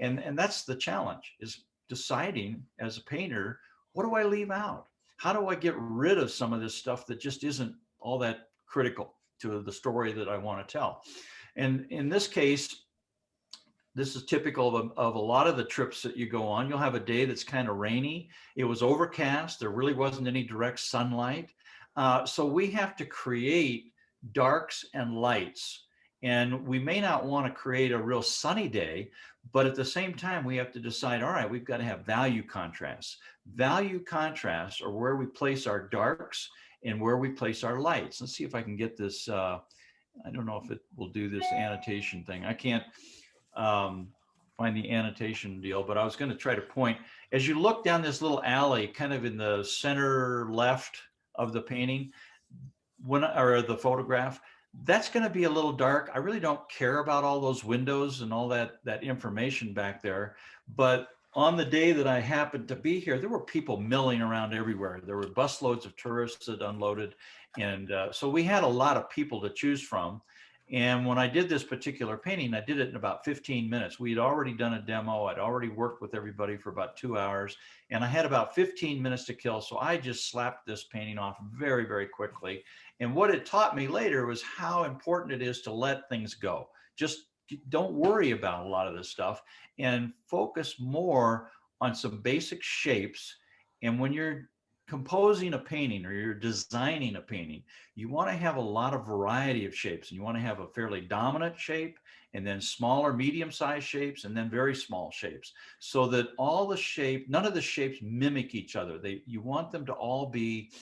And that's the challenge, is deciding as a painter, what do I leave out? How do I get rid of some of this stuff that just isn't all that critical to the story that I want to tell? And in this case, this is typical of a lot of the trips that you go on. You'll have a day that's kind of rainy. It was overcast. There really wasn't any direct sunlight. So we have to create darks and lights. And we may not want to create a real sunny day, but at the same time, we have to decide, all right, we've got to have value contrasts. Value contrasts are where we place our darks and where we place our lights. Let's see if I can get this. I don't know if it will do this annotation thing. I can't find the annotation deal, but I was going to try to point. As you look down this little alley, kind of in the center left of the painting, or the photograph, that's going to be a little dark. I really don't care about all those windows and all that information back there. But on the day that I happened to be here, there were people milling around everywhere. There were busloads of tourists that unloaded. And so we had a lot of people to choose from. And when I did this particular painting, I did it in about 15 minutes. We had already done a demo. I'd already worked with everybody for about 2 hours, and I had about 15 minutes to kill. So I just slapped this painting off very, very quickly. And what it taught me later was how important it is to let things go. Just don't worry about a lot of this stuff and focus more on some basic shapes. And when you're composing a painting or you're designing a painting, you want to have a lot of variety of shapes, and you want to have a fairly dominant shape, and then smaller, medium-sized shapes, and then very small shapes, so that none of the shapes mimic each other. You want them to all be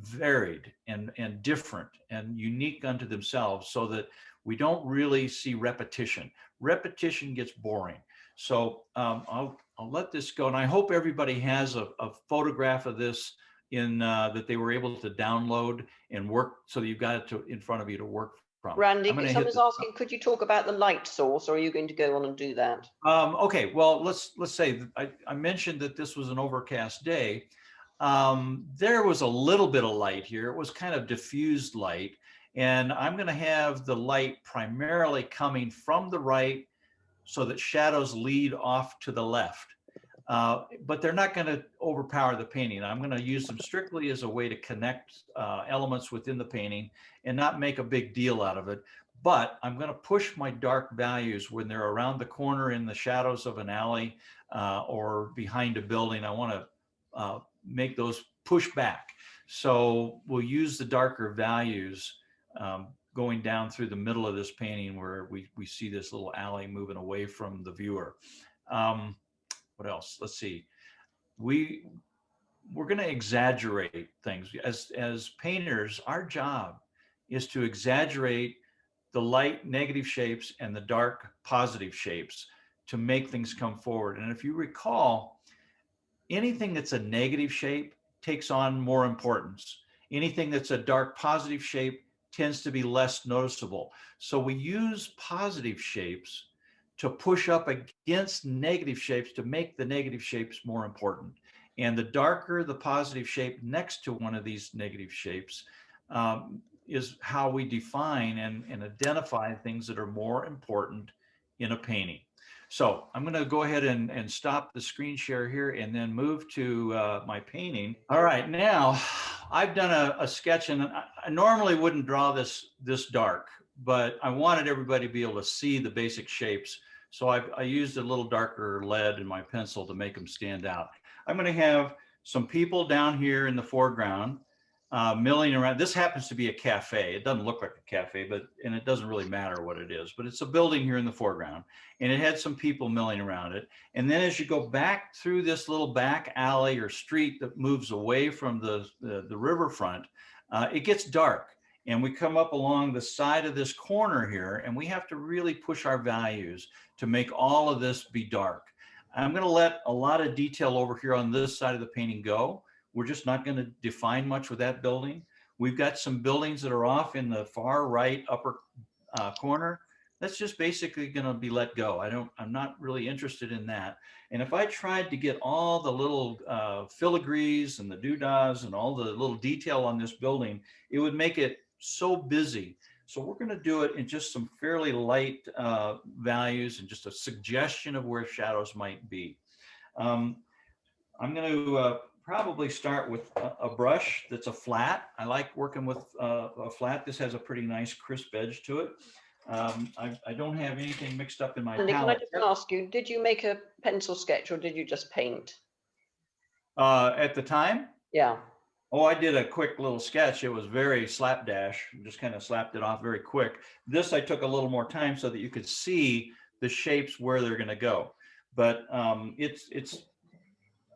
varied and different and unique unto themselves, so that we don't really see repetition. Repetition gets boring. So I'll let this go, and I hope everybody has a photograph of this that they were able to download and work, so that you've got it in front of you to work from. Randy, someone's asking, could you talk about the light source, or are you going to go on and do that? Okay, well, let's say I mentioned that this was an overcast day. There was a little bit of light here. It was kind of diffused light, and I'm going to have the light primarily coming from the right, so that shadows lead off to the left. But they're not going to overpower the painting. I'm going to use them strictly as a way to connect elements within the painting and not make a big deal out of it. But I'm going to push my dark values when they're around the corner in the shadows of an alley or behind a building. I want to make those push back. So we'll use the darker values going down through the middle of this painting, where we see this little alley moving away from the viewer. What else? Let's see. We're going to exaggerate things. As painters, our job is to exaggerate the light negative shapes and the dark positive shapes to make things come forward. And if you recall, anything that's a negative shape takes on more importance. Anything that's a dark positive shape tends to be less noticeable. So we use positive shapes to push up against negative shapes to make the negative shapes more important. And the darker the positive shape next to one of these negative shapes is how we define and identify things that are more important in a painting. So I'm going to go ahead and stop the screen share here and then move to my painting. All right, now I've done a sketch, and I normally wouldn't draw this dark, but I wanted everybody to be able to see the basic shapes. So I used a little darker lead in my pencil to make them stand out. I'm going to have some people down here in the foreground milling around. This happens to be a cafe. It doesn't look like a cafe, and it doesn't really matter what it is, but it's a building here in the foreground, and it had some people milling around it. And then as you go back through this little back alley or street that moves away from the riverfront, it gets dark, and we come up along the side of this corner here, and we have to really push our values to make all of this be dark. I'm going to let a lot of detail over here on this side of the painting go. We're just not going to define much with that building. We've got some buildings that are off in the far right upper corner. That's just basically going to be let go. I'm not really interested in that. And if I tried to get all the little filigrees and the doodahs and all the little detail on this building, it would make it so busy So we're going to do it in just some fairly light values and just a suggestion of where shadows might be. I'm going to probably start with a brush that's a flat. I like working with a flat. This has a pretty nice crisp edge to it. I don't have anything mixed up in my Andy, can I palette just yet. ask you, did you make a pencil sketch or did you just paint? At the time, Yeah. oh, I did a quick little sketch. It was very slapdash, just kind of slapped it off very quick. This I took a little more time so that you could see the shapes where they're going to go. But it's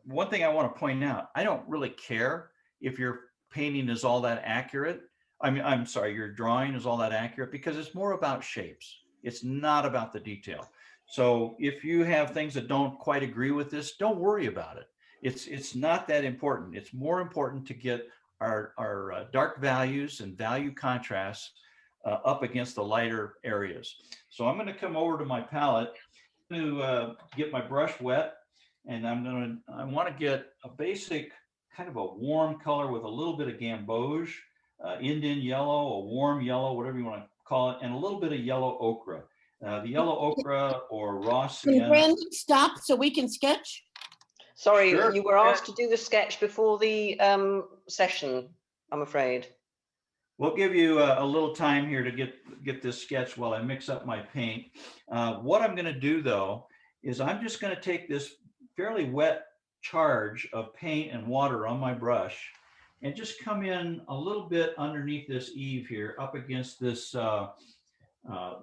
one thing I want to point out. I don't really care if your painting is all that accurate. I mean, I'm sorry, your drawing is all that accurate, because it's more about shapes. It's not about the detail. So if you have things that don't quite agree with this, don't worry about it. It's not that important. It's more important to get our dark values and value contrasts up against the lighter areas. So I'm going to come over to my palette to get my brush wet, and I want to get a basic kind of a warm color with a little bit of gamboge, Indian yellow, a warm yellow, whatever you want to call it, and a little bit of yellow ochre. The yellow ochre or raw Can sienna. Brandon stop so we can sketch? Sorry, Sure. you were asked to do the sketch before the session, I'm afraid. We'll give you a little time here to get this sketch while I mix up my paint. What I'm going to do, though, is I'm just going to take this fairly wet charge of paint and water on my brush and just come in a little bit underneath this eave here, up against this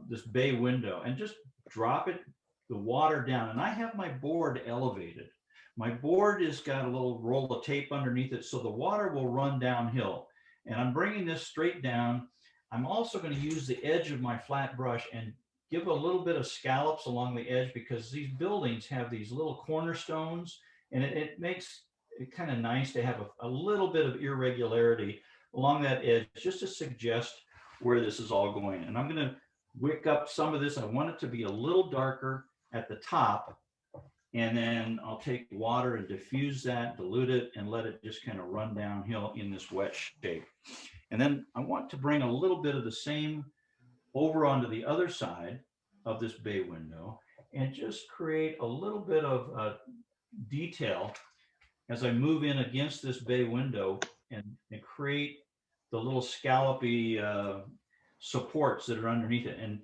this bay window, and just drop the water down. And I have my board elevated. My board has got a little roll of tape underneath it, so the water will run downhill. And I'm bringing this straight down. I'm also going to use the edge of my flat brush and give a little bit of scallops along the edge, because these buildings have these little cornerstones, and it makes it kind of nice to have a little bit of irregularity along that edge, just to suggest where this is all going. And I'm going to wick up some of this. I want it to be a little darker at the top, and then I'll take water and diffuse that, dilute it, and let it just kind of run downhill in this wet shape. And then I want to bring a little bit of the same over onto the other side of this bay window, and just create a little bit of detail as I move in against this bay window, and create the little scallopy supports that are underneath it. And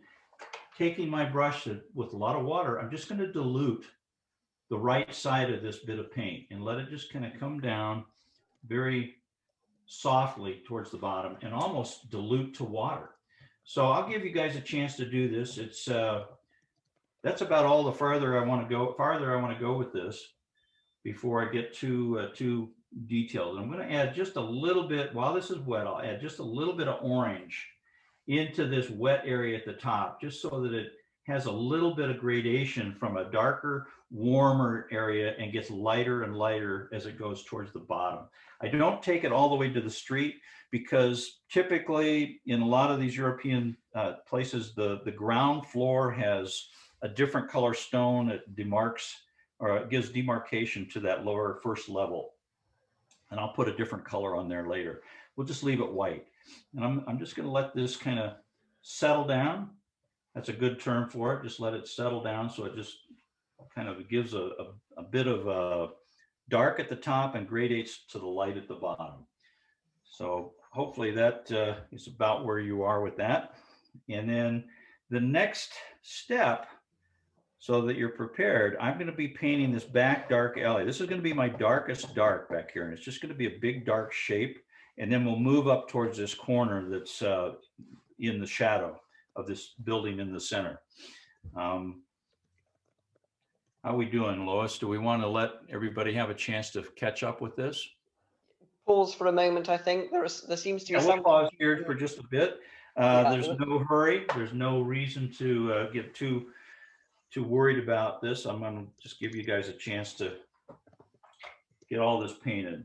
taking my brush with a lot of water, I'm just going to dilute the right side of this bit of paint and let it just kind of come down very softly towards the bottom and almost dilute to water. So I'll give you guys a chance to do this. It's that's about all the farther I want to go with this before I get too detailed. And I'm going to add just a little bit, while this is wet, I'll add just a little bit of orange into this wet area at the top, just so that it has a little bit of gradation from a darker, warmer area and gets lighter and lighter as it goes towards the bottom. I don't take it all the way to the street, because typically in a lot of these European places, the ground floor has a different color stone. It demarks, or it gives demarcation to that lower first level. And I'll put a different color on there later. We'll just leave it white. And I'm just going to let this kind of settle down. That's a good term for it. Just let it settle down, so it just kind of gives a bit of dark at the top and gradates to the light at the bottom. So hopefully that is about where you are with that. And then the next step, so that you're prepared, I'm going to be painting this back dark alley. This is going to be my darkest dark back here, and it's just going to be a big dark shape. And then we'll move up towards this corner that's in the shadow of this building in the center. How are we doing, Lois? Do we want to let everybody have a chance to catch up with this? Pause for a moment, I think. There seems to be some... We'll pause here for just a bit. Yeah. There's no hurry. There's no reason to get too worried about this. I'm going to just give you guys a chance to get all this painted.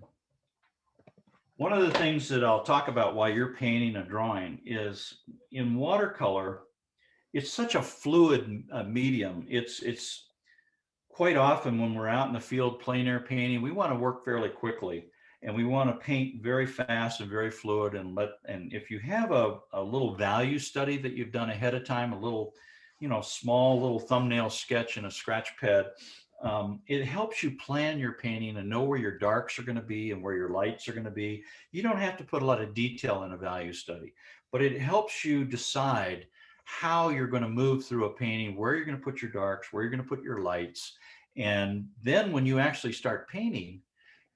One of the things that I'll talk about while you're painting and drawing is, in watercolor, it's such a fluid medium. It's quite often when we're out in the field plein air painting, we want to work fairly quickly. and we want to paint very fast and very fluid, and if you have a little value study that you've done ahead of time, a little, small little thumbnail sketch and a scratch pad, it helps you plan your painting and know where your darks are going to be and where your lights are going to be. You don't have to put a lot of detail in a value study, but it helps you decide how you're going to move through a painting, where you're going to put your darks, where you're going to put your lights. And then when you actually start painting,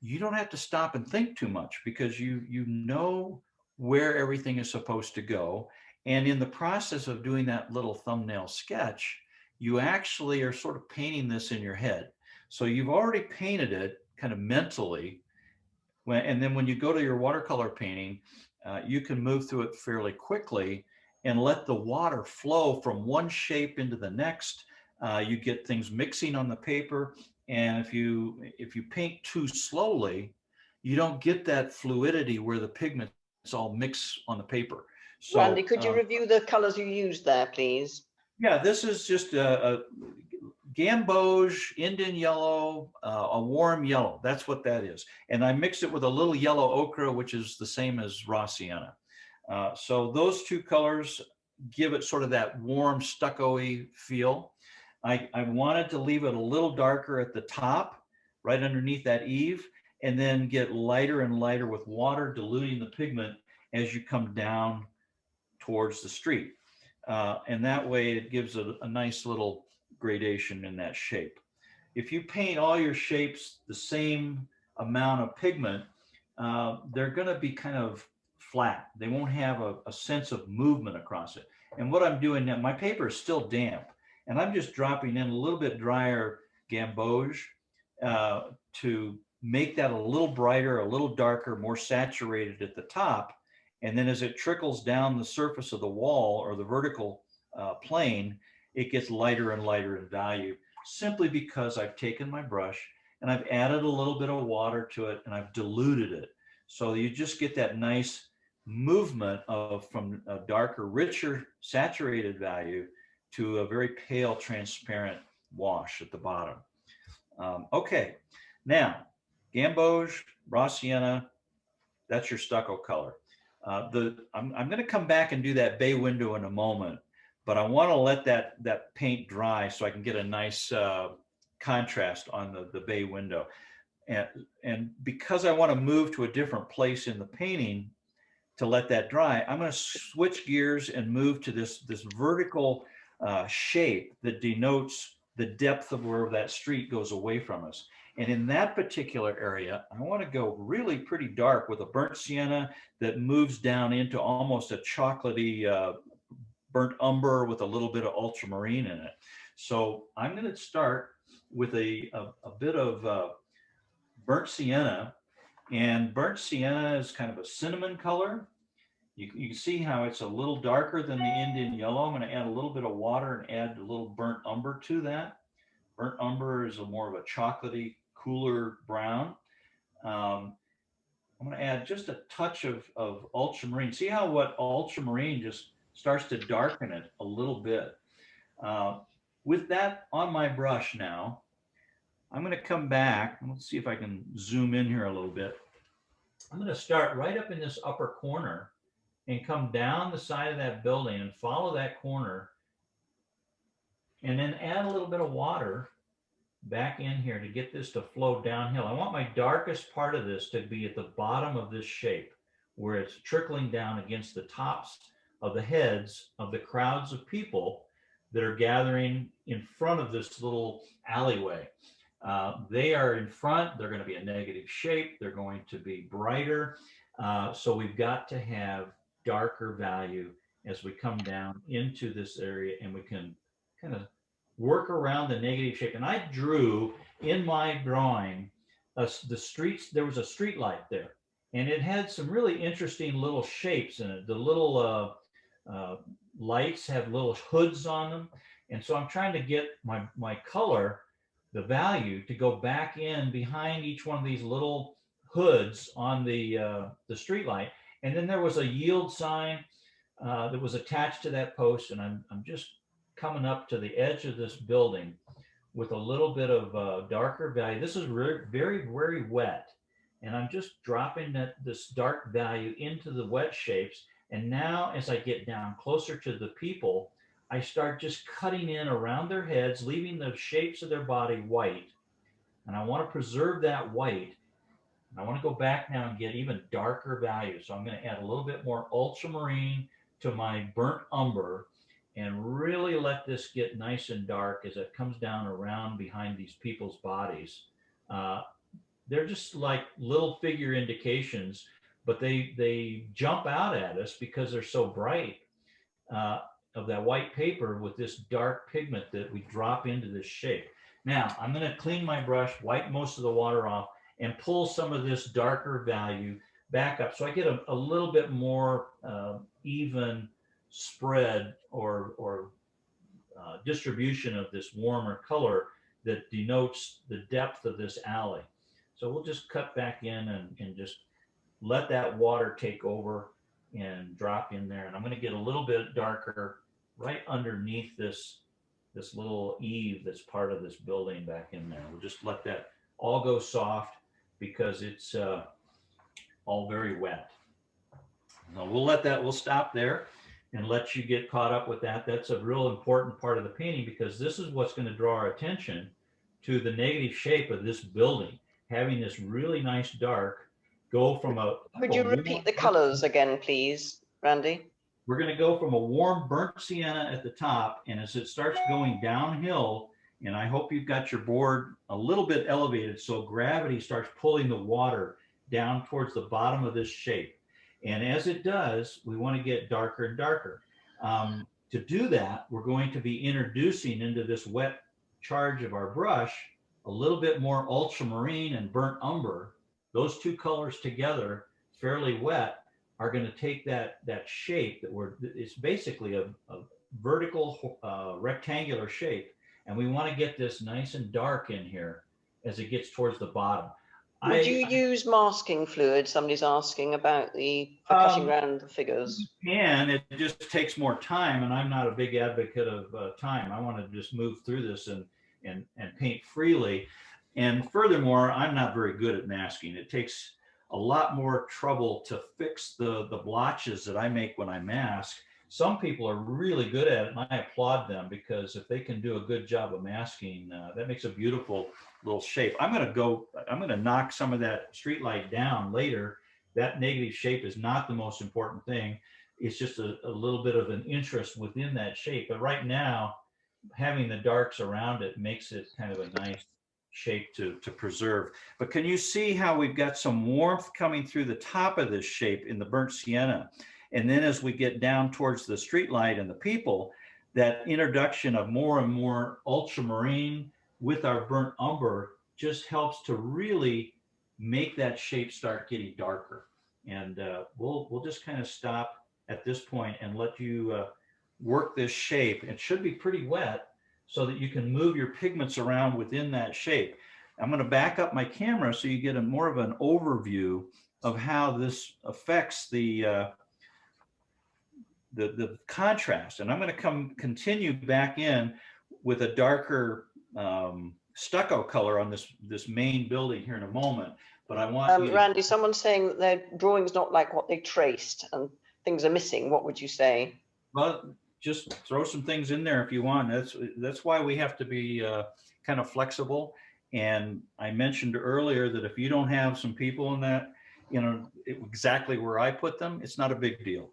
you don't have to stop and think too much, because you know where everything is supposed to go. And in the process of doing that little thumbnail sketch, you actually are sort of painting this in your head. So you've already painted it kind of mentally. And then when you go to your watercolor painting, you can move through it fairly quickly and let the water flow from one shape into the next. You get things mixing on the paper. And if you paint too slowly, you don't get that fluidity where the pigments all mix on the paper. So, Randy, could you review the colors you used there, please? yeah, this is just a gamboge, Indian yellow, a warm yellow. That's what that is. And I mixed it with a little yellow ochre, which is the same as raw sienna. So those two colors give it sort of that warm stucco-y feel. I wanted to leave it a little darker at the top, right underneath that eave, and then get lighter and lighter with water, diluting the pigment as you come down towards the street. And that way it gives a nice little gradation in that shape. If you paint all your shapes the same amount of pigment, they're going to be kind of flat. They won't have a sense of movement across it. And what I'm doing now, my paper is still damp, and I'm just dropping in a little bit drier gamboge to make that a little brighter, a little darker, more saturated at the top. And then as it trickles down the surface of the wall or the vertical plane, it gets lighter and lighter in value, simply because I've taken my brush and I've added a little bit of water to it and I've diluted it. So you just get that nice movement from a darker, richer, saturated value to a very pale, transparent wash at the bottom. Okay, now gamboge, raw sienna, that's your stucco color. I'm going to come back and do that bay window in a moment, but I want to let that paint dry so I can get a nice contrast on the bay window. And because I want to move to a different place in the painting to let that dry, I'm going to switch gears and move to this vertical shape that denotes the depth of where that street goes away from us. And in that particular area, I want to go really pretty dark with a burnt sienna that moves down into almost a chocolatey burnt umber with a little bit of ultramarine in it. So I'm going to start with a bit of burnt sienna. And burnt sienna is kind of a cinnamon color. You can see how it's a little darker than the Indian yellow. I'm going to add a little bit of water and add a little burnt umber to that. Burnt umber is more of a chocolatey, cooler brown. I'm going to add just a touch of ultramarine. See how what ultramarine just starts to darken it a little bit. With that on my brush now, I'm going to come back. Let's see if I can zoom in here a little bit. I'm going to start right up in this upper corner and come down the side of that building and follow that corner, and then add a little bit of water back in here to get this to flow downhill. I want my darkest part of this to be at the bottom of this shape, where it's trickling down against the tops of the heads of the crowds of people that are gathering in front of this little alleyway. They are in front. They're going to be a negative shape. They're going to be brighter. So we've got to have darker value as we come down into this area, and we can kind of work around the negative shape. And I drew in my drawing the streets. There was a street light there, and it had some really interesting little shapes in it. The little lights have little hoods on them. And so I'm trying to get my color, the value, to go back in behind each one of these little hoods on the street light. And then there was a yield sign that was attached to that post. And I'm just coming up to the edge of this building with a little bit of darker value. This is very, very wet. and I'm just dropping this dark value into the wet shapes. And now as I get down closer to the people, I start just cutting in around their heads, leaving the shapes of their body white. And I want to preserve that white. I want to go back now and get even darker values. So I'm going to add a little bit more ultramarine to my burnt umber and really let this get nice and dark as it comes down around behind these people's bodies. Uh, they're just like little figure indications, but they jump out at us because they're so bright, uh, of that white paper with this dark pigment that we drop into this shape. Now I'm going to clean my brush, wipe most of the water off, and pull some of this darker value back up so I get a little bit more even spread or distribution of this warmer color that denotes the depth of this alley. So we'll just cut back in and just let that water take over and drop in there. And I'm going to get a little bit darker right underneath this little eave that's part of this building back in there. We'll just let that all go soft because it's all very wet. Now we'll stop there and let you get caught up with that. That's a real important part of the painting because this is what's going to draw our attention to the negative shape of this building, having this really nice dark go from a. Could you repeat the colors again, please, Randy? We're going to go from a warm burnt sienna at the top, and as it starts going downhill, and I hope you've got your board a little bit elevated so gravity starts pulling the water down towards the bottom of this shape. And as it does, we want to get darker and darker. To do that, we're going to be introducing into this wet charge of our brush a little bit more ultramarine and burnt umber. Those two colors together, fairly wet, are going to take that shape it's basically a vertical rectangular shape. And we want to get this nice and dark in here as it gets towards the bottom. Would you use masking fluid? Somebody's asking about for cutting around the figures. And it just takes more time, and I'm not a big advocate of time. I want to just move through this and paint freely. And furthermore, I'm not very good at masking. It takes a lot more trouble to fix the blotches that I make when I mask. Some people are really good at it, and I applaud them because if they can do a good job of masking, that makes a beautiful little shape. I'm going to knock some of that street light down later. That negative shape is not the most important thing. It's just a little bit of an interest within that shape. But right now, having the darks around it makes it kind of a nice shape to preserve. But can you see how we've got some warmth coming through the top of this shape in the burnt sienna? And then as we get down towards the street light and the people, that introduction of more and more ultramarine with our burnt umber just helps to really make that shape start getting darker. And we'll just kind of stop at this point and let you work this shape. It should be pretty wet so that you can move your pigments around within that shape. I'm going to back up my camera so you get a more of an overview of how this affects the contrast. And I'm going to continue back in with a darker stucco color on this main building here in a moment. But I want Randy, someone's saying that their drawing's not like what they traced and things are missing. What would you say? Well, just throw some things in there if you want. That's why we have to be kind of flexible. And I mentioned earlier that if you don't have some people in that, exactly where I put them, it's not a big deal.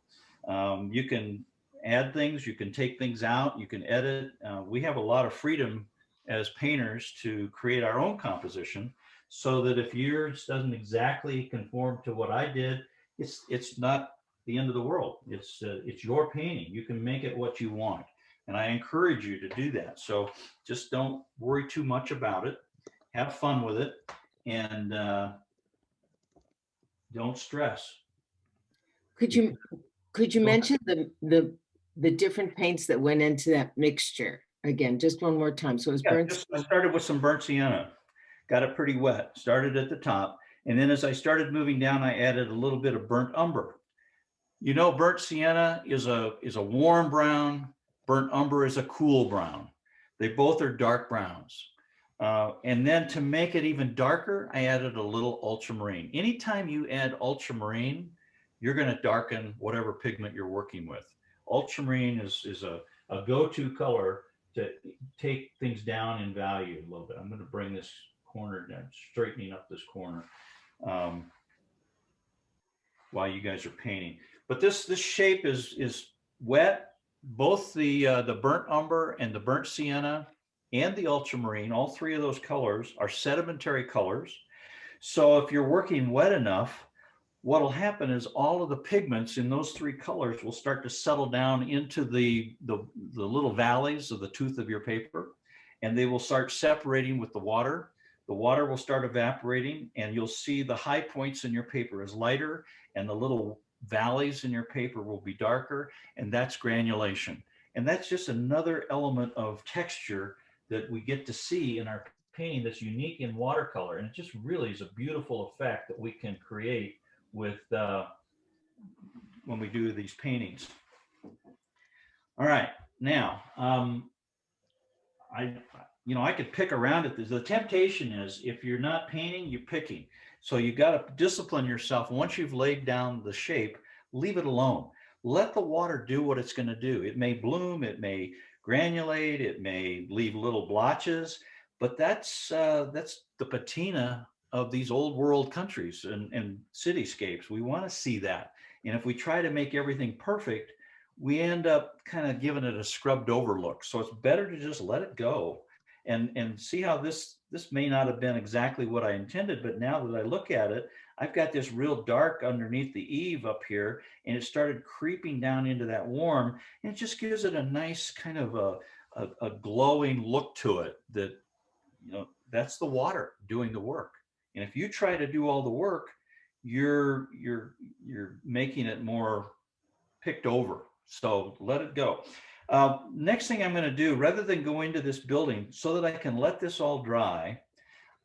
You can add things, you can take things out, you can edit. We have a lot of freedom as painters to create our own composition, so that if yours doesn't exactly conform to what I did, it's not the end of the world. It's your painting. You can make it what you want, and I encourage you to do that. So just don't worry too much about it. Have fun with it, and don't stress. Could you mention the different paints that went into that mixture again, just one more time? So it was burnt. I started with some burnt sienna, got it pretty wet, started at the top. And then as I started moving down, I added a little bit of burnt umber. Burnt sienna is a warm brown, burnt umber is a cool brown. They both are dark browns. And then to make it even darker, I added a little ultramarine. Anytime you add ultramarine, you're going to darken whatever pigment you're working with. Ultramarine is a go-to color to take things down in value a little bit. I'm going to bring this corner down, straightening up this corner while you guys are painting. But this shape is wet. Both the burnt umber and the burnt sienna and the ultramarine, all three of those colors are sedimentary colors. So if you're working wet enough, what'll happen is all of the pigments in those three colors will start to settle down into the little valleys of the tooth of your paper, and they will start separating with the water. The water will start evaporating, and you'll see the high points in your paper is lighter, and the little valleys in your paper will be darker, and that's granulation. And that's just another element of texture that we get to see in our painting that's unique in watercolor. And it just really is a beautiful effect that we can create with when we do these paintings. All right, now I could pick around it. The temptation is, if you're not painting, you're picking. So you got to discipline yourself. Once you've laid down the shape, leave it alone. Let the water do what it's going to do. It may bloom, it may granulate, it may leave little blotches, but that's the patina of these old world countries and cityscapes. We want to see that. And if we try to make everything perfect, we end up kind of giving it a scrubbed over look. So it's better to just let it go and see how this may not have been exactly what I intended, but now that I look at it, I've got this real dark underneath the eave up here, and it started creeping down into that warm, and it just gives it a nice kind of a glowing look to it that, that's the water doing the work. And if you try to do all the work, you're making it more picked over. So let it go. Next thing I'm going to do, rather than go into this building so that I can let this all dry,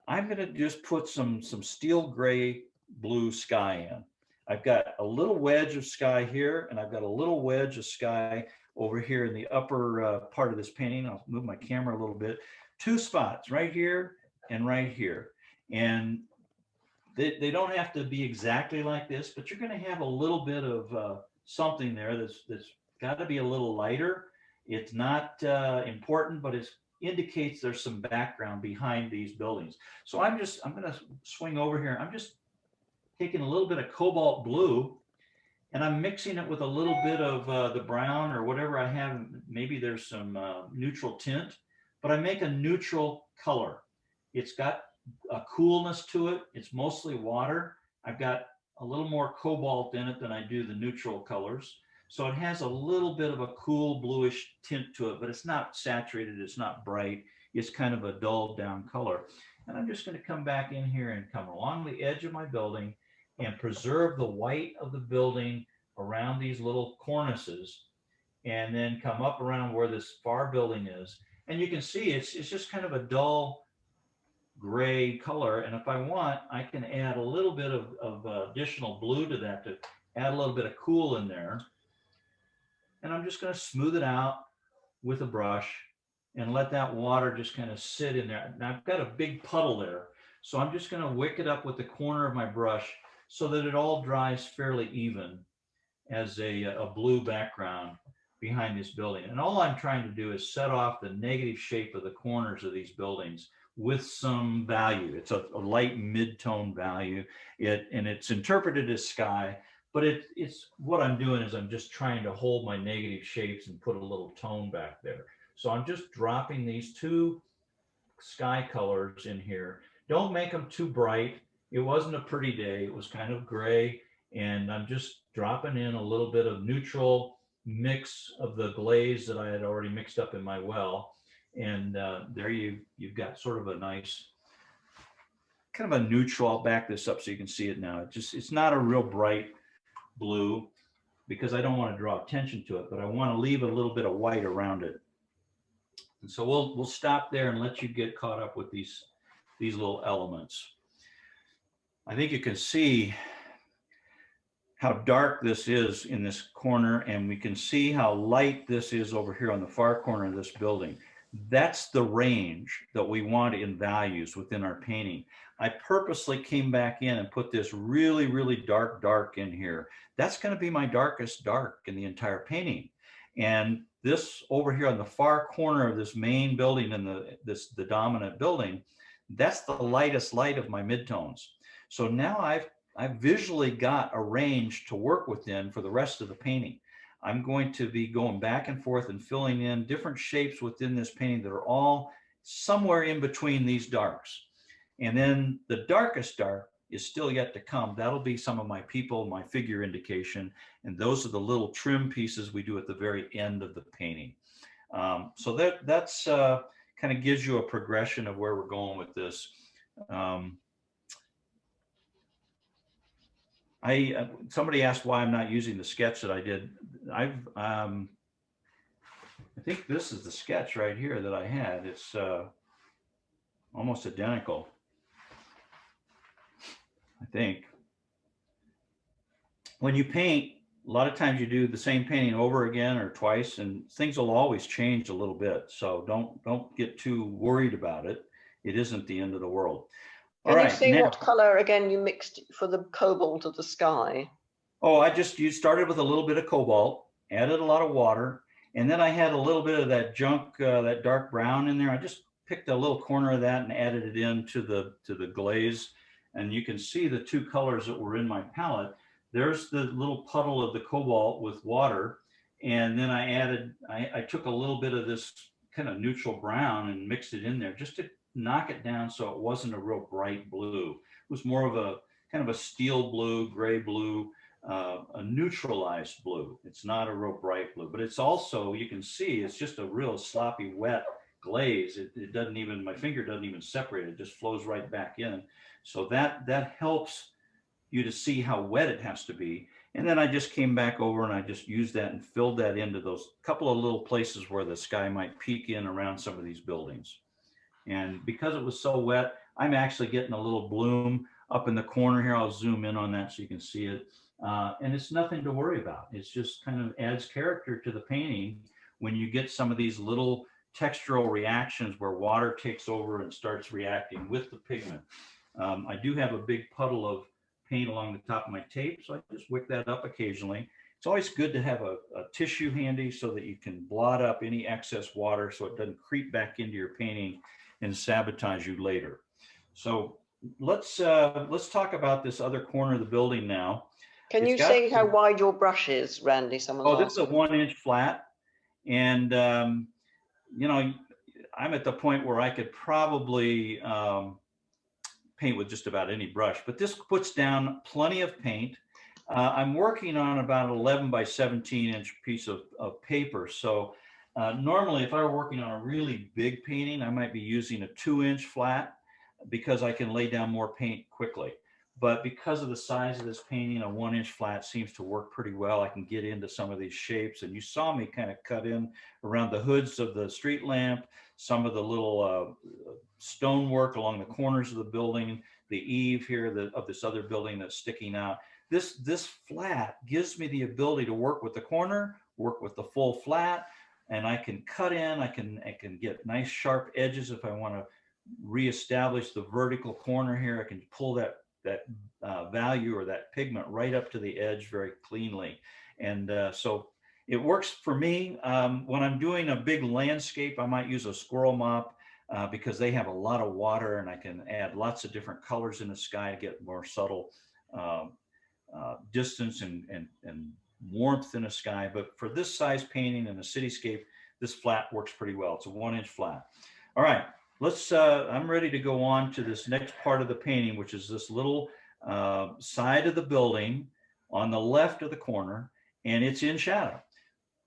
I'm going to just put some steel gray blue sky in. I've got a little wedge of sky here, and I've got a little wedge of sky over here in the upper part of this painting. I'll move my camera a little bit. Two spots right here and right here. And they don't have to be exactly like this, but you're going to have a little bit of something there that's got to be a little lighter. It's not important, but it indicates there's some background behind these buildings. So I'm going to swing over here. I'm just taking a little bit of cobalt blue, and I'm mixing it with a little bit of the brown or whatever I have. Maybe there's some neutral tint, but I make a neutral color. It's got a coolness to it. It's mostly water. I've got a little more cobalt in it than I do the neutral colors. So it has a little bit of a cool bluish tint to it, but it's not saturated. It's not bright. It's kind of a dulled down color. And I'm just going to come back in here and come along the edge of my building and preserve the white of the building around these little cornices, and then come up around where this far building is. And you can see it's just kind of a dull gray color. And if I want, I can add a little bit of additional blue to that to add a little bit of cool in there. And I'm just going to smooth it out with a brush and let that water just kind of sit in there. Now I've got a big puddle there, so I'm just going to wick it up with the corner of my brush so that it all dries fairly even as a blue background behind this building. And all I'm trying to do is set off the negative shape of the corners of these buildings with some value. It's a light mid-tone value, and it's interpreted as sky, but it's what I'm doing is I'm just trying to hold my negative shapes and put a little tone back there. So I'm just dropping these two sky colors in here. Don't make them too bright. It wasn't a pretty day. It was kind of gray, and I'm just dropping in a little bit of neutral mix of the glaze that I had already mixed up in my well. And there you've got sort of a nice kind of a neutral. I'll back this up so you can see it now. It's not a real bright blue because I don't want to draw attention to it, but I want to leave a little bit of white around it. And so we'll stop there and let you get caught up with these little elements. I think you can see how dark this is in this corner, and we can see how light this is over here on the far corner of this building. that's the range that we want in values within our painting. I purposely came back in and put this really, really dark in here. That's going to be my darkest dark in the entire painting. And this over here on the far corner of this main building and the dominant building, that's the lightest light of my midtones. So now I've visually got a range to work within for the rest of the painting. I'm going to be going back and forth and filling in different shapes within this painting that are all somewhere in between these darks. And then the darkest dark is still yet to come. That'll be some of my people, my figure indication. And those are the little trim pieces we do at the very end of the painting. So that's kind of gives you a progression of where we're going with this. Somebody asked why I'm not using the sketch that I did. I think this is the sketch right here that I had. It's almost identical, I think. When you paint, a lot of times you do the same painting over again or twice, and things will always change a little bit. So don't get too worried about it. It isn't the end of the world. Can you see what color again you mixed for the cobalt of the sky? Oh, you started with a little bit of cobalt, added a lot of water, and then I had a little bit of that junk, that dark brown in there. I just picked a little corner of that and added it into the glaze. And you can see the two colors that were in my palette. There's the little puddle of the cobalt with water. And then I took a little bit of this kind of neutral brown and mixed it in there just to knock it down so it wasn't a real bright blue. It was more of a kind of a steel blue, gray blue, a neutralized blue. It's not a real bright blue, but it's also, you can see, it's just a real sloppy, wet glaze. It doesn't even, my finger doesn't even separate. It just flows right back in. So that helps you to see how wet it has to be. And then I just came back over and I just used that and filled that into those couple of little places where the sky might peek in around some of these buildings. And because it was so wet, I'm actually getting a little bloom up in the corner here. I'll zoom in on that so you can see it. And it's nothing to worry about. It's just kind of adds character to the painting when you get some of these little textural reactions where water takes over and starts reacting with the pigment. I do have a big puddle of paint along the top of my tape, so I just wick that up occasionally. It's always good to have a tissue handy so that you can blot up any excess water so it doesn't creep back into your painting and sabotage you later. So let's talk about this other corner of the building now. Can you say how wide your brush is, Randy? This is a 1-inch flat. And, you know, I'm at the point where I could probably paint with just about any brush, but this puts down plenty of paint. I'm working on about an 11 by 17 inch piece of paper. So normally if I were working on a really big painting, I might be using a 2-inch flat because I can lay down more paint quickly. But because of the size of this painting, a 1-inch flat seems to work pretty well. I can get into some of these shapes, and you saw me kind of cut in around the hoods of the street lamp, some of the little stonework along the corners of the building, the eave here of this other building that's sticking out. This flat gives me the ability to work with the corner, work with the full flat, and I can cut in, I can get nice sharp edges if I want to reestablish the vertical corner here. I can pull that value or that pigment right up to the edge very cleanly. And so it works for me. When I'm doing a big landscape, I might use a squirrel mop because they have a lot of water, and I can add lots of different colors in the sky to get more subtle distance and warmth in the sky. But for this size painting in a cityscape, this flat works pretty well. It's a 1-inch flat. All right. I'm ready to go on to this next part of the painting, which is this little side of the building on the left of the corner, and it's in shadow.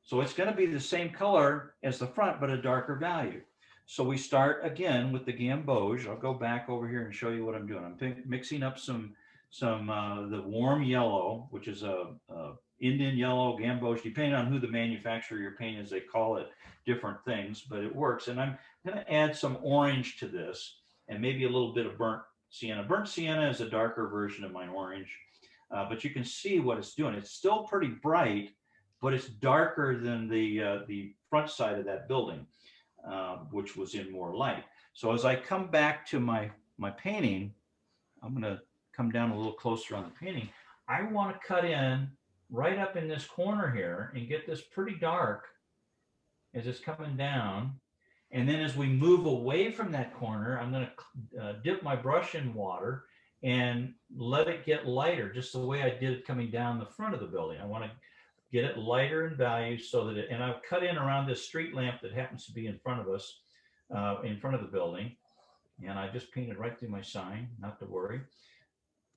So it's going to be the same color as the front, but a darker value. So we start again with the gamboge. I'll go back over here and show you what I'm doing. I'm mixing up some the warm yellow, which is a Indian yellow, gamboge, depending on who the manufacturer of your paint is, they call it different things, but it works. And I'm going to add some orange to this and maybe a little bit of burnt sienna. Burnt sienna is a darker version of my orange, but you can see what it's doing. It's still pretty bright, but it's darker than the front side of that building. which was in more light. So as I come back to my painting, I'm going to come down a little closer on the painting. I want to cut in right up in this corner here and get this pretty dark as it's coming down. And then as we move away from that corner, I'm going to dip my brush in water and let it get lighter, just the way I did it coming down the front of the building. I want to get it lighter in value so that and I've cut in around this street lamp that happens to be in front of us, in front of the building. And I just painted right through my sign, not to worry.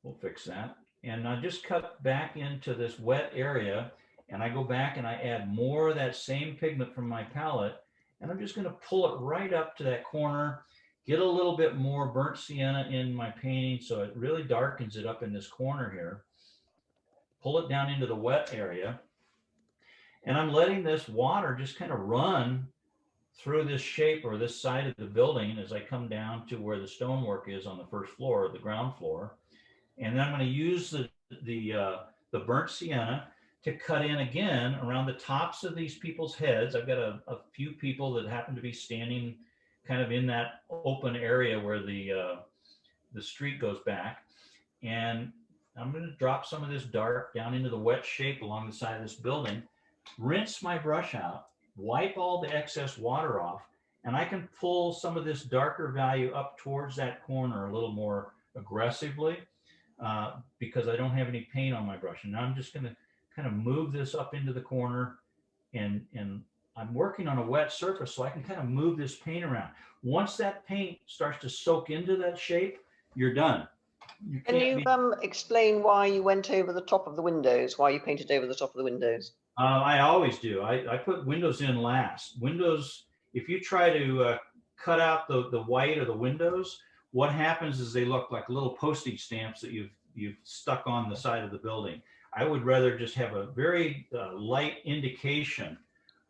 We'll fix that. And I just cut back into this wet area, and I go back and I add more of that same pigment from my palette, and I'm just going to pull it right up to that corner, get a little bit more burnt sienna in my painting so it really darkens it up in this corner here. Pull it down into the wet area, and I'm letting this water just kind of run through this shape or this side of the building as I come down to where the stonework is on the first floor, the ground floor. And then I'm going to use the burnt sienna to cut in again around the tops of these people's heads. I've got a few people that happen to be standing kind of in that open area where the street goes back. And I'm going to drop some of this dark down into the wet shape along the side of this building, rinse my brush out, wipe all the excess water off, and I can pull some of this darker value up towards that corner a little more aggressively because I don't have any paint on my brush. And now I'm just going to kind of move this up into the corner, and I'm working on a wet surface, so I can kind of move this paint around. Once that paint starts to soak into that shape, you're done. Can you explain why you went over the top of the windows, why you painted over the top of the windows? I always do. I put windows in last. Windows, if you try to cut out the white of the windows, what happens is they look like little postage stamps that you've stuck on the side of the building. I would rather just have a very light indication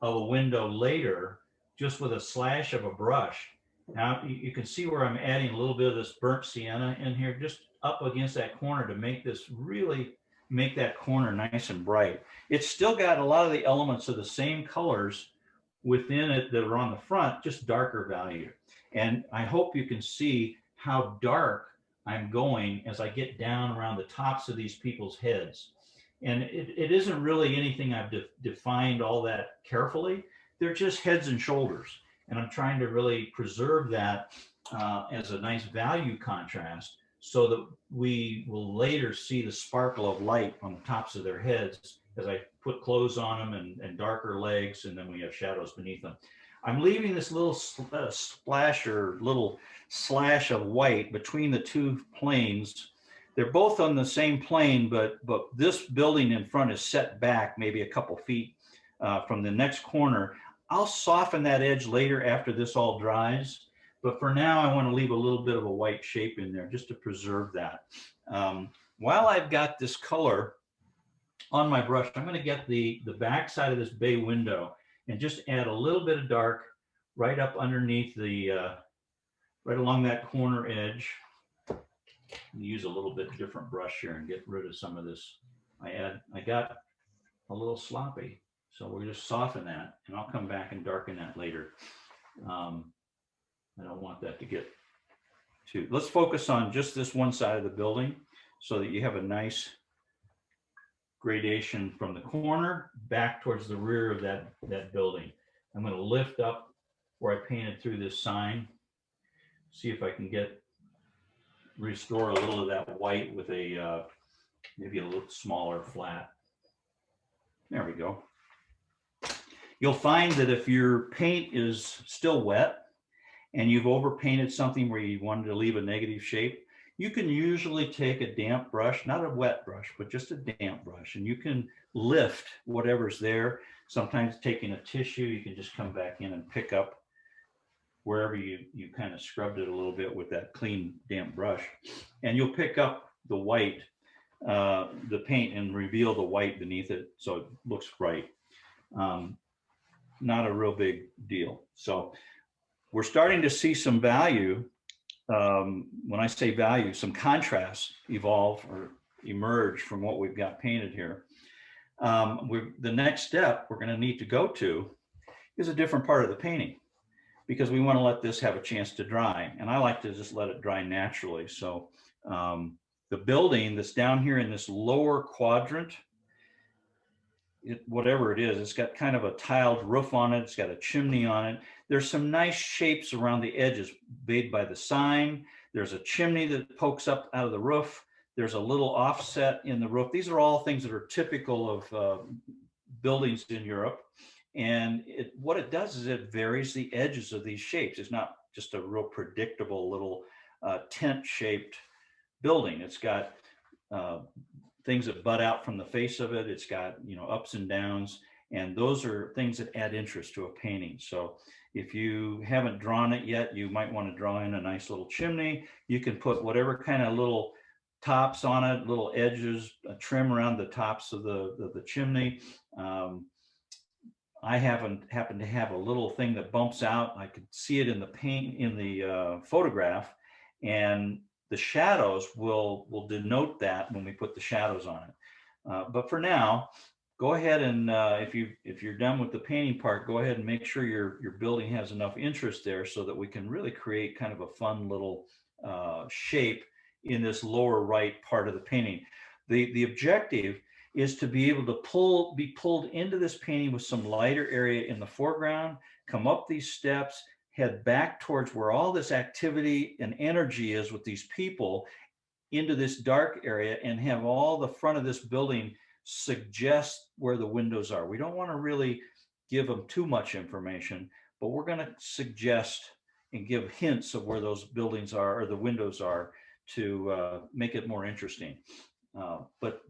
of a window later, just with a slash of a brush. Now you can see where I'm adding a little bit of this burnt sienna in here, just up against that corner to make this really make that corner nice and bright. It's still got a lot of the elements of the same colors within it that are on the front, just darker value. And I hope you can see how dark I'm going as I get down around the tops of these people's heads. And it isn't really anything I've defined all that carefully. They're just heads and shoulders. And I'm trying to really preserve that as a nice value contrast, so that we will later see the sparkle of light on the tops of their heads as I put clothes on them and darker legs, and then we have shadows beneath them. I'm leaving this little splash or little slash of white between the two planes. They're both on the same plane, but this building in front is set back maybe a couple feet from the next corner. I'll soften that edge later after this all dries. But for now, I want to leave a little bit of a white shape in there just to preserve that. While I've got this color on my brush, I'm going to get the back side of this bay window and just add a little bit of dark right up underneath the, right along that corner edge. Use a little bit different brush here and get rid of some of this. I got a little sloppy, so we'll just soften that, and I'll come back and darken that later. I don't want that to get too. Let's focus on just this one side of the building so that you have a nice gradation from the corner back towards the rear of that building. I'm going to lift up where I painted through this sign, see if I can restore a little of that white with a maybe a little smaller flat. There we go. You'll find that if your paint is still wet and you've overpainted something where you wanted to leave a negative shape, you can usually take a damp brush, not a wet brush, but just a damp brush, and you can lift whatever's there. Sometimes taking a tissue, you can just come back in and pick up wherever you kind of scrubbed it a little bit with that clean damp brush, and you'll pick up the white, the paint, and reveal the white beneath it so it looks bright. Not a real big deal. So we're starting to see some value. When I say value, some contrast evolve or emerge from what we've got painted here. The next step we're going to need to go to is a different part of the painting. because we want to let this have a chance to dry. And I like to just let it dry naturally. So the building that's down here in this lower quadrant, whatever it is, it's got kind of a tiled roof on it. It's got a chimney on it. There's some nice shapes around the edges made by the sign. There's a chimney that pokes up out of the roof. There's a little offset in the roof. These are all things that are typical of buildings in Europe. And what it does is it varies the edges of these shapes. It's not just a real predictable little tent-shaped building. It's got things that butt out from the face of it. It's got, ups and downs, and those are things that add interest to a painting. So if you haven't drawn it yet, you might want to draw in a nice little chimney. You can put whatever kind of little tops on it, little edges, trim around the tops of the chimney. I happen to have a little thing that bumps out. I could see it in the paint in the photograph, and the shadows will denote that when we put the shadows on it. But for now, go ahead and if you're done with the painting part, go ahead and make sure your building has enough interest there so that we can really create kind of a fun little shape in this lower right part of the painting. The objective is to be able to be pulled into this painting with some lighter area in the foreground, come up these steps, head back towards where all this activity and energy is with these people, into this dark area, and have all the front of this building suggest where the windows are. We don't want to really give them too much information, but we're going to suggest and give hints of where those buildings are or the windows are to make it more interesting. But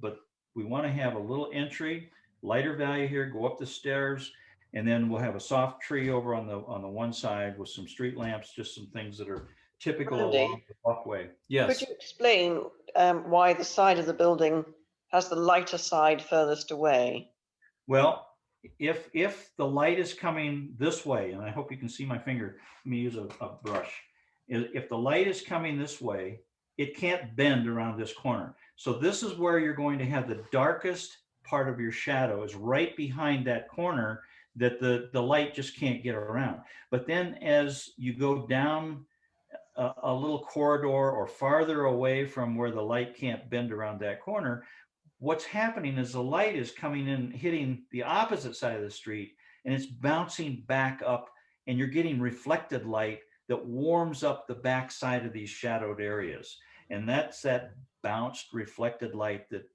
we want to have a little entry, lighter value here, go up the stairs, and then we'll have a soft tree over on the one side with some street lamps, just some things that are typical Randy, along the walkway. Yes. could you explain why the side of the building has the lighter side furthest away? Well, if the light is coming this way, and I hope you can see my finger, let me use a brush. If the light is coming this way, it can't bend around this corner. So this is where you're going to have the darkest part of your shadow, is right behind that corner that the light just can't get around. But then as you go down a little corridor or farther away from where the light can't bend around that corner, what's happening is the light is coming in, hitting the opposite side of the street, and it's bouncing back up, and you're getting reflected light that warms up the back side of these shadowed areas. And that's that bounced reflected light that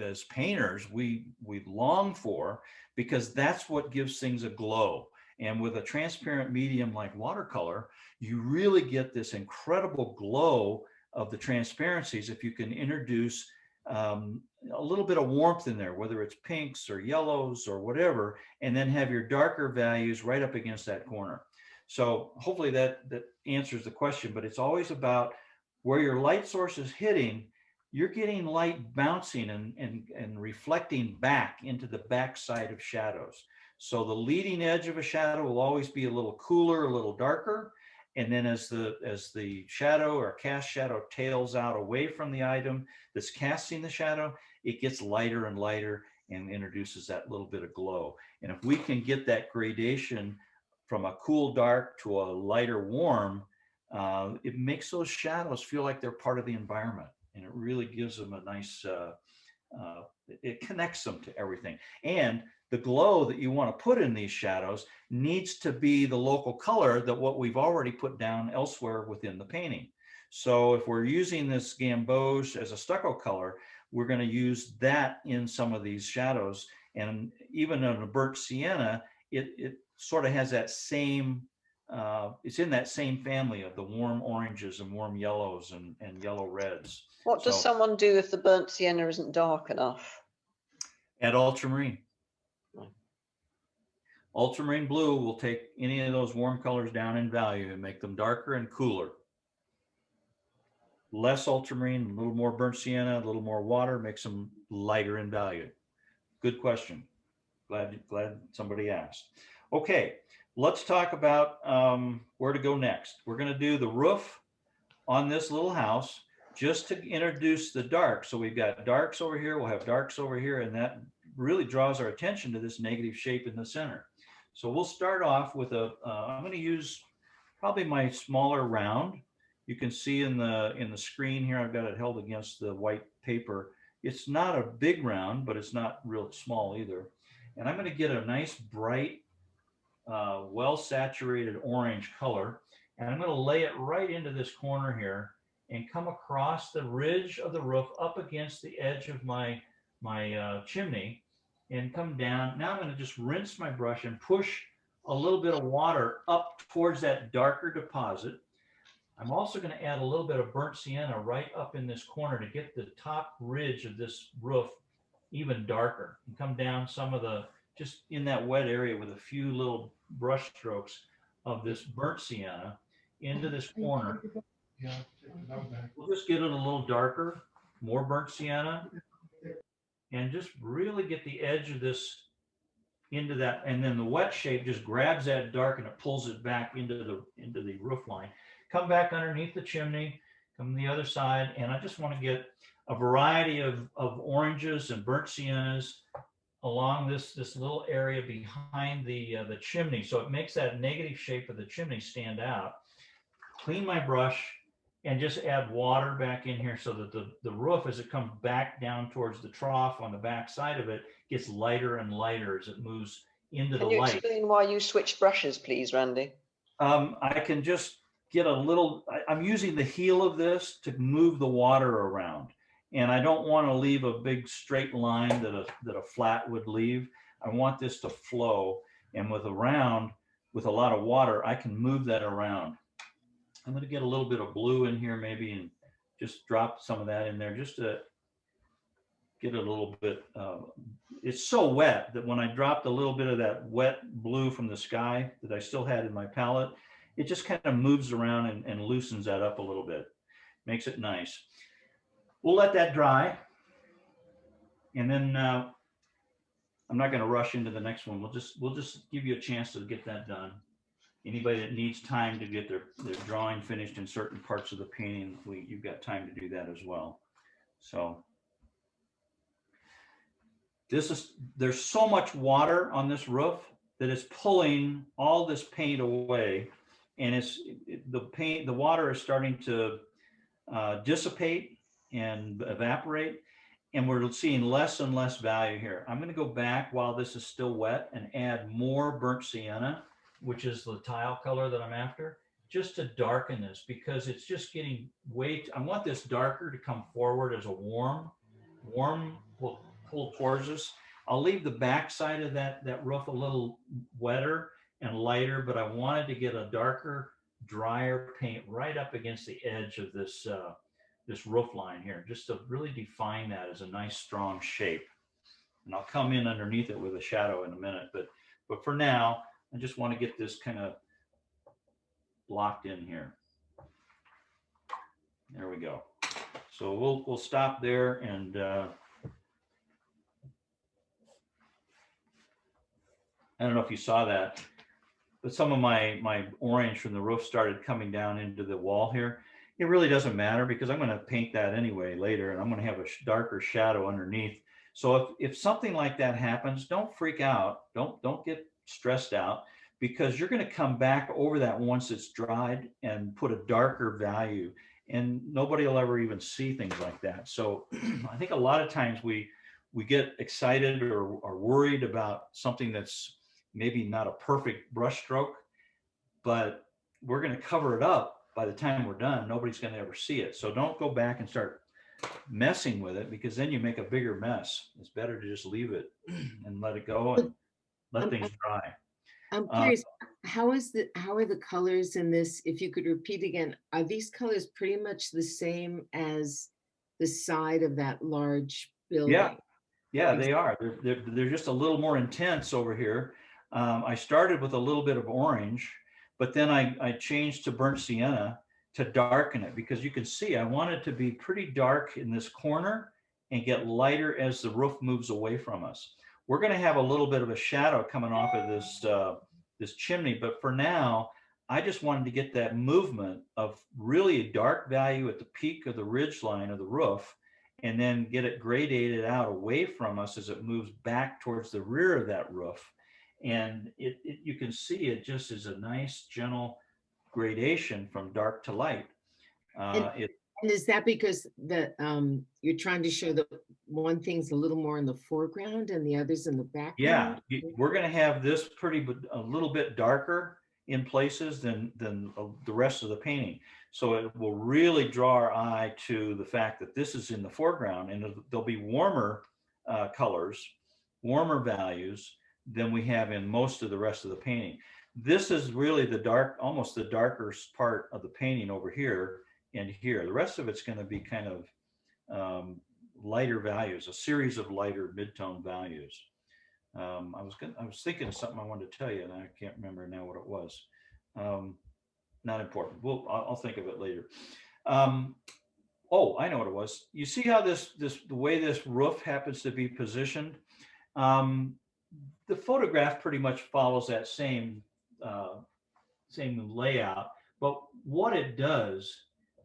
as painters we long for, because that's what gives things a glow. And with a transparent medium like watercolor, you really get this incredible glow of the transparencies if you can introduce a little bit of warmth in there, whether it's pinks or yellows or whatever, and then have your darker values right up against that corner. So hopefully that answers the question, but it's always about where your light source is hitting. You're getting light bouncing and reflecting back into the backside of shadows. So the leading edge of a shadow will always be a little cooler, a little darker. And then as the shadow or cast shadow tails out away from the item that's casting the shadow, it gets lighter and lighter and introduces that little bit of glow. And if we can get that gradation from a cool dark to a lighter warm, it makes those shadows feel like they're part of the environment. And it really gives them a nice, it connects them to everything. And the glow that you want to put in these shadows needs to be the local color that what we've already put down elsewhere within the painting. So if we're using this gamboge as a stucco color, we're going to use that in some of these shadows. And even in a burnt sienna, it sort of has that same, it's in that same family of the warm oranges and warm yellows and yellow reds. What does someone do if the burnt sienna isn't dark enough? Add ultramarine. Ultramarine blue will take any of those warm colors down in value and make them darker and cooler. Less ultramarine, a little more burnt sienna, a little more water makes them lighter in value. Good question. Glad somebody asked. Okay, let's talk about where to go next. We're going to do the roof on this little house just to introduce the dark. So we've got darks over here, we'll have darks over here, and that really draws our attention to this negative shape in the center. So we'll start off with I'm going to use probably my smaller round. You can see in the screen here, I've got it held against the white paper. It's not a big round, but it's not real small either. And I'm going to get a nice bright, well saturated orange color. And I'm going to lay it right into this corner here and come across the ridge of the roof up against the edge of my chimney and come down. Now I'm going to just rinse my brush and push a little bit of water up towards that darker deposit. I'm also going to add a little bit of burnt sienna right up in this corner to get the top ridge of this roof even darker, and come down some of the, just in that wet area with a few little brush strokes of this burnt sienna into this corner. We'll just get it a little darker, more burnt sienna, and just really get the edge of this into that, and then the wet shape just grabs that dark and it pulls it back into the roof line. Come back underneath the chimney, come the other side, and I just want to get a variety of oranges and burnt siennas along this little area behind the chimney, so it makes that negative shape of the chimney stand out. Clean my brush and just add water back in here so that the roof, as it comes back down towards the trough on the back side of it, gets lighter and lighter as it moves into the light. Can you explain why you switched brushes, please, Randy? I can just get a little, I'm using the heel of this to move the water around. And I don't want to leave a big straight line that a flat would leave. I want this to flow. And with a round, with a lot of water, I can move that around. I'm going to get a little bit of blue in here maybe and just drop some of that in there just to get a little bit. It's so wet that when I dropped a little bit of that wet blue from the sky that I still had in my palette, it just kind of moves around and loosens that up a little bit. Makes it nice. We'll let that dry. And then I'm not going to rush into the next one. We'll just give you a chance to get that done. Anybody that needs time to get their drawing finished in certain parts of the painting, you've got time to do that as well. So there's so much water on this roof that it's pulling all this paint away, and the water is starting to dissipate and evaporate, and we're seeing less and less value here. I'm going to go back while this is still wet and add more burnt sienna, which is the tile color that I'm after, just to darken this, because it's just getting I want this darker to come forward as a warm will pull towards us. I'll leave the back side of that roof a little wetter and lighter, but I wanted to get a darker, drier paint right up against the edge of this roof line here, just to really define that as a nice strong shape. And I'll come in underneath it with a shadow in a minute, but for now, I just want to get this kind of locked in here. There we go. So we'll stop there, and I don't know if you saw that, but some of my orange from the roof started coming down into the wall here. It really doesn't matter because I'm going to paint that anyway later, and I'm going to have a darker shadow underneath. So if something like that happens, don't freak out. Don't get stressed out, because you're going to come back over that once it's dried and put a darker value, and nobody will ever even see things like that. So I think a lot of times we get excited or worried about something that's maybe not a perfect brush stroke, but we're going to cover it up by the time we're done. Nobody's going to ever see it. So don't go back and start messing with it, because then you make a bigger mess. It's better to just leave it and let it go and let things dry. I'm curious, how are the colors in this? If you could repeat again, are these colors pretty much the same as the side of that large building? Yeah, they are. They're just a little more intense over here. I started with a little bit of orange, but then I changed to burnt sienna to darken it, because you can see I want it to be pretty dark in this corner and get lighter as the roof moves away from us. We're going to have a little bit of a shadow coming off of this chimney, but for now, I just wanted to get that movement of really a dark value at the peak of the ridge line of the roof, and then get it gradated out away from us as it moves back towards the rear of that roof. And you can see it just is a nice, gentle gradation from dark to light. And is that because you're trying to show that one thing's a little more in the foreground and the other's in the background? Yeah, we're going to have this a little bit darker in places than the rest of the painting. So it will really draw our eye to the fact that this is in the foreground, and there'll be warmer colors, warmer values than we have in most of the rest of the painting. This is really the dark, almost the darkest part of the painting over here and here. The rest of it's going to be kind of lighter values, a series of lighter mid-tone values. I was thinking of something I wanted to tell you, and I can't remember now what it was. Not important. I'll think of it later. Oh, I know what it was. You see how the way this roof happens to be positioned? The photograph pretty much follows that same layout, but what it does,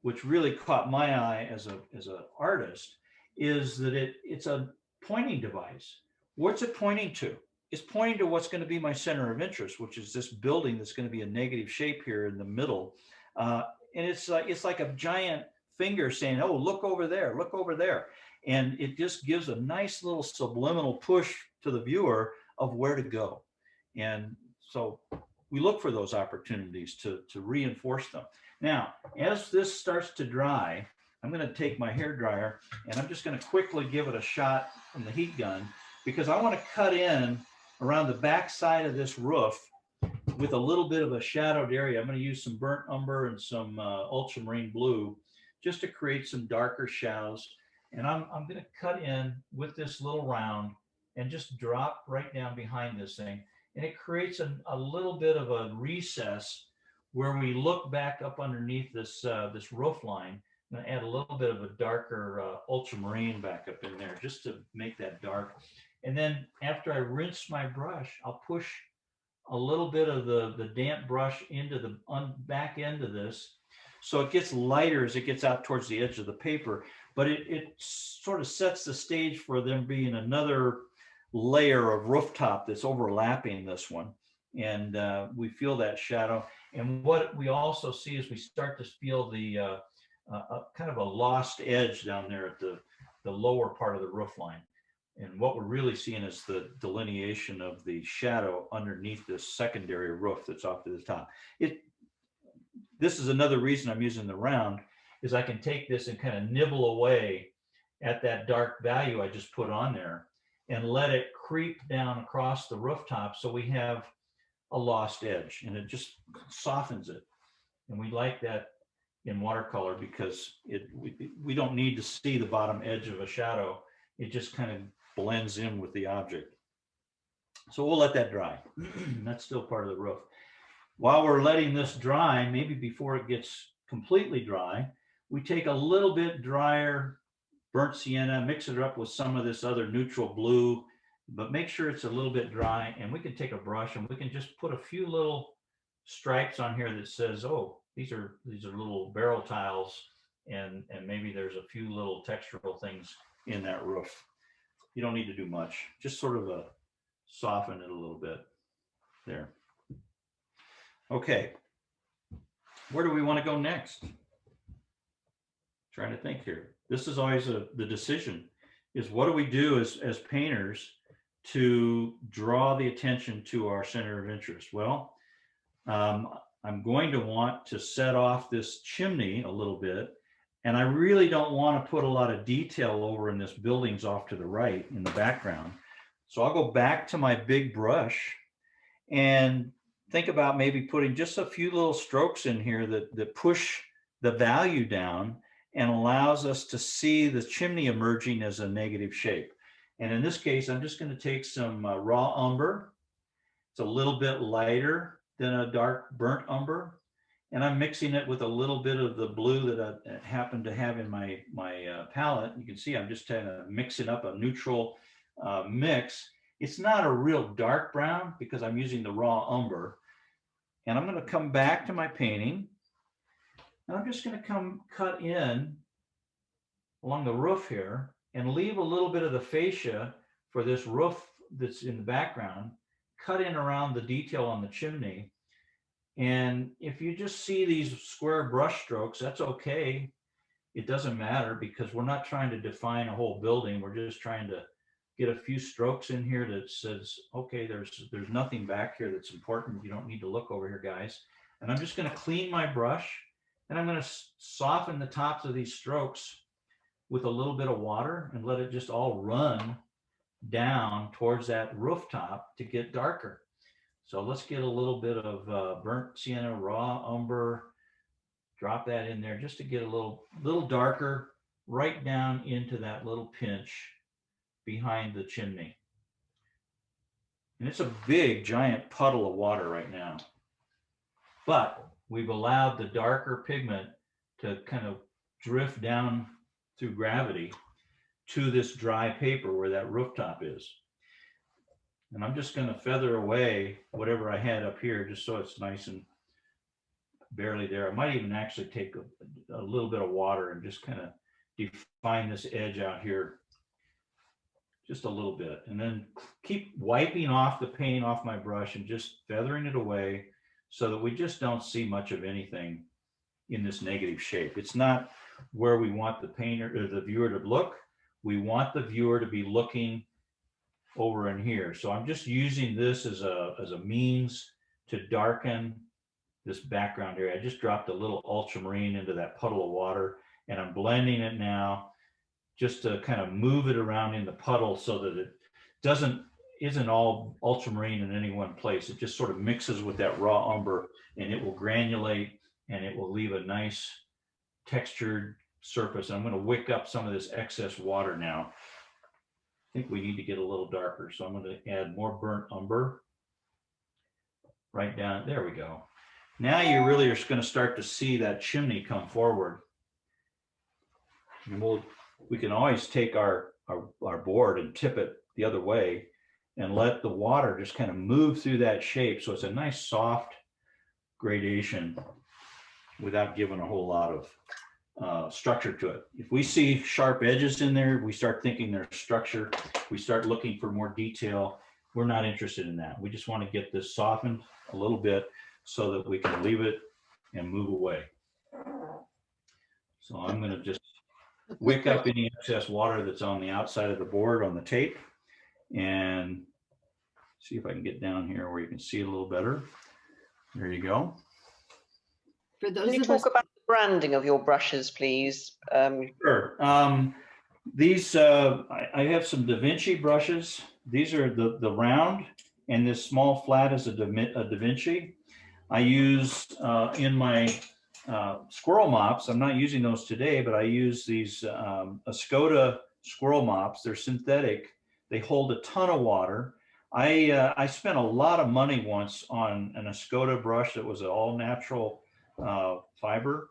which really caught my eye as an artist, is that it's a pointing device. What's it pointing to? It's pointing to what's going to be my center of interest, which is this building that's going to be a negative shape here in the middle. And it's like a giant finger saying, oh, look over there, look over there. And it just gives a nice little subliminal push to the viewer of where to go. And so we look for those opportunities to reinforce them. Now, as this starts to dry, I'm going to take my hair dryer and I'm just going to quickly give it a shot from the heat gun, because I want to cut in around the back side of this roof with a little bit of a shadowed area. I'm going to use some burnt umber and some ultramarine blue just to create some darker shadows. And I'm going to cut in with this little round and just drop right down behind this thing. And it creates a little bit of a recess where we look back up underneath this roof line. I'm going to add a little bit of a darker ultramarine back up in there just to make that dark. And then after I rinse my brush, I'll push a little bit of the damp brush into the back end of this, so it gets lighter as it gets out towards the edge of the paper, but it sort of sets the stage for them being another layer of rooftop that's overlapping this one. And we feel that shadow. And what we also see is we start to feel the kind of a lost edge down there at the lower part of the roof line. And what we're really seeing is the delineation of the shadow underneath this secondary roof that's off to the top. This is another reason I'm using the round, is I can take this and kind of nibble away at that dark value I just put on there and let it creep down across the rooftop, so we have a lost edge, and it just softens it. And we like that in watercolor because we don't need to see the bottom edge of a shadow. It just kind of blends in with the object. So we'll let that dry. That's still part of the roof. While we're letting this dry, maybe before it gets completely dry, we take a little bit drier burnt sienna, mix it up with some of this other neutral blue, but make sure it's a little bit dry. And we can take a brush and we can just put a few little stripes on here that says, oh, these are little barrel tiles, and maybe there's a few little textural things in that roof. You don't need to do much, just sort of soften it a little bit there. Okay, where do we want to go next? Trying to think here. This is always the decision, is what do we do as painters to draw the attention to our center of interest? Well, I'm going to want to set off this chimney a little bit, and I really don't want to put a lot of detail over in this buildings off to the right in the background. So I'll go back to my big brush and think about maybe putting just a few little strokes in here that push the value down and allows us to see the chimney emerging as a negative shape. And in this case, I'm just going to take some raw umber. It's a little bit lighter than a dark burnt umber. And I'm mixing it with a little bit of the blue that I happen to have in my palette. You can see I'm just kind of mixing up a neutral mix. It's not a real dark brown because I'm using the raw umber. And I'm going to come back to my painting. And I'm just going to cut in along the roof here and leave a little bit of the fascia for this roof that's in the background, cut in around the detail on the chimney. And if you just see these square brush strokes, that's okay. It doesn't matter because we're not trying to define a whole building. We're just trying to get a few strokes in here that says, okay, there's nothing back here that's important. You don't need to look over here, guys. And I'm just going to clean my brush and I'm going to soften the tops of these strokes with a little bit of water and let it just all run down towards that rooftop to get darker. So let's get a little bit of burnt sienna, raw umber, drop that in there just to get a little darker right down into that little pinch behind the chimney. And it's a big, giant puddle of water right now. But we've allowed the darker pigment to kind of drift down through gravity to this dry paper where that rooftop is. And I'm just going to feather away whatever I had up here just so it's nice and barely there. I might even actually take a little bit of water and just kind of define this edge out here just a little bit, and then keep wiping off the paint off my brush and just feathering it away so that we just don't see much of anything in this negative shape. It's not where we want the painter or the viewer to look. We want the viewer to be looking over in here. So I'm just using this as a means to darken this background area. I just dropped a little ultramarine into that puddle of water and I'm blending it now just to kind of move it around in the puddle so that it isn't all ultramarine in any one place. It just sort of mixes with that raw umber and it will granulate and it will leave a nice textured surface. I'm going to wick up some of this excess water now. I think we need to get a little darker. So I'm going to add more burnt umber right down. There we go. Now you really are going to start to see that chimney come forward. And we can always take our board and tip it the other way and let the water just kind of move through that shape. So it's a nice soft gradation without giving a whole lot of structure to it. If we see sharp edges in there, we start thinking there's structure. We start looking for more detail. We're not interested in that. We just want to get this softened a little bit so that we can leave it and move away. So I'm going to just wick up any excess water that's on the outside of the board on the tape and see if I can get down here where you can see it a little better. There you go. For those Can you of us, talk about the branding of your brushes, please? Sure. These, I have some Da Vinci brushes. These are the round, and this small flat is a Da Vinci. I use in my squirrel mops. I'm not using those today, but I use these Escoda squirrel mops. They're synthetic. They hold a ton of water. I spent a lot of money once on an Escoda brush that was an all natural fiber,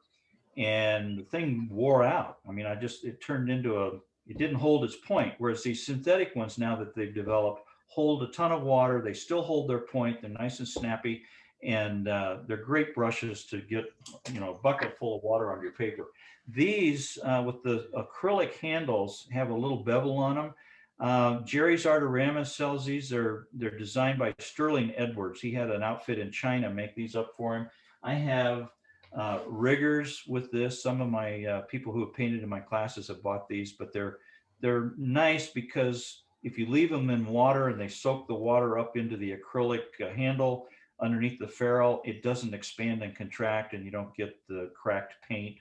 and the thing wore out. I mean, it turned into it didn't hold its point. Whereas these synthetic ones now that they've developed hold a ton of water. They still hold their point. They're nice and snappy. And they're great brushes to get, a bucket full of water on your paper. These with the acrylic handles have a little bevel on them. Jerry's Artorama sells these. They're designed by Sterling Edwards. He had an outfit in China make these up for him. I have riggers with this. Some of my people who have painted in my classes have bought these, but they're nice because if you leave them in water and they soak the water up into the acrylic handle underneath the ferrule, it doesn't expand and contract and you don't get the cracked paint.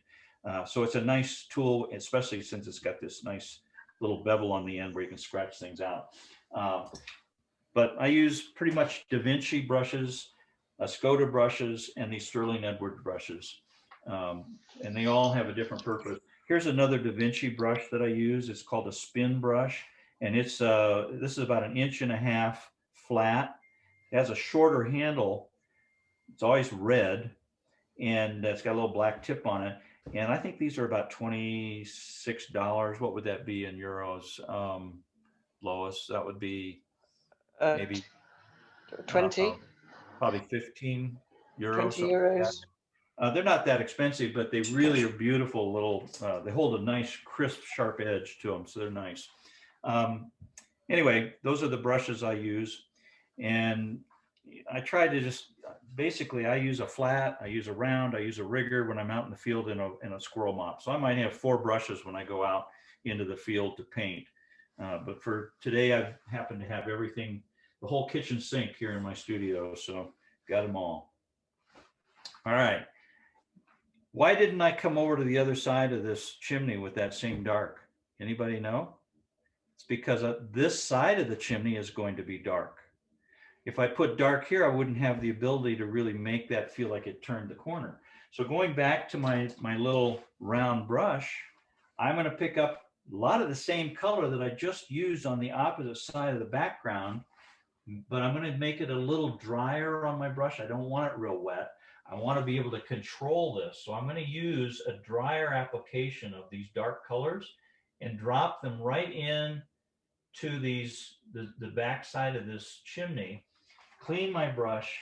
So it's a nice tool, especially since it's got this nice little bevel on the end where you can scratch things out. But I use pretty much Da Vinci brushes, Escoda brushes, and these Sterling Edwards brushes. And they all have a different purpose. Here's another Da Vinci brush that I use. It's called a spin brush. And it's this is about 1.5 inches flat. It has a shorter handle. It's always red, and it's got a little black tip on it. And I think these are about $26. What would that be in euros, Lois? That would be maybe 20? Probably 15 euros. 20 euros. They're not that expensive, but they really are beautiful little, they hold a nice crisp, sharp edge to them. So they're nice. Anyway, those are the brushes I use. And I try to just basically I use a flat, I use a round, I use a rigger when I'm out in the field in a squirrel mop. So I might have 4 brushes when I go out into the field to paint. But for today, I happen to have everything, the whole kitchen sink here in my studio. So got them all. All right. Why didn't I come over to the other side of this chimney with that same dark? Anybody know? It's because this side of the chimney is going to be dark. If I put dark here, I wouldn't have the ability to really make that feel like it turned the corner. So going back to my little round brush, I'm going to pick up a lot of the same color that I just used on the opposite side of the background, but I'm going to make it a little drier on my brush. I don't want it real wet. I want to be able to control this. So I'm going to use a drier application of these dark colors and drop them right in to the back side of this chimney, clean my brush,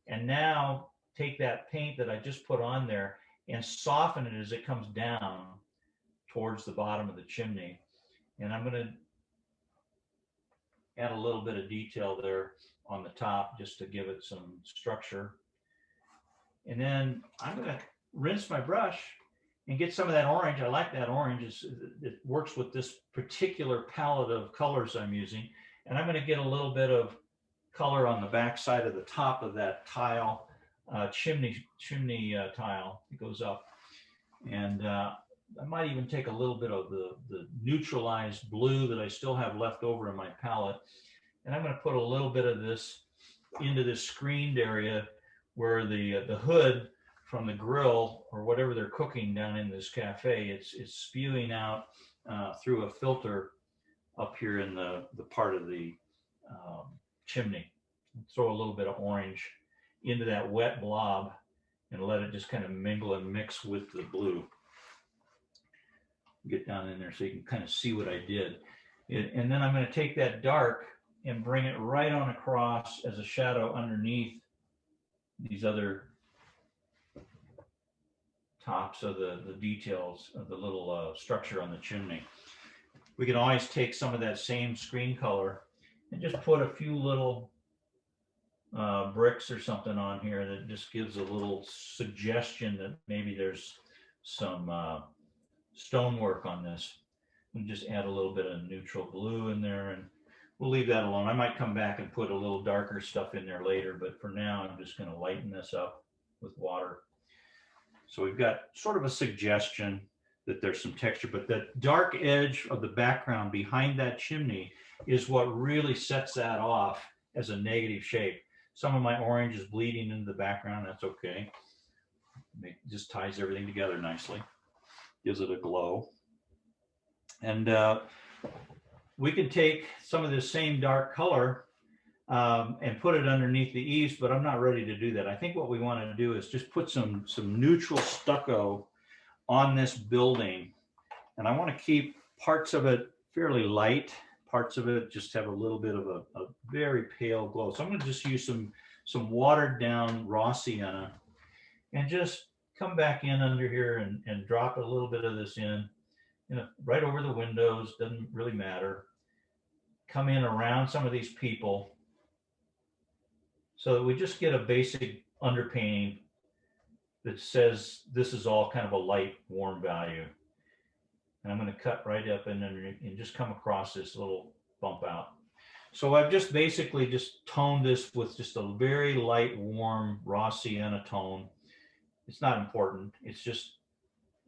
and now take that paint that I just put on there and soften it as it comes down towards the bottom of the chimney. And I'm going to add a little bit of detail there on the top just to give it some structure. And then I'm going to rinse my brush and get some of that orange. I like that orange. It works with this particular palette of colors I'm using. And I'm going to get a little bit of color on the back side of the top of that tile, chimney tile. It goes up. And I might even take a little bit of the neutralized blue that I still have left over in my palette. And I'm going to put a little bit of this into this screened area where the hood from the grill or whatever they're cooking down in this cafe, it's spewing out through a filter up here in the part of the chimney. Throw a little bit of orange into that wet blob and let it just kind of mingle and mix with the blue. Get down in there so you can kind of see what I did. And then I'm going to take that dark and bring it right on across as a shadow underneath these other tops of the details of the little structure on the chimney. We can always take some of that same screen color and just put a few little bricks or something on here that just gives a little suggestion that maybe there's some stonework on this. And just add a little bit of neutral blue in there, and we'll leave that alone. I might come back and put a little darker stuff in there later, but for now, I'm just going to lighten this up with water. So we've got sort of a suggestion that there's some texture, but that dark edge of the background behind that chimney is what really sets that off as a negative shape. Some of my orange is bleeding into the background. That's okay. It just ties everything together nicely. Gives it a glow. And we can take some of this same dark color and put it underneath the eaves, but I'm not ready to do that. I think what we want to do is just put some neutral stucco on this building. And I want to keep parts of it fairly light. Parts of it just have a little bit of a very pale glow. So I'm going to just use some watered down raw sienna and just come back in under here and drop a little bit of this in, right over the windows, doesn't really matter. Come in around some of these people so that we just get a basic underpainting that says this is all kind of a light, warm value. And I'm going to cut right up and just come across this little bump out. So I've just basically just toned this with just a very light, warm, raw sienna tone. It's not important. It's just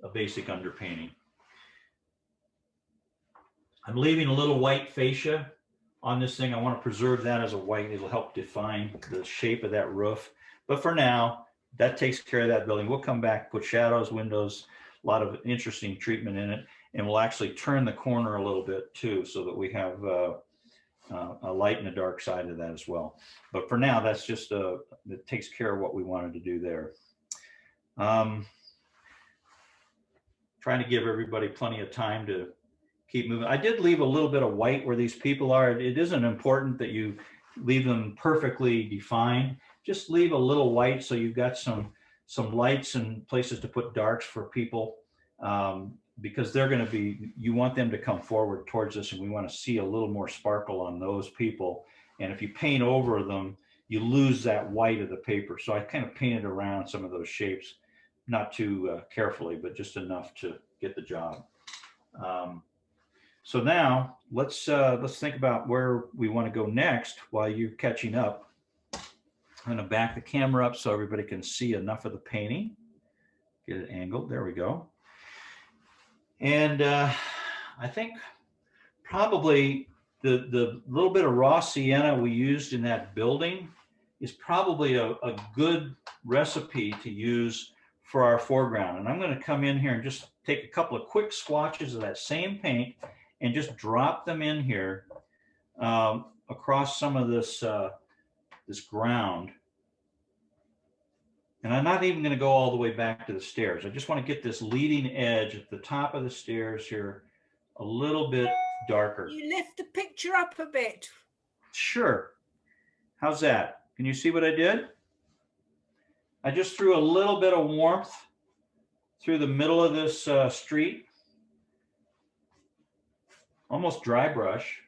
a basic underpainting. I'm leaving a little white fascia on this thing. I want to preserve that as a white. It'll help define the shape of that roof. But for now, that takes care of that building. We'll come back, put shadows, windows, a lot of interesting treatment in it. And we'll actually turn the corner a little bit too, so that we have a light and a dark side of that as well. But for now, that's just it takes care of what we wanted to do there. Trying to give everybody plenty of time to keep moving. I did leave a little bit of white where these people are. It isn't important that you leave them perfectly defined. Just leave a little white so you've got some lights and places to put darks for people, because they're going to be, you want them to come forward towards us, and we want to see a little more sparkle on those people. And if you paint over them, you lose that white of the paper. So I kind of painted around some of those shapes, not too carefully, but just enough to get the job. So now let's think about where we want to go next while you're catching up. I'm going to back the camera up so everybody can see enough of the painting. Get it angled. There we go. And I think probably the little bit of raw sienna we used in that building is probably a good recipe to use for our foreground. And I'm going to come in here and just take a couple of quick swatches of that same paint and just drop them in here across some of this this ground. And I'm not even going to go all the way back to the stairs. I just want to get this leading edge at the top of the stairs here a little bit darker. You lift the picture up a bit. Sure. How's that? Can you see what I did? I just threw a little bit of warmth through the middle of this street, almost dry brush.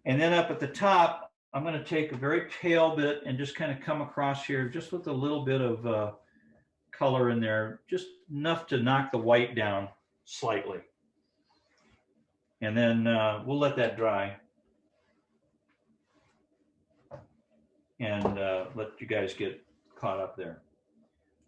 And then up at the top, I'm going to take a very pale bit and just kind of come across here just with a little bit of color in there, just enough to knock the white down slightly. And then we'll let that dry and let you guys get caught up there.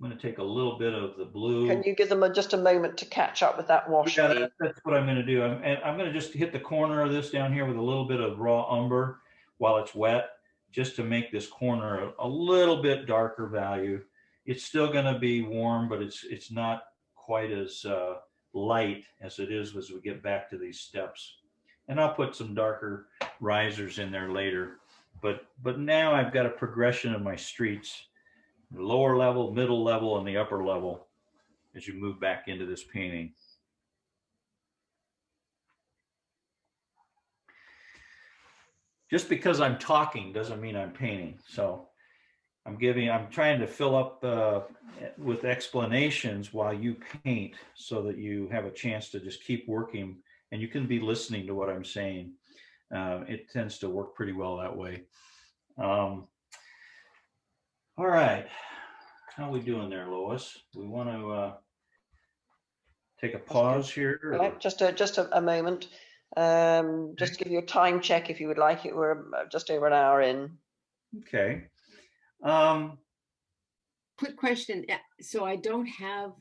I'm going to take a little bit of the blue. Can you give them just a moment to catch up with that wash? Yeah, that's what I'm going to do. I'm going to just hit the corner of this down here with a little bit of raw umber while it's wet, just to make this corner a little bit darker value. It's still going to be warm, but it's not quite as light as it is as we get back to these steps. And I'll put some darker risers in there later. But now I've got a progression of my streets, the lower level, middle level, and the upper level as you move back into this painting. Just because I'm talking doesn't mean I'm painting. So I'm trying to fill up with explanations while you paint so that you have a chance to just keep working and you can be listening to what I'm saying. It tends to work pretty well that way. All right. How are we doing there, Lois? We want to take a pause here? Right, just a moment. Just to give you a time check if you would like it. We're just over an hour in. Okay. Quick question. So I don't have,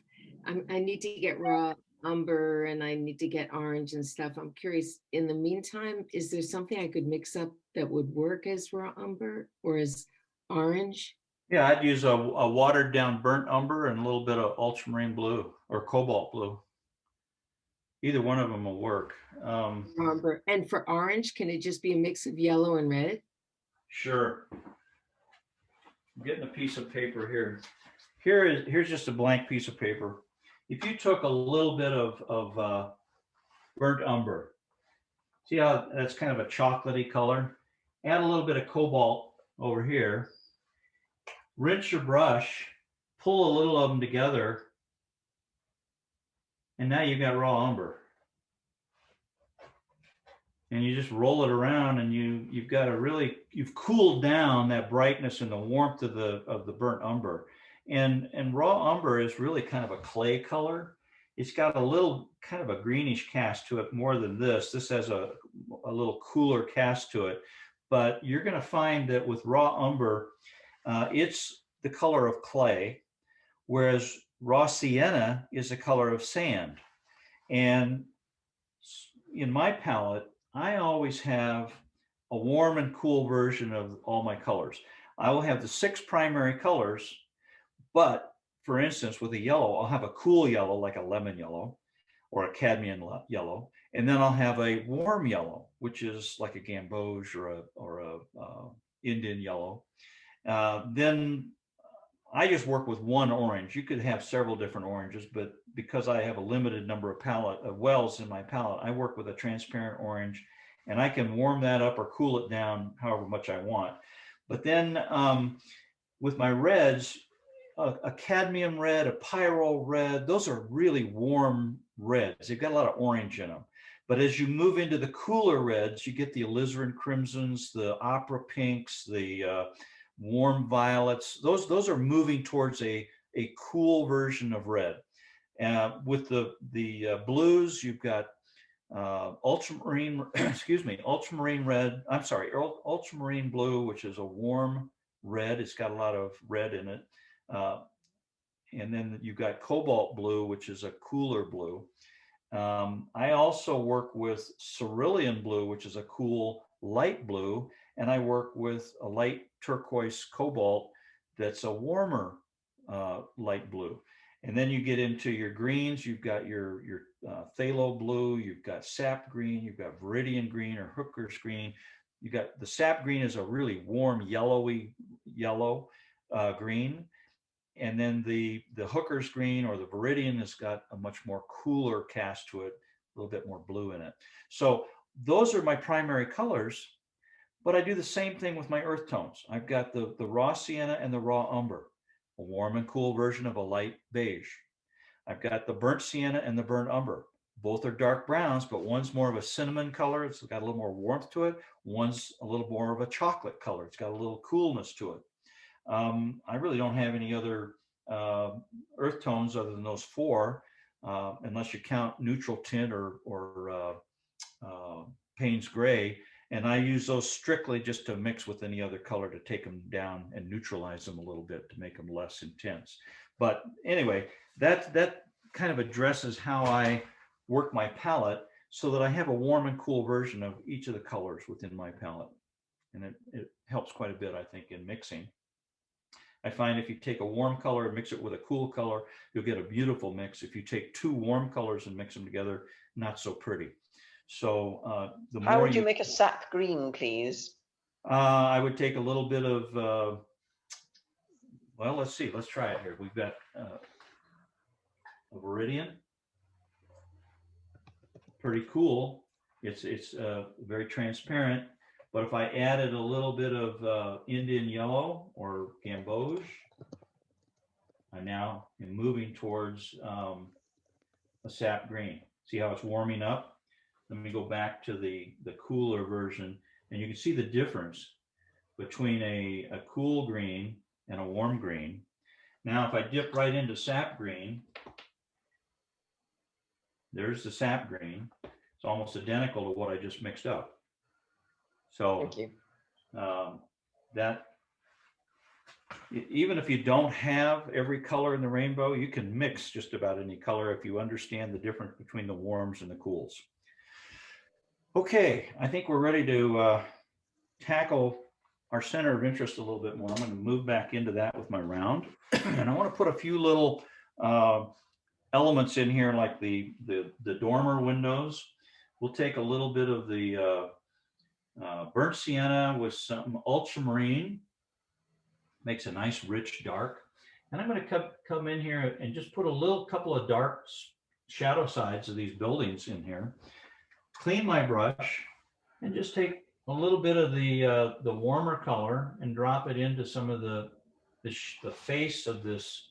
I need to get raw umber and I need to get orange and stuff. I'm curious, in the meantime, is there something I could mix up that would work as raw umber or as orange? Yeah, I'd use a watered down burnt umber and a little bit of ultramarine blue or cobalt blue. Either one of them will work. Umber. And for orange, can it just be a mix of yellow and red? Sure. I'm getting a piece of paper here. Here's just a blank piece of paper. If you took a little bit of burnt umber, see how that's kind of a chocolatey color? Add a little bit of cobalt over here. Rinse your brush, pull a little of them together, and now you've got raw umber. And you just roll it around, and you've got you've cooled down that brightness and the warmth of the burnt umber. And raw umber is really kind of a clay color. It's got a little kind of a greenish cast to it more than this. This has a little cooler cast to it. But you're going to find that with raw umber, it's the color of clay, whereas raw sienna is the color of sand. And in my palette, I always have a warm and cool version of all my colors. I will have the 6 primary colors, but for instance, with a yellow, I'll have a cool yellow like a lemon yellow or a cadmium yellow, and then I'll have a warm yellow, which is like a gamboge or a Indian yellow. Then I just work with one orange. You could have several different oranges, but because I have a limited number of wells in my palette, I work with a transparent orange, and I can warm that up or cool it down however much I want. But then with my reds, a cadmium red, a pyrrole red, those are really warm reds. They've got a lot of orange in them. But as you move into the cooler reds, you get the alizarin crimsons, the opera pinks, the warm violets. Those are moving towards a cool version of red. With the blues, you've got ultramarine, excuse me, ultramarine red. I'm sorry, ultramarine blue, which is a warm red. It's got a lot of red in it. And then you've got cobalt blue, which is a cooler blue. I also work with cerulean blue, which is a cool light blue, and I work with a light turquoise cobalt that's a warmer light blue. And then you get into your greens. You've got your phthalo blue, you've got sap green, you've got viridian green or hooker's green. You got the sap green is a really warm yellowy yellow green. And then the hooker's green or the viridian has got a much more cooler cast to it, a little bit more blue in it. So those are my primary colors, but I do the same thing with my earth tones. I've got the raw sienna and the raw umber, a warm and cool version of a light beige. I've got the burnt sienna and the burnt umber. Both are dark browns, but one's more of a cinnamon color. It's got a little more warmth to it. One's a little more of a chocolate color. It's got a little coolness to it. I really don't have any other earth tones other than those four, unless you count neutral tint or Payne's gray. And I use those strictly just to mix with any other color to take them down and neutralize them a little bit to make them less intense. But anyway, that kind of addresses how I work my palette so that I have a warm and cool version of each of the colors within my palette. And it helps quite a bit, I think, in mixing. I find if you take a warm color and mix it with a cool color, you'll get a beautiful mix. If you take two warm colors and mix them together, not so pretty. So the more How would you make a sap green, please? I would take a little bit of, well, let's see, let's try it here. We've got a viridian, pretty cool. It's very transparent. But if I added a little bit of Indian yellow or gamboge, I now am moving towards a sap green. See how it's warming up? Let me go back to the cooler version, and you can see the difference between a cool green and a warm green. Now, if I dip right into sap green, there's the sap green. It's almost identical to what I just mixed up. So Thank you. That even if you don't have every color in the rainbow, you can mix just about any color if you understand the difference between the warms and the cools. Okay, I think we're ready to tackle our center of interest a little bit more. I'm going to move back into that with my round. And I want to put a few little elements in here like the dormer windows. We'll take a little bit of the burnt sienna with some ultramarine, makes a nice rich dark. And I'm going to come in here and just put a couple of dark shadow sides of these buildings in here. Clean my brush and just take a little bit of the warmer color and drop it into some of the face of this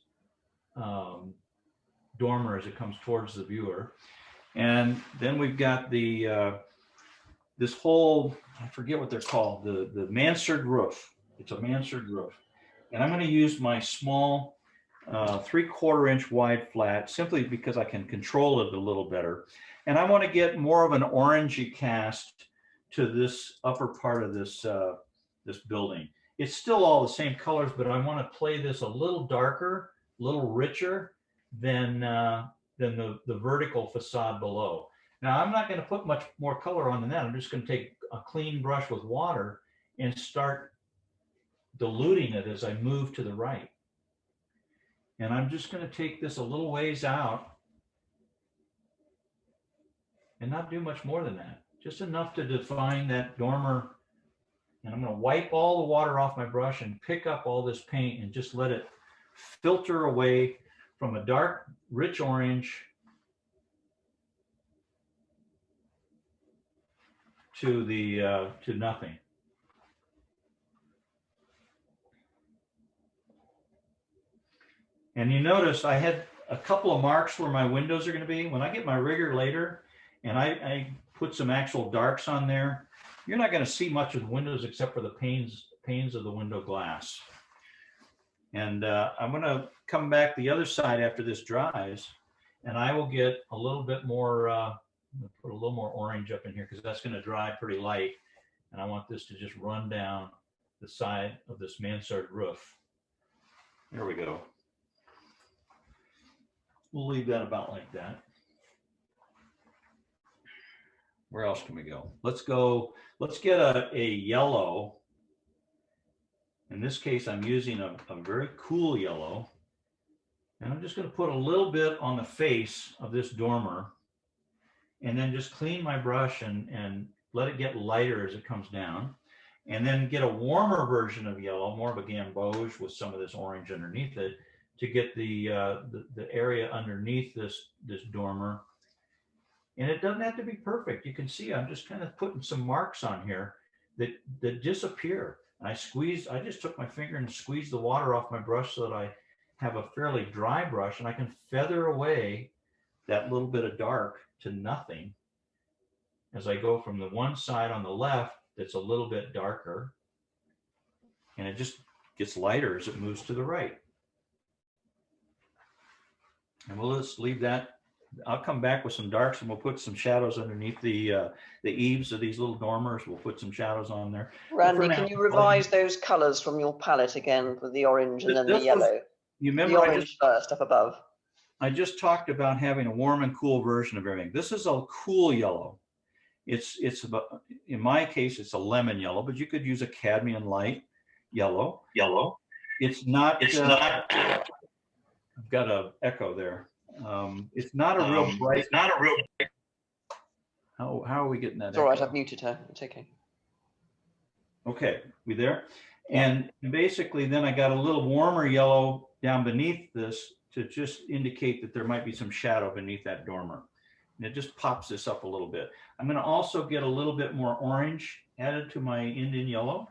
dormer as it comes towards the viewer. And then we've got this whole, I forget what they're called, the mansard roof. It's a mansard roof. And I'm going to use my small 3/4 inch wide flat simply because I can control it a little better. And I want to get more of an orangey cast to this upper part of this building. It's still all the same colors, but I want to play this a little darker, a little richer than the vertical facade below. Now, I'm not going to put much more color on than that. I'm just going to take a clean brush with water and start diluting it as I move to the right. And I'm just going to take this a little ways out and not do much more than that. Just enough to define that dormer. And I'm going to wipe all the water off my brush and pick up all this paint and just let it filter away from a dark, rich orange to nothing. And you notice I had a couple of marks where my windows are going to be. When I get my rigger later and I put some actual darks on there, you're not going to see much of the windows except for the panes panes of the window glass. And I'm going to come back the other side after this dries, and I will get a little bit more, put a little more orange up in here because that's going to dry pretty light. And I want this to just run down the side of this mansard roof. There we go. We'll leave that about like that. Where else can we go? Let's get a yellow. In this case, I'm using a very cool yellow. And I'm just going to put a little bit on the face of this dormer and then just clean my brush and let it get lighter as it comes down. And then get a warmer version of yellow, more of a gamboge with some of this orange underneath it to get the area underneath this dormer. And it doesn't have to be perfect. You can see I'm just kind of putting some marks on here that disappear. And I just took my finger and squeezed the water off my brush so that I have a fairly dry brush and I can feather away that little bit of dark to nothing as I go from the one side on the left that's a little bit darker, and it just gets lighter as it moves to the right. And we'll just leave that. I'll come back with some darks and we'll put some shadows underneath the eaves of these little dormers. We'll put some shadows on there. Randy, can you revise those colors from your palette again with the orange and then the yellow? You remember the orange first up above. I just talked about having a warm and cool version of everything. This is a cool yellow. It's about, in my case, it's a lemon yellow, but you could use a cadmium light yellow. It's not. I've got an echo there. It's not a real bright. How are we getting that? It's all right. I've muted her. It's okay. Okay, we there? And basically, then I got a little warmer yellow down beneath this to just indicate that there might be some shadow beneath that dormer. And it just pops this up a little bit. I'm going to also get a little bit more orange added to my Indian yellow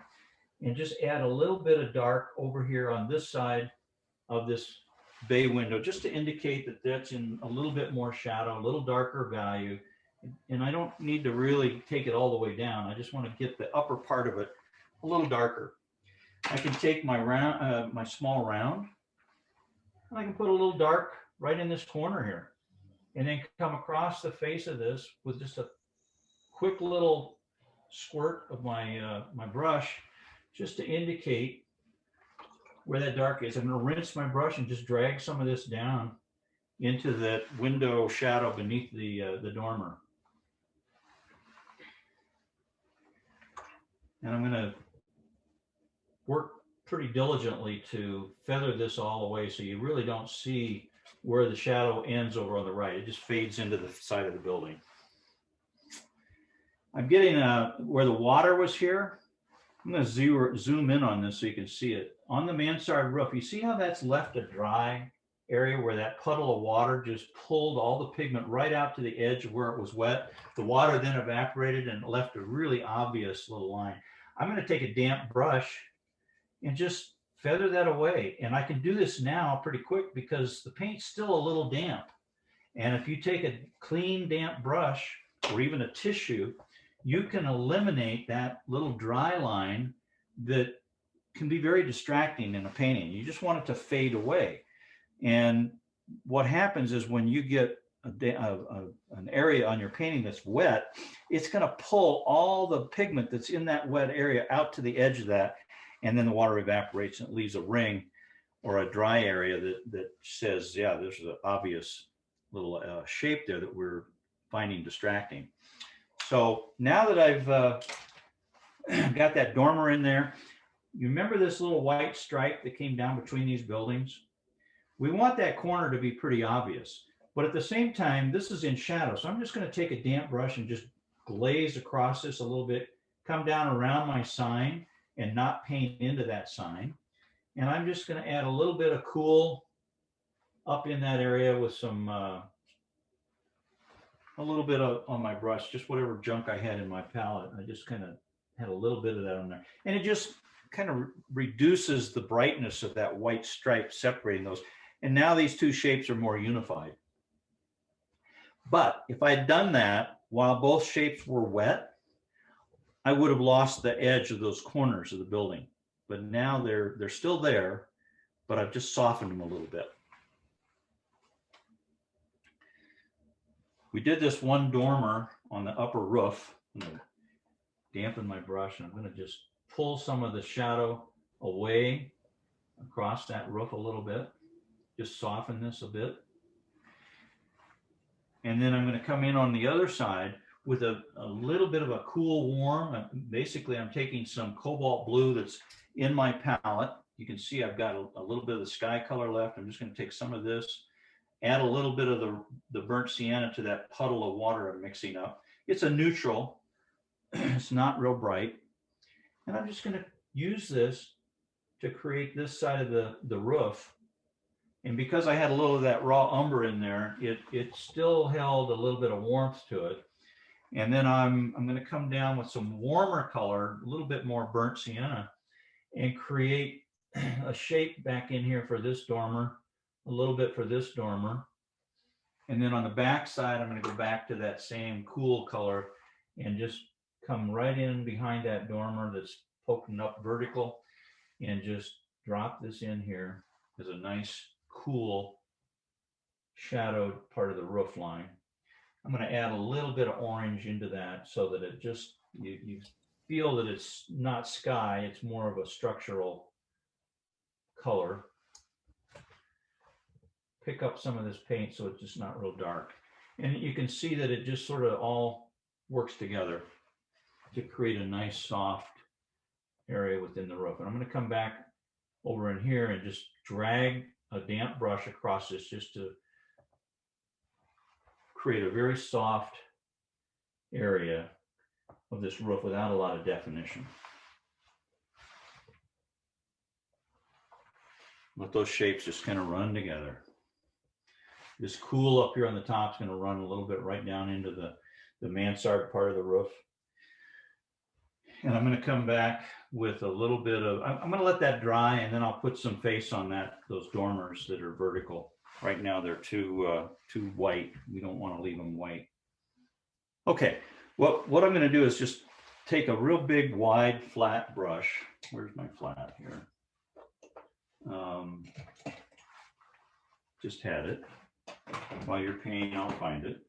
and just add a little bit of dark over here on this side of this bay window, just to indicate that that's in a little bit more shadow, a little darker value. And I don't need to really take it all the way down. I just want to get the upper part of it a little darker. I can take my round, my small round, and I can put a little dark right in this corner here, and then come across the face of this with just a quick little squirt of my my brush, just to indicate where that dark is. I'm going to rinse my brush and just drag some of this down into that window shadow beneath the dormer. And I'm going to work pretty diligently to feather this all the way so you really don't see where the shadow ends over on the right. It just fades into the side of the building. I'm getting where the water was here. I'm going to zoom in on this so you can see it. On the mansard roof, you see how that's left a dry area where that puddle of water just pulled all the pigment right out to the edge of where it was wet. The water then evaporated and left a really obvious little line. I'm going to take a damp brush and just feather that away. And I can do this now pretty quick because the paint's still a little damp. And if you take a clean, damp brush or even a tissue, you can eliminate that little dry line that can be very distracting in a painting. You just want it to fade away. And what happens is when you get an area on your painting that's wet, it's going to pull all the pigment that's in that wet area out to the edge of that. And then the water evaporates and it leaves a ring or a dry area that says, yeah, there's an obvious little shape there that we're finding distracting. So now that I've got that dormer in there, you remember this little white stripe that came down between these buildings? We want that corner to be pretty obvious, but at the same time, this is in shadow. So I'm just going to take a damp brush and just glaze across this a little bit, come down around my sign and not paint into that sign. And I'm just going to add a little bit of cool up in that area with some, a little bit on my brush, just whatever junk I had in my palette. I just kind of had a little bit of that on there. And it just kind of reduces the brightness of that white stripe separating those. And now these two shapes are more unified. But if I had done that while both shapes were wet, I would have lost the edge of those corners of the building. but now they're still there, but I've just softened them a little bit. We did this one dormer on the upper roof. I'm going to dampen my brush, and I'm going to just pull some of the shadow away across that roof a little bit. Just soften this a bit. And then I'm going to come in on the other side with a little bit of a cool warm. Basically, I'm taking some cobalt blue that's in my palette. You can see I've got a little bit of the sky color left. I'm just going to take some of this, add a little bit of the burnt sienna to that puddle of water I'm mixing up. It's a neutral. It's not real bright. And I'm just going to use this to create this side of the roof. And because I had a little of that raw umber in there, it still held a little bit of warmth to it. And then I'm going to come down with some warmer color, a little bit more burnt sienna, and create a shape back in here for this dormer, a little bit for this dormer. And then on the back side, I'm going to go back to that same cool color and just come right in behind that dormer that's poking up vertical, and just drop this in here as a nice, cool, shadowed part of the roof line. I'm going to add a little bit of orange into that so that it just, you feel that it's not sky, it's more of a structural color. Pick up some of this paint so it's just not real dark. And you can see that it just sort of all works together to create a nice soft area within the roof. And I'm going to come back over in here and just drag a damp brush across this just to create a very soft area of this roof without a lot of definition. Let those shapes just kind of run together. This cool up here on the top is going to run a little bit right down into the mansard part of the roof. And I'm going to come back with a little bit of, I'm going to let that dry, and then I'll put some face on those dormers that are vertical. Right now they're too white. We don't want to leave them white. Okay, what I'm going to do is just take a real big, wide, flat brush. Where's my flat here? Just had it. While you're painting, I'll find it.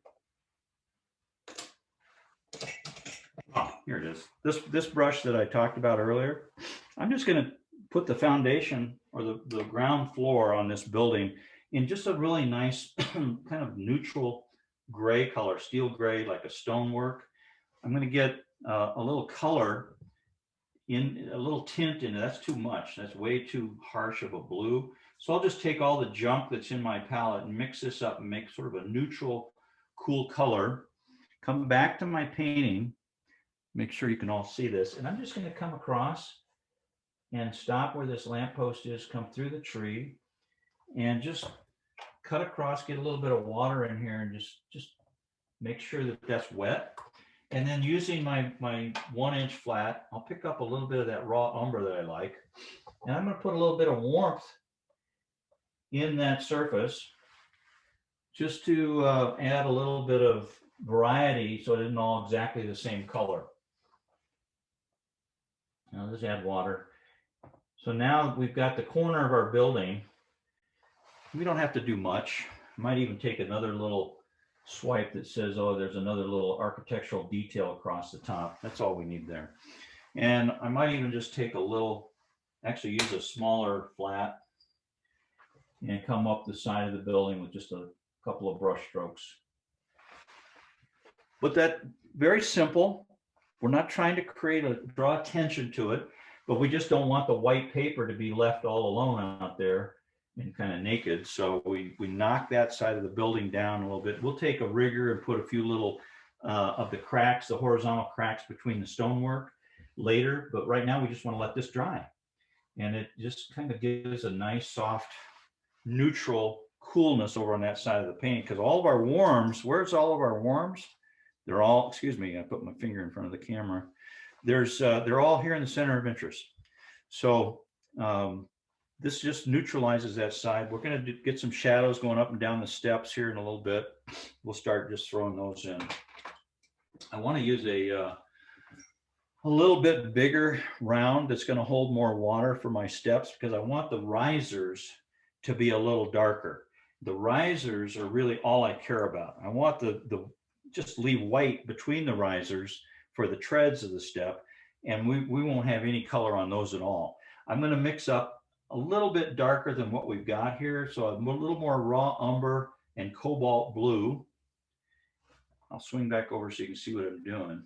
Oh, here it is. This brush that I talked about earlier, I'm just going to put the foundation or the ground floor on this building in just a really nice kind of neutral gray color, steel gray, like a stonework. I'm going to get a little color in, a little tint in it. That's too much. That's way too harsh of a blue. So I'll just take all the junk that's in my palette and mix this up and make sort of a neutral, cool color. Come back to my painting. Make sure you can all see this. And I'm just going to come across and stop where this lamppost is, come through the tree, and just cut across, get a little bit of water in here, and just make sure that that's wet. And then using my 1-inch flat, I'll pick up a little bit of that raw umber that I like. And I'm going to put a little bit of warmth in that surface just to add a little bit of variety so it isn't all exactly the same color. Now just add water. So now we've got the corner of our building. We don't have to do much. Might even take another little swipe that says, oh, there's another little architectural detail across the top. That's all we need there. And I might even just take a little, actually use a smaller flat and come up the side of the building with just a couple of brush strokes. But that, very simple. We're not trying to draw attention to it, but we just don't want the white paper to be left all alone out there and kind of naked. So we knock that side of the building down a little bit. We'll take a rigger and put a few little of the cracks, the horizontal cracks between the stonework later. But right now we just want to let this dry. And it just kind of gives a nice, soft, neutral coolness over on that side of the paint. Because all of our warms, where's all of our warms? They're all, excuse me, I put my finger in front of the camera. They're all here in the center of interest. So this just neutralizes that side. We're going to get some shadows going up and down the steps here in a little bit. We'll start just throwing those in. I want to use a little bit bigger round that's going to hold more water for my steps, because I want the risers to be a little darker. The risers are really all I care about. I want the just leave white between the risers for the treads of the step, and we won't have any color on those at all. I'm going to mix up a little bit darker than what we've got here, so a little more raw umber and cobalt blue. I'll swing back over so you can see what I'm doing.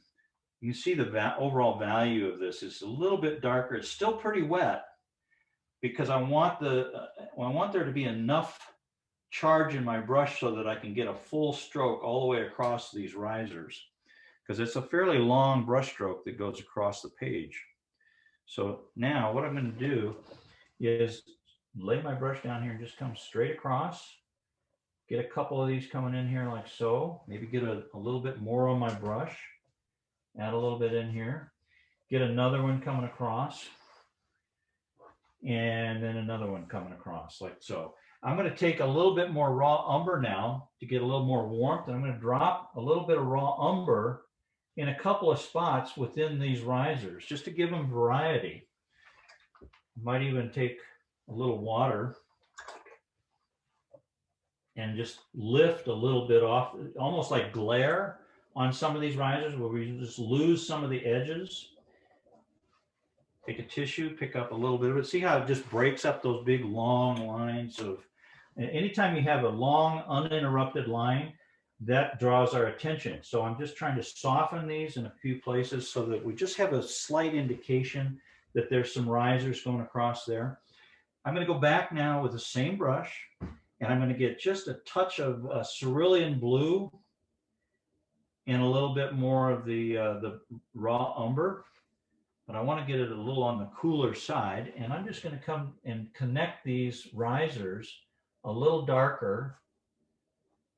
You can see the overall value of this is a little bit darker. It's still pretty wet, because I want there to be enough charge in my brush so that I can get a full stroke all the way across these risers, because it's a fairly long brush stroke that goes across the page. So now what I'm going to do is lay my brush down here and just come straight across. Get a couple of these coming in here like so. Maybe get a little bit more on my brush. Add a little bit in here. Get another one coming across. And then another one coming across like so. I'm going to take a little bit more raw umber now to get a little more warmth. And I'm going to drop a little bit of raw umber in a couple of spots within these risers, just to give them variety. Might even take a little water and just lift a little bit off, almost like glare on some of these risers where we just lose some of the edges. Take a tissue, pick up a little bit of it. See how it just breaks up those big long lines of, anytime you have a long uninterrupted line, that draws our attention. So I'm just trying to soften these in a few places so that we just have a slight indication that there's some risers going across there. I'm going to go back now with the same brush, and I'm going to get just a touch of cerulean blue and a little bit more of the raw umber, but I want to get it a little on the cooler side. And I'm just going to come and connect these risers a little darker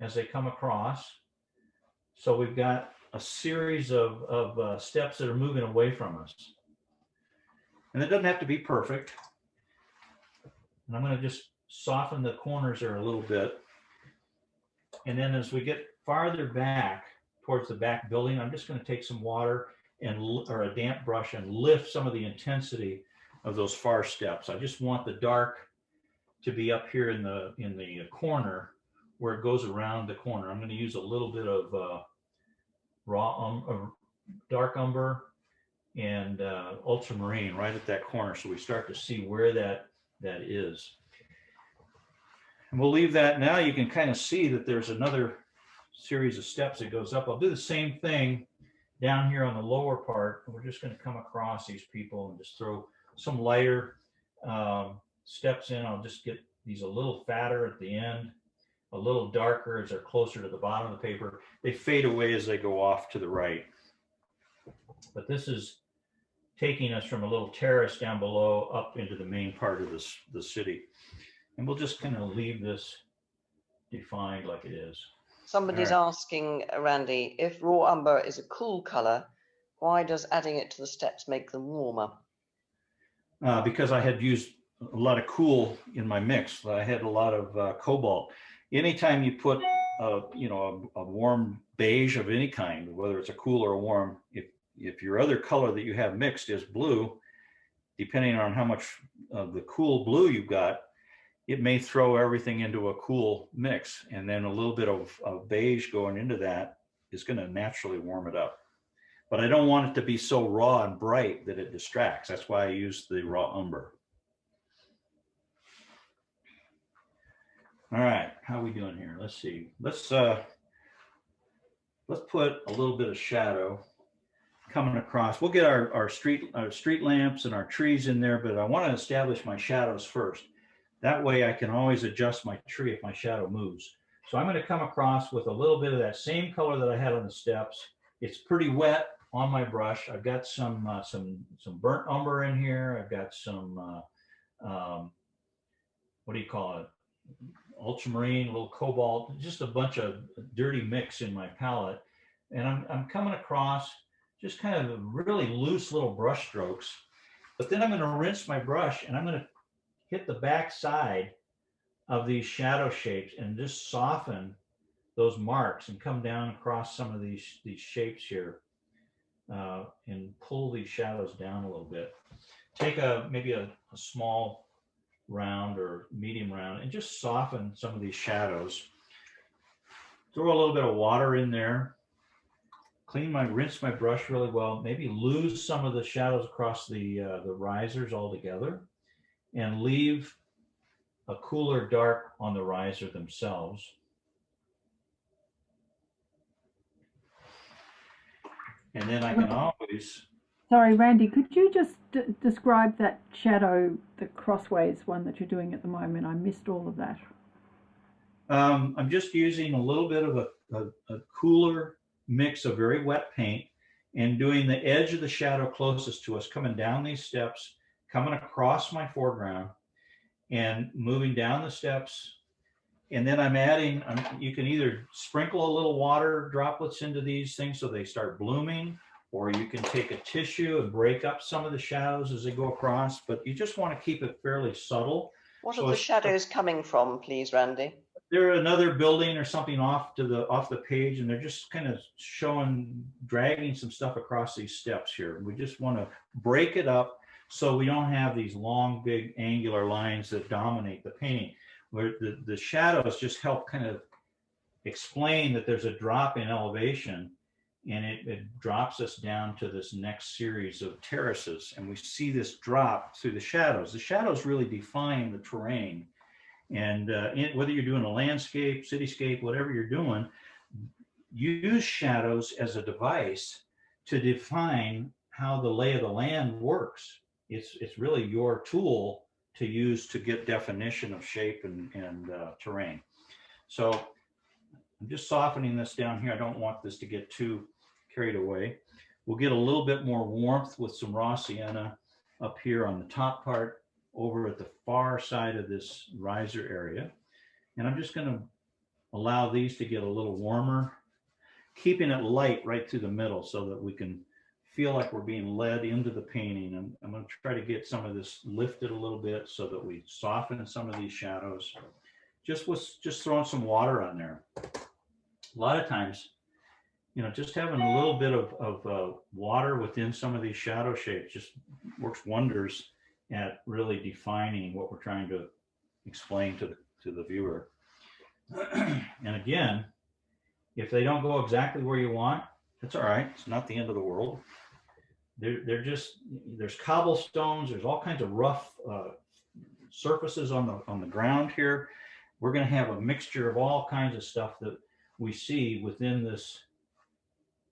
as they come across. So we've got a series of steps that are moving away from us. And it doesn't have to be perfect. And I'm going to just soften the corners there a little bit. And then as we get farther back towards the back building, I'm just going to take some water or a damp brush and lift some of the intensity of those far steps. I just want the dark to be up here in the corner where it goes around the corner. I'm going to use a little bit of dark umber and ultramarine right at that corner, so we start to see where that is. And we'll leave that. Now you can kind of see that there's another series of steps that goes up. I'll do the same thing down here on the lower part. We're just going to come across these people and just throw some lighter steps in. I'll just get these a little fatter at the end, a little darker as they're closer to the bottom of the paper. They fade away as they go off to the right. But this is taking us from a little terrace down below up into the main part of the city. And we'll just kind of leave this defined like it is. Somebody's asking, Randy, if raw umber is a cool color, why does adding it to the steps make them warmer? Because I had used a lot of cool in my mix. I had a lot of cobalt. Anytime you put a warm beige of any kind, whether it's a cool or a warm, if your other color that you have mixed is blue, depending on how much of the cool blue you've got, it may throw everything into a cool mix, and then a little bit of beige going into that is going to naturally warm it up. But I don't want it to be so raw and bright that it distracts. That's why I use the raw umber. All right, how are we doing here? Let's see. Let's put a little bit of shadow coming across. We'll get our street lamps and our trees in there, but I want to establish my shadows first. That way I can always adjust my tree if my shadow moves. So I'm going to come across with a little bit of that same color that I had on the steps. It's pretty wet on my brush. I've got some burnt umber in here. I've got some, what do you call it? Ultramarine, a little cobalt, just a bunch of dirty mix in my palette. And I'm coming across just kind of really loose little brush strokes. But then I'm going to rinse my brush and I'm going to hit the back side of these shadow shapes and just soften those marks and come down across some of these shapes here. and pull these shadows down a little bit. Take maybe a small round or medium round and just soften some of these shadows. Throw a little bit of water in there. Rinse my brush really well. Maybe lose some of the shadows across the risers altogether, and leave a cooler dark on the riser themselves. And then I can always. Sorry, Randy, could you just describe that shadow, the crossways one that you're doing at the moment? I missed all of that. I'm just using a little bit of a cooler mix of very wet paint and doing the edge of the shadow closest to us, coming down these steps, coming across my foreground and moving down the steps. And then I'm adding, you can either sprinkle a little water droplets into these things so they start blooming, or you can take a tissue and break up some of the shadows as they go across, but you just want to keep it fairly subtle. What are the shadows coming from, please, Randy? They're another building or something off the page, and they're just kind of dragging some stuff across these steps here. We just want to break it up so we don't have these long, big angular lines that dominate the painting. Where the shadows just help kind of explain that there's a drop in elevation, and it drops us down to this next series of terraces, and we see this drop through the shadows. The shadows really define the terrain. And whether you're doing a landscape, cityscape, whatever you're doing, use shadows as a device to define how the lay of the land works. It's really your tool to use to get definition of shape and terrain. So I'm just softening this down here. I don't want this to get too carried away. We'll get a little bit more warmth with some raw sienna up here on the top part, over at the far side of this riser area. And I'm just going to allow these to get a little warmer, keeping it light right through the middle so that we can feel like we're being led into the painting. And I'm going to try to get some of this lifted a little bit so that we soften some of these shadows. Just throwing some water on there. A lot of times, just having a little bit of water within some of these shadow shapes just works wonders at really defining what we're trying to explain to the viewer. And again, if they don't go exactly where you want, that's all right. It's not the end of the world. There's cobblestones. There's all kinds of rough surfaces on the ground here. We're going to have a mixture of all kinds of stuff that we see within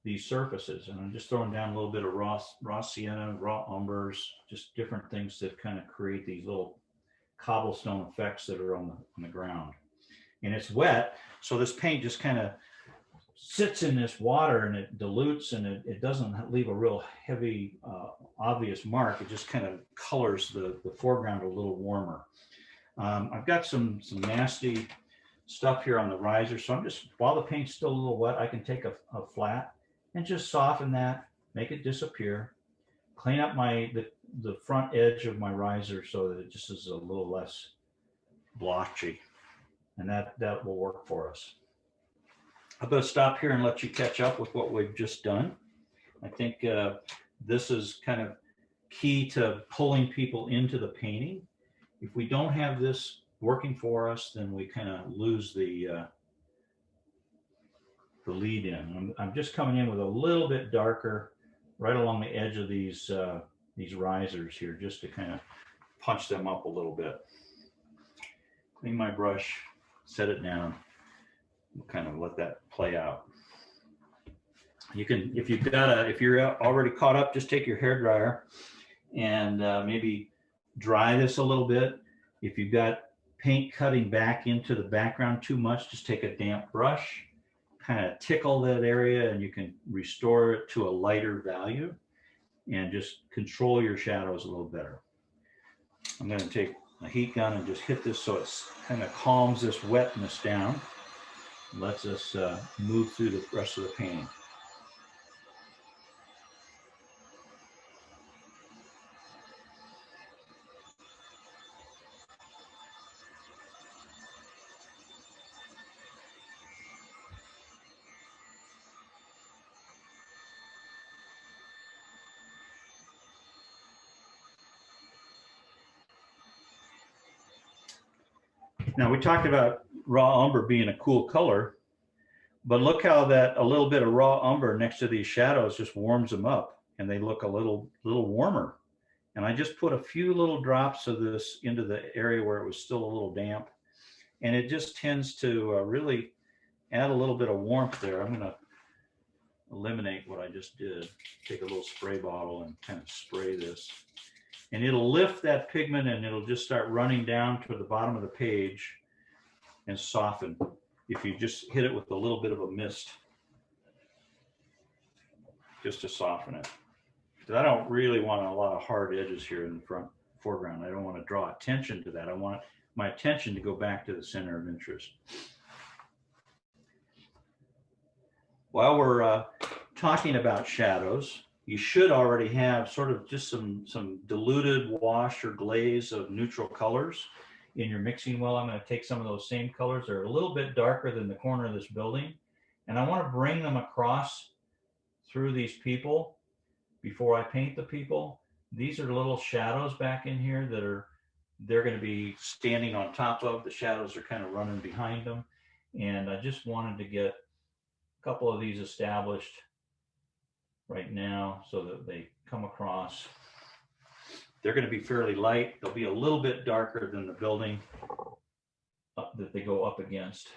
these surfaces. And I'm just throwing down a little bit of raw sienna, raw umbers, just different things that kind of create these little cobblestone effects that are on the ground. And it's wet, so this paint just kind of sits in this water and it dilutes, and it doesn't leave a real heavy, obvious mark. It just kind of colors the foreground a little warmer. I've got some nasty stuff here on the riser, so I'm just, while the paint's still a little wet, I can take a flat and just soften that, make it disappear, clean up the front edge of my riser so that it just is a little less blotchy, and that will work for us. I'm going to stop here and let you catch up with what we've just done. I think this is kind of key to pulling people into the painting. If we don't have this working for us, then we kind of lose the lead in. I'm just coming in with a little bit darker right along the edge of these risers here, just to kind of punch them up a little bit. Clean my brush, set it down. We'll kind of let that play out. You can, if you're already caught up, just take your hairdryer and maybe dry this a little bit. If you've got paint cutting back into the background too much, just take a damp brush, kind of tickle that area, and you can restore it to a lighter value and just control your shadows a little better. I'm going to take a heat gun and just hit this so it kind of calms this wetness down, lets us move through the rest of the painting. Now we talked about raw umber being a cool color, but look how that a little bit of raw umber next to these shadows just warms them up and they look a little warmer. And I just put a few little drops of this into the area where it was still a little damp. And it just tends to really add a little bit of warmth there. I'm gonna eliminate what I just did. Take a little spray bottle and kind of spray this. And it'll lift that pigment and it'll just start running down to the bottom of the page and soften if you just hit it with a little bit of a mist, just to soften it. Because I don't really want a lot of hard edges here in the front foreground. I don't want to draw attention to that. I want my attention to go back to the center of interest. While we're talking about shadows, you should already have sort of just some diluted wash or glaze of neutral colors in your mixing well. I'm going to take some of those same colors. They're a little bit darker than the corner of this building. And I want to bring them across through these people before I paint the people. These are little shadows back in here that they're going to be standing on top of. The shadows are kind of running behind them. And I just wanted to get a couple of these established right now so that they come across. They're going to be fairly light. They'll be a little bit darker than the building that they go up against.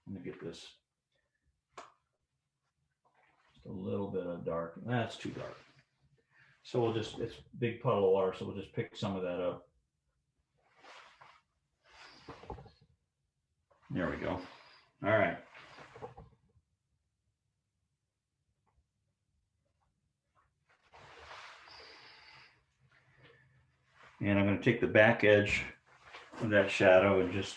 Let me get this. Just a little bit of dark. That's too dark. So we'll just, it's a big puddle of water, so we'll just pick some of that up. There we go. All right. And I'm going to take the back edge of that shadow and just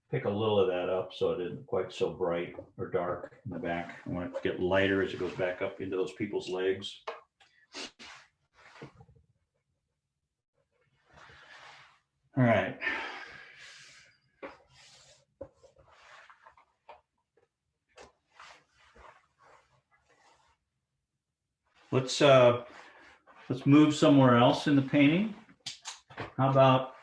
pick a little of that up so it isn't quite so bright or dark in the back. I want it to get lighter as it goes back up into those people's legs. All right. Let's move somewhere else in the painting. How about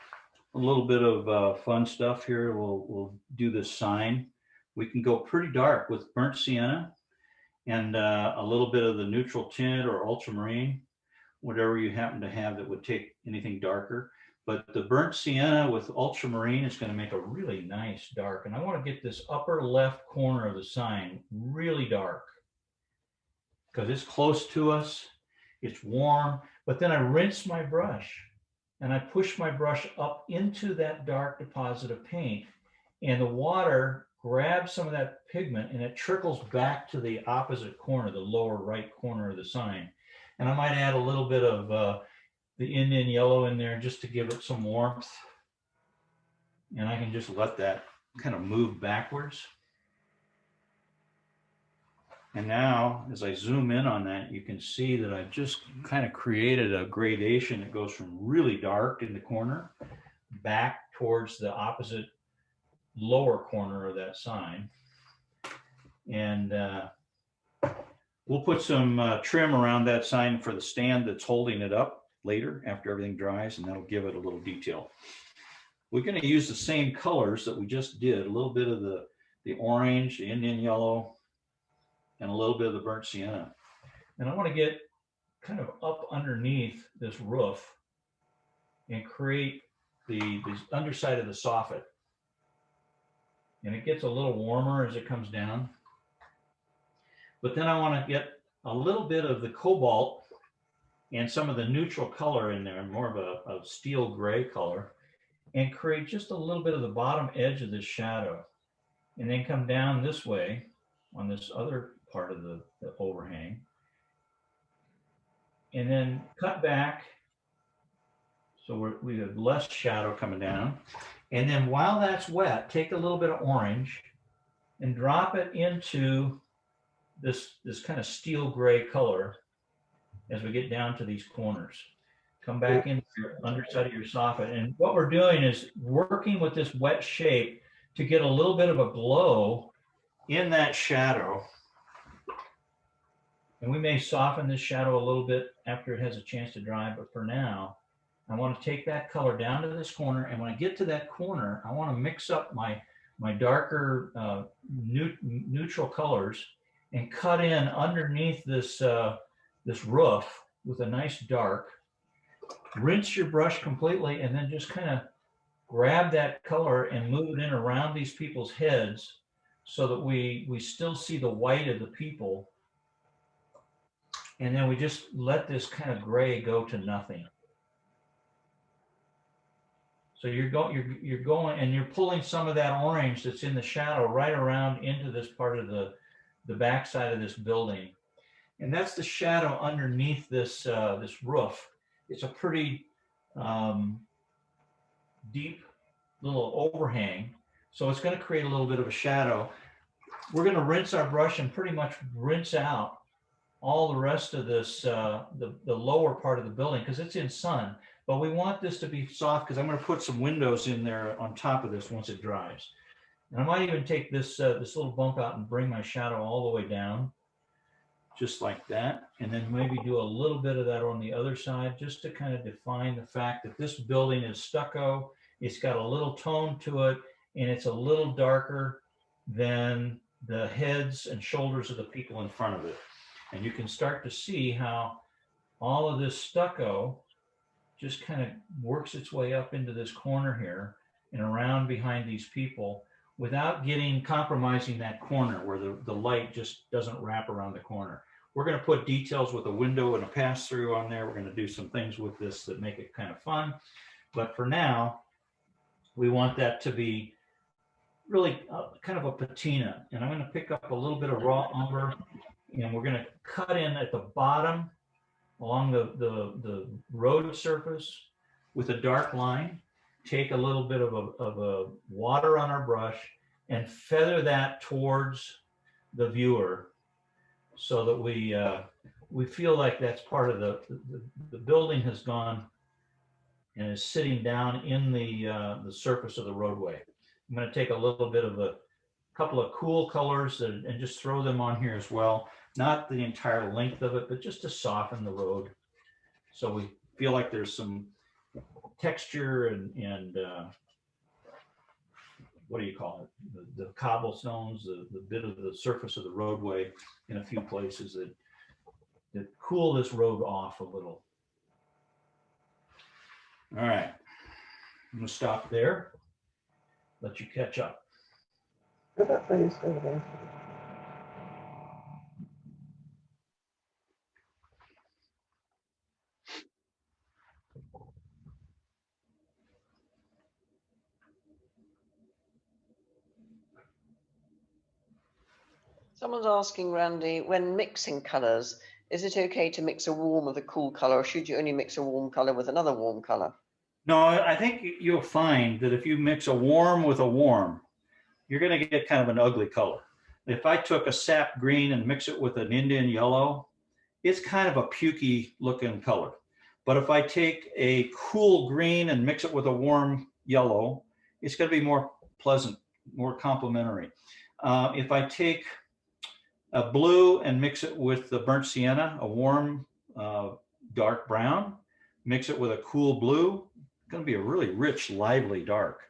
a little bit of fun stuff here? We'll do this sign. We can go pretty dark with burnt sienna and a little bit of the neutral tint or ultramarine, whatever you happen to have that would take anything darker. But the burnt sienna with ultramarine is going to make a really nice dark. And I want to get this upper left corner of the sign really dark because it's close to us. It's warm, but then I rinse my brush and I push my brush up into that dark deposit of paint, and the water grabs some of that pigment and it trickles back to the opposite corner, the lower right corner of the sign. And I might add a little bit of the Indian yellow in there just to give it some warmth. And I can just let that kind of move backwards. And now, as I zoom in on that, you can see that I've just kind of created a gradation that goes from really dark in the corner back towards the opposite lower corner of that sign. And we'll put some trim around that sign for the stand that's holding it up later after everything dries, and that'll give it a little detail. We're going to use the same colors that we just did, a little bit of the orange, the Indian yellow, and a little bit of the burnt sienna. And I want to get kind of up underneath this roof and create the underside of the soffit. And it gets a little warmer as it comes down. But then I want to get a little bit of the cobalt and some of the neutral color in there, more of a steel gray color, and create just a little bit of the bottom edge of this shadow. And then come down this way on this other part of the overhang, and then cut back so we have less shadow coming down. And then while that's wet, take a little bit of orange and drop it into this kind of steel gray color as we get down to these corners. Come back into your underside of your soffit. And what we're doing is working with this wet shape to get a little bit of a glow in that shadow. And we may soften this shadow a little bit after it has a chance to dry, but for now, I want to take that color down to this corner. And when I get to that corner, I want to mix up my darker neutral colors and cut in underneath this, this roof with a nice dark. Rinse your brush completely and then just kind of grab that color and move it in around these people's heads so that we still see the white of the people. And then we just let this kind of gray go to nothing. So you're going and you're pulling some of that orange that's in the shadow right around into this part of the back side of this building. And that's the shadow underneath this, this roof. It's a pretty deep little overhang. So it's going to create a little bit of a shadow. We're going to rinse our brush and pretty much rinse out all the rest of this, the lower part of the building because it's in sun. But we want this to be soft because I'm going to put some windows in there on top of this once it dries. And I might even take this, this little bump out and bring my shadow all the way down, just like that. And then maybe do a little bit of that on the other side, just to kind of define the fact that this building is stucco. It's got a little tone to it, and it's a little darker than the heads and shoulders of the people in front of it. And you can start to see how all of this stucco just kind of works its way up into this corner here and around behind these people without compromising that corner where the light just doesn't wrap around the corner. We're going to put details with a window and a pass through on there. We're going to do some things with this that make it kind of fun. But for now, we want that to be really kind of a patina. And I'm going to pick up a little bit of raw umber and we're going to cut in at the bottom along the road surface with a dark line, take a little bit of a water on our brush and feather that towards the viewer so that we feel like that's part of the building has gone and is sitting down in the surface of the roadway. I'm going to take a little bit of a couple of cool colors and just throw them on here as well. Not the entire length of it, but just to soften the road. So we feel like there's some texture and what do you call it? The cobblestones, the bit of the surface of the roadway in a few places that cool this road off a little. All right, I'm gonna stop there, let you catch up. Go back please, over there. Someone's asking, Randy, when mixing colours, is it okay to mix a warm with a cool colour, or should you only mix a warm colour with another warm colour? No, I think you'll find that if you mix a warm with a warm, you're going to get kind of an ugly color. If I took a sap green and mix it with an Indian yellow, it's kind of a pukey looking color. But if I take a cool green and mix it with a warm yellow, it's going to be more pleasant, more complementary. If I take a blue and mix it with the burnt sienna, a warm dark brown, mix it with a cool blue, it's going to be a really rich, lively dark.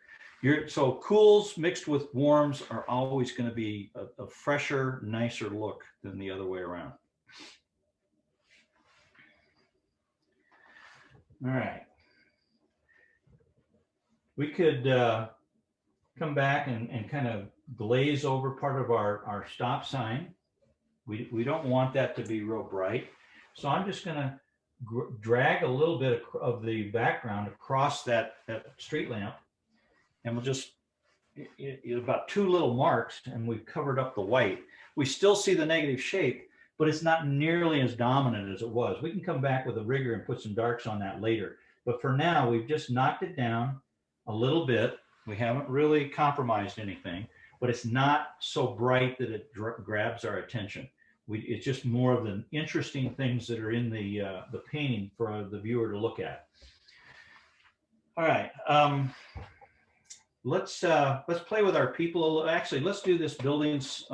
So cools mixed with warms are always going to be a fresher, nicer look than the other way around. All right. We could come back and kind of glaze over part of our stop sign. We don't want that to be real bright. So I'm just going to drag a little bit of the background across that street lamp. And we'll just, about two little marks and we've covered up the white. We still see the negative shape, but it's not nearly as dominant as it was. We can come back with a rigger and put some darks on that later. But for now, we've just knocked it down a little bit. We haven't really compromised anything, but it's not so bright that it grabs our attention. It's just more of the interesting things that are in the painting for the viewer to look at. All right, let's play with our people. Actually, let's do this building's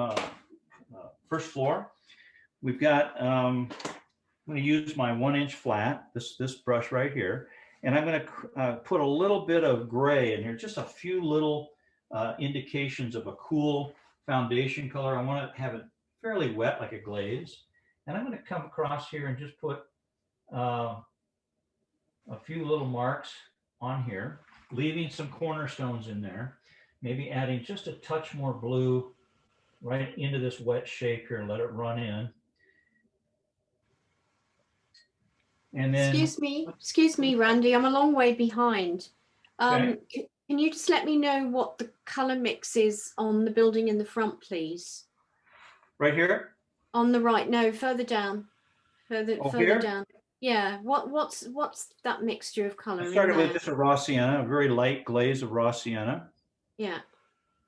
first floor. We've got, I'm going to use my 1-inch flat, this brush right here, And I'm going to put a little bit of gray in here, just a few little indications of a cool foundation color. I want to have it fairly wet, like a glaze. And I'm going to come across here and just put a few little marks on here, leaving some cornerstones in there, maybe adding just a touch more blue right into this wet shape here, let it run in. And then, excuse me, Randy, I'm a long way behind. Okay. Can you just let me know what the color mix is on the building in the front, please? right here, On the right, no, further down, further here? down. Yeah, what's that mixture of color? I started in with there? just a raw sienna, a very light glaze of raw sienna. Yeah.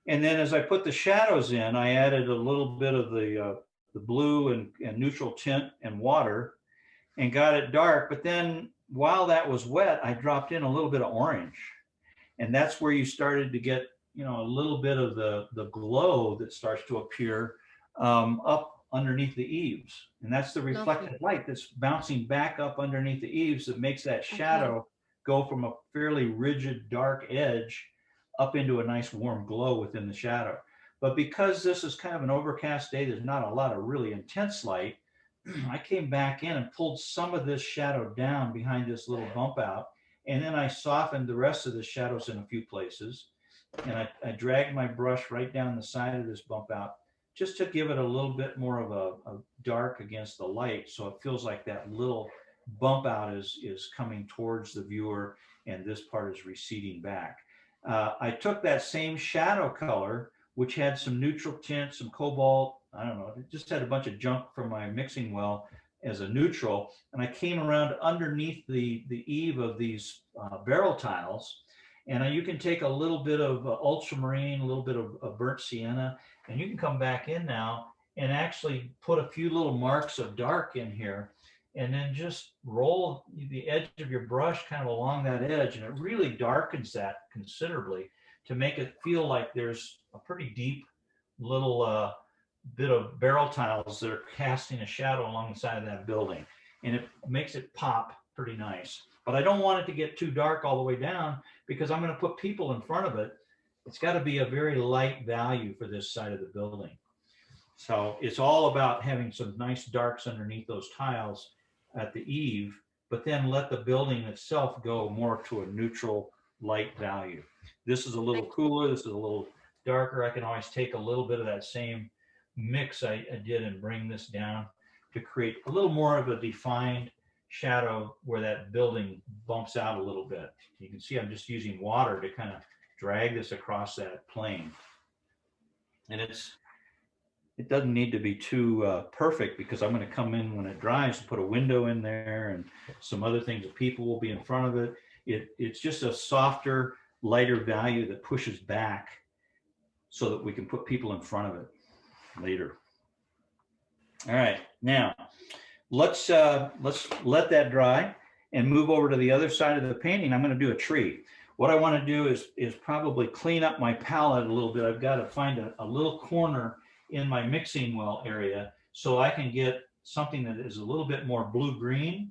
And then as I put the shadows in, I added a little bit of the blue and neutral tint and water and got it dark. But then while that was wet, I dropped in a little bit of orange. And that's where you started to get, you know, a little bit of the glow that starts to appear up underneath the eaves. And that's the reflected light that's bouncing back up underneath the eaves that makes that shadow go from a fairly rigid dark edge up into a nice warm glow within the shadow. But because this is kind of an overcast day, there's not a lot of really intense light, I came back in and pulled some of this shadow down behind this little bump out. And then I softened the rest of the shadows in a few places. And I dragged my brush right down the side of this bump out just to give it a little bit more of a dark against the light. So it feels like that little bump out is coming towards the viewer and this part is receding back. I took that same shadow color, which had some neutral tint, some cobalt, I don't know, it just had a bunch of junk from my mixing well as a neutral. And I came around underneath the eave of these barrel tiles. And you can take a little bit of ultramarine, a little bit of burnt sienna, and you can come back in now and actually put a few little marks of dark in here and then just roll the edge of your brush kind of along that edge. And it really darkens that considerably to make it feel like there's a pretty deep little bit of barrel tiles that are casting a shadow along the side of that building. And it makes it pop pretty nice. But I don't want it to get too dark all the way down because I'm going to put people in front of it. It's got to be a very light value for this side of the building. So it's all about having some nice darks underneath those tiles at the eave, but then let the building itself go more to a neutral light value. This is a little cooler. This is a little darker. I can always take a little bit of that same mix I did and bring this down to create a little more of a defined shadow where that building bumps out a little bit. You can see I'm just using water to kind of drag this across that plane. And it doesn't need to be too perfect because I'm going to come in when it dries and put a window in there and some other things that people will be in front of it. It's just a softer, lighter value that pushes back so that we can put people in front of it later. All right, now let's let that dry and move over to the other side of the painting. I'm going to do a tree. What I want to do is probably clean up my palette a little bit. I've got to find a little corner in my mixing well area so I can get something that is a little bit more blue-green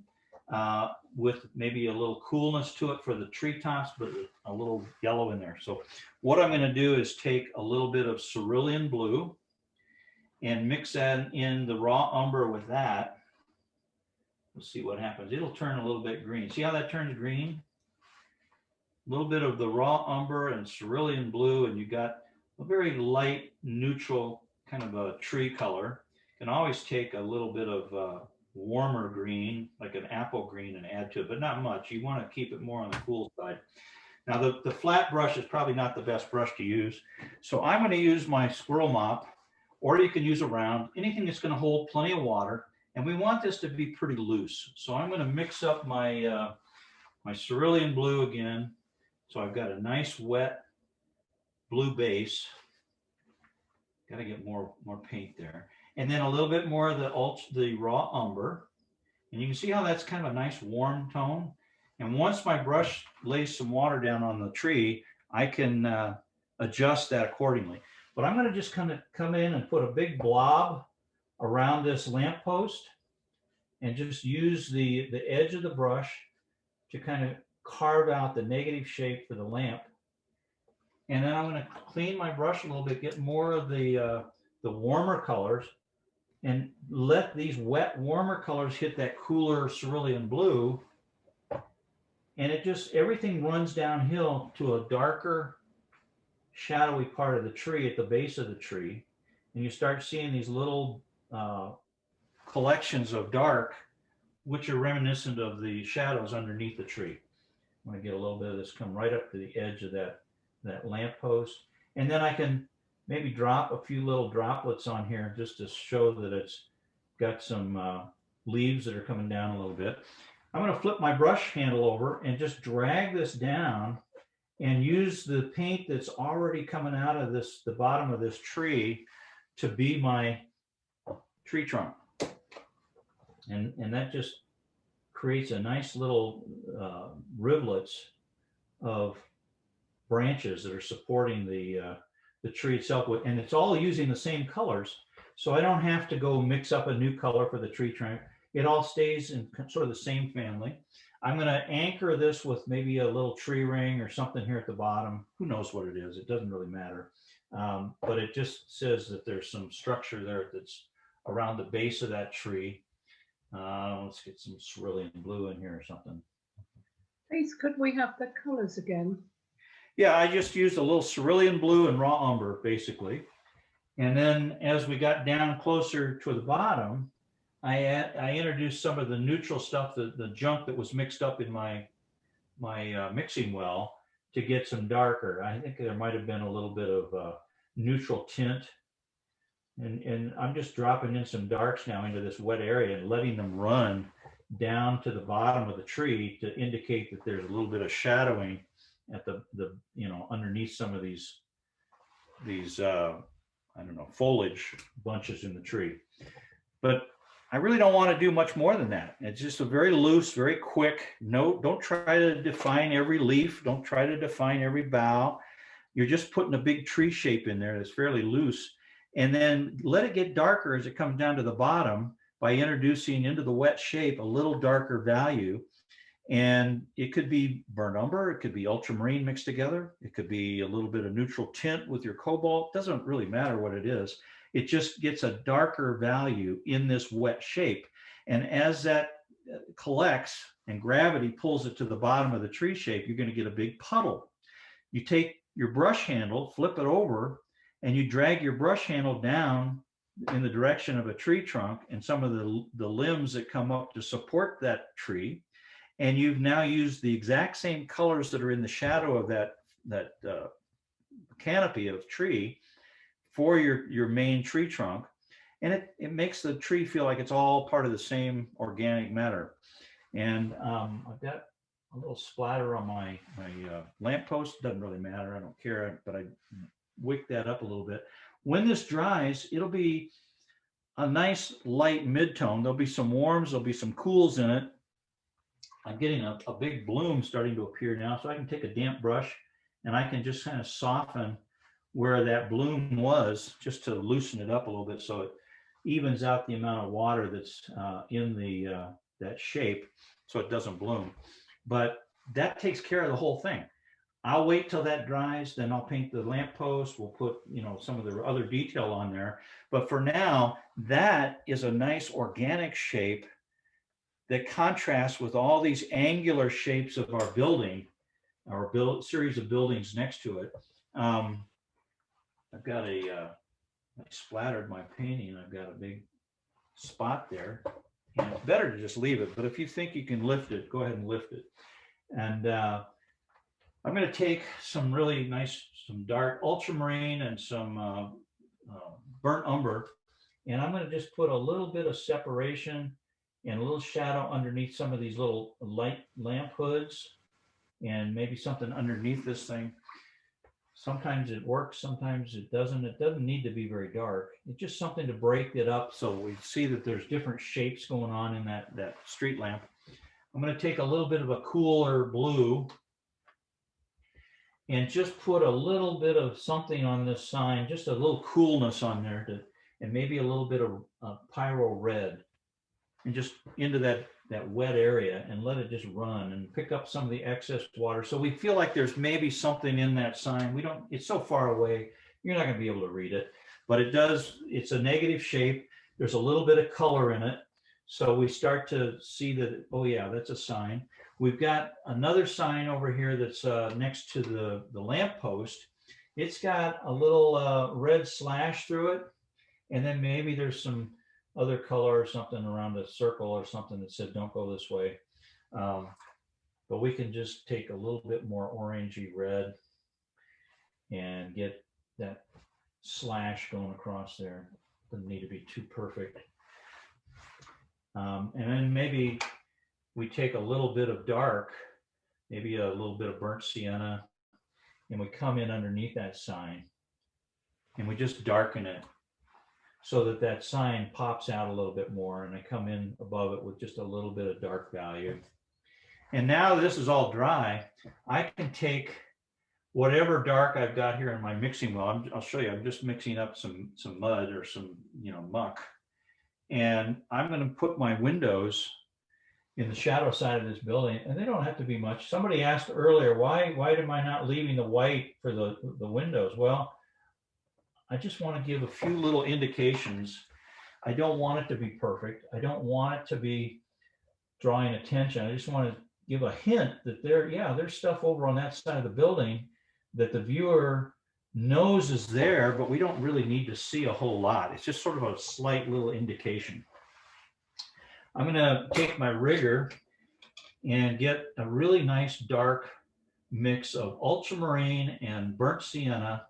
with maybe a little coolness to it for the treetops, but a little yellow in there. So what I'm going to do is take a little bit of cerulean blue and mix that in the raw umber with that. Let's see what happens. It'll turn a little bit green. See how that turns green? A little bit of the raw umber and cerulean blue, and you got a very light, neutral kind of a tree color. You can always take a little bit of warmer green, like an apple green, and add to it, but not much. You want to keep it more on the cool side. Now, the flat brush is probably not the best brush to use, so I'm going to use my squirrel mop, or you can use a round, anything that's going to hold plenty of water. And we want this to be pretty loose. So I'm going to mix up my my cerulean blue again. So I've got a nice wet blue base. Got to get more paint there. And then a little bit more of the raw umber. And you can see how that's kind of a nice warm tone. And once my brush lays some water down on the tree, I can adjust that accordingly. But I'm going to just kind of come in and put a big blob around this lamppost and just use the edge of the brush to kind of carve out the negative shape for the lamp. And then I'm going to clean my brush a little bit, get more of the warmer colors, and let these wet, warmer colors hit that cooler cerulean blue. And it just, everything runs downhill to a darker, shadowy part of the tree at the base of the tree. And you start seeing these little collections of dark, which are reminiscent of the shadows underneath the tree. I'm going to get a little bit of this come right up to the edge of that lamppost. And then I can maybe drop a few little droplets on here just to show that it's got some leaves that are coming down a little bit. I'm going to flip my brush handle over and just drag this down and use the paint that's already coming out of this, the bottom of this tree, to be my tree trunk. And that just creates a nice little rivulets of branches that are supporting the tree itself. And it's all using the same colors. So I don't have to go mix up a new color for the tree trunk. It all stays in sort of the same family. I'm going to anchor this with maybe a little tree ring or something here at the bottom. Who knows what it is? It doesn't really matter. But it just says that there's some structure there that's around the base of that tree. Let's get some cerulean blue in here or something. Please, could we have the colors again? Yeah, I just used a little cerulean blue and raw umber, basically. And then as we got down closer to the bottom, I introduced some of the neutral stuff, the junk that was mixed up in my mixing well, to get some darker. I think there might have been a little bit of neutral tint. And I'm just dropping in some darks now into this wet area and letting them run down to the bottom of the tree to indicate that there's a little bit of shadowing at the underneath some of these I don't know, foliage bunches in the tree. But I really don't want to do much more than that. It's just a very loose, very quick. No, don't try to define every leaf. Don't try to define every bough. You're just putting a big tree shape in there that's fairly loose. And then let it get darker as it comes down to the bottom by introducing into the wet shape a little darker value. And it could be burnt umber, it could be ultramarine mixed together, it could be a little bit of neutral tint with your cobalt. Doesn't really matter what it is. It just gets a darker value in this wet shape. And as that collects and gravity pulls it to the bottom of the tree shape, you're going to get a big puddle. You take your brush handle, flip it over, and you drag your brush handle down in the direction of a tree trunk and some of the limbs that come up to support that tree. And you've now used the exact same colors that are in the shadow of that canopy of tree for your main tree trunk. And it makes the tree feel like it's all part of the same organic matter. And I've got a little splatter on my lamppost. Doesn't really matter. I don't care, but I wick that up a little bit. When this dries, it'll be a nice light mid-tone. There'll be some warms, there'll be some cools in it. I'm getting a big bloom starting to appear now, so I can take a damp brush and I can just kind of soften where that bloom was, just to loosen it up a little bit so it evens out the amount of water that's in that shape so it doesn't bloom. But that takes care of the whole thing. I'll wait till that dries, then I'll paint the lamppost. We'll put, some of the other detail on there. But for now, that is a nice organic shape that contrasts with all these angular shapes of our building, our series of buildings next to it. I've got I splattered my painting. I've got a big spot there. And it's better to just leave it. But if you think you can lift it, go ahead and lift it. And I'm going to take some really nice, some dark ultramarine and some burnt umber. And I'm going to just put a little bit of separation and a little shadow underneath some of these little light lamp hoods, and maybe something underneath this thing. Sometimes it works, sometimes it doesn't. It doesn't need to be very dark. It's just something to break it up so we see that there's different shapes going on in that street lamp. I'm going to take a little bit of a cooler blue and just put a little bit of something on this sign, just a little coolness on there, and maybe a little bit of pyro red. And just into that that wet area and let it just run and pick up some of the excess water. So we feel like there's maybe something in that sign. We don't, it's so far away, you're not gonna be able to read it, but it does, it's a negative shape. There's a little bit of color in it. So we start to see that, oh yeah, that's a sign. We've got another sign over here that's next to the lamppost. It's got a little red slash through it. And then maybe there's some other color or something around a circle or something that said, don't go this way. But we can just take a little bit more orangey red and get that slash going across there. Doesn't need to be too perfect. And then maybe we take a little bit of dark, maybe a little bit of burnt sienna, and we come in underneath that sign and we just darken it so that that sign pops out a little bit more, and I come in above it with just a little bit of dark value. And now this is all dry, I can take whatever dark I've got here in my mixing well. I'll show you, I'm just mixing up some mud or some, you know, muck. And I'm going to put my windows in the shadow side of this building, and they don't have to be much. Somebody asked earlier, why am I not leaving the white for the windows? Well, I just want to give a few little indications. I don't want it to be perfect. I don't want it to be drawing attention. I just want to give a hint that there's stuff over on that side of the building that the viewer knows is there, but we don't really need to see a whole lot. It's just sort of a slight little indication. I'm going to take my rigger and get a really nice dark mix of ultramarine and burnt sienna.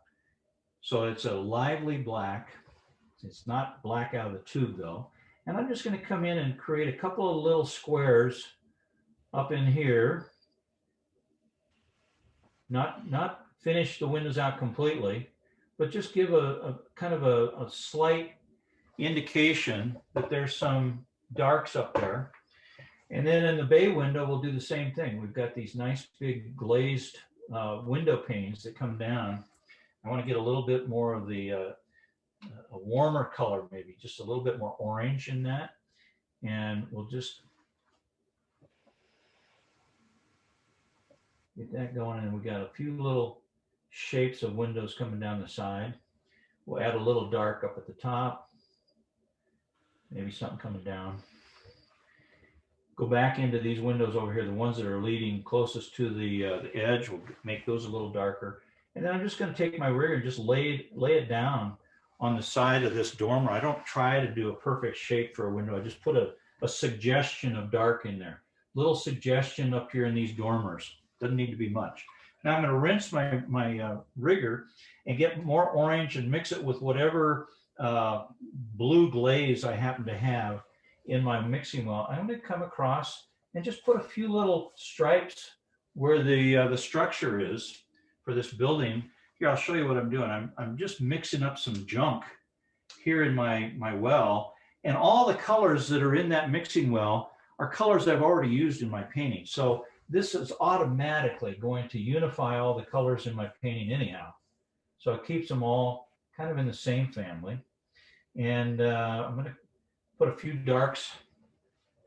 So it's a lively black. It's not black out of the tube though. And I'm just going to come in and create a couple of little squares up in here. Not finish the windows out completely, but just give a kind of a slight indication that there's some darks up there. And then in the bay window, we'll do the same thing. We've got these nice big glazed window panes that come down. I want to get a little bit more of the a warmer color, maybe just a little bit more orange in that. And we'll just get that going. And we got a few little shapes of windows coming down the side. We'll add a little dark up at the top. Maybe something coming down. Go back into these windows over here, the ones that are leading closest to the edge. We'll make those a little darker. And then I'm just going to take my rigger and just lay it down on the side of this dormer. I don't try to do a perfect shape for a window. I just put a suggestion of dark in there. Little suggestion up here in these dormers. Doesn't need to be much. Now I'm going to rinse my rigger and get more orange and mix it with whatever blue glaze I happen to have in my mixing well. I'm going to come across and just put a few little stripes where the structure is for this building. Here, I'll show you what I'm doing. I'm just mixing up some junk here in my well, and all the colors that are in that mixing well are colors I've already used in my painting. So this is automatically going to unify all the colors in my painting anyhow. So it keeps them all kind of in the same family. And I'm going to put a few darks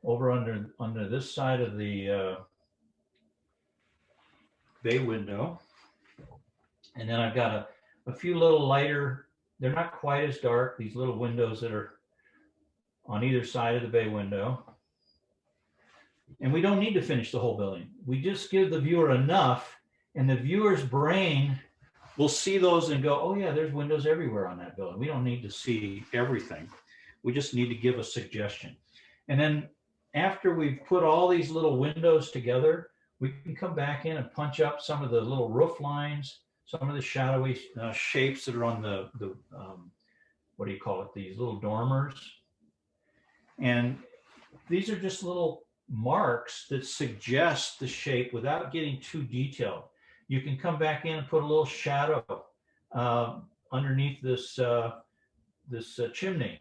over under this side of the bay window. And then I've got a few little lighter, they're not quite as dark, these little windows that are on either side of the bay window. And we don't need to finish the whole building. We just give the viewer enough, and the viewer's brain will see those and go, oh yeah, there's windows everywhere on that building. We don't need to see everything. We just need to give a suggestion. And then after we've put all these little windows together, we can come back in and punch up some of the little roof lines, some of the shadowy shapes that are on the what do you call it? These little dormers. And these are just little marks that suggest the shape without getting too detailed. You can come back in and put a little shadow underneath this chimney.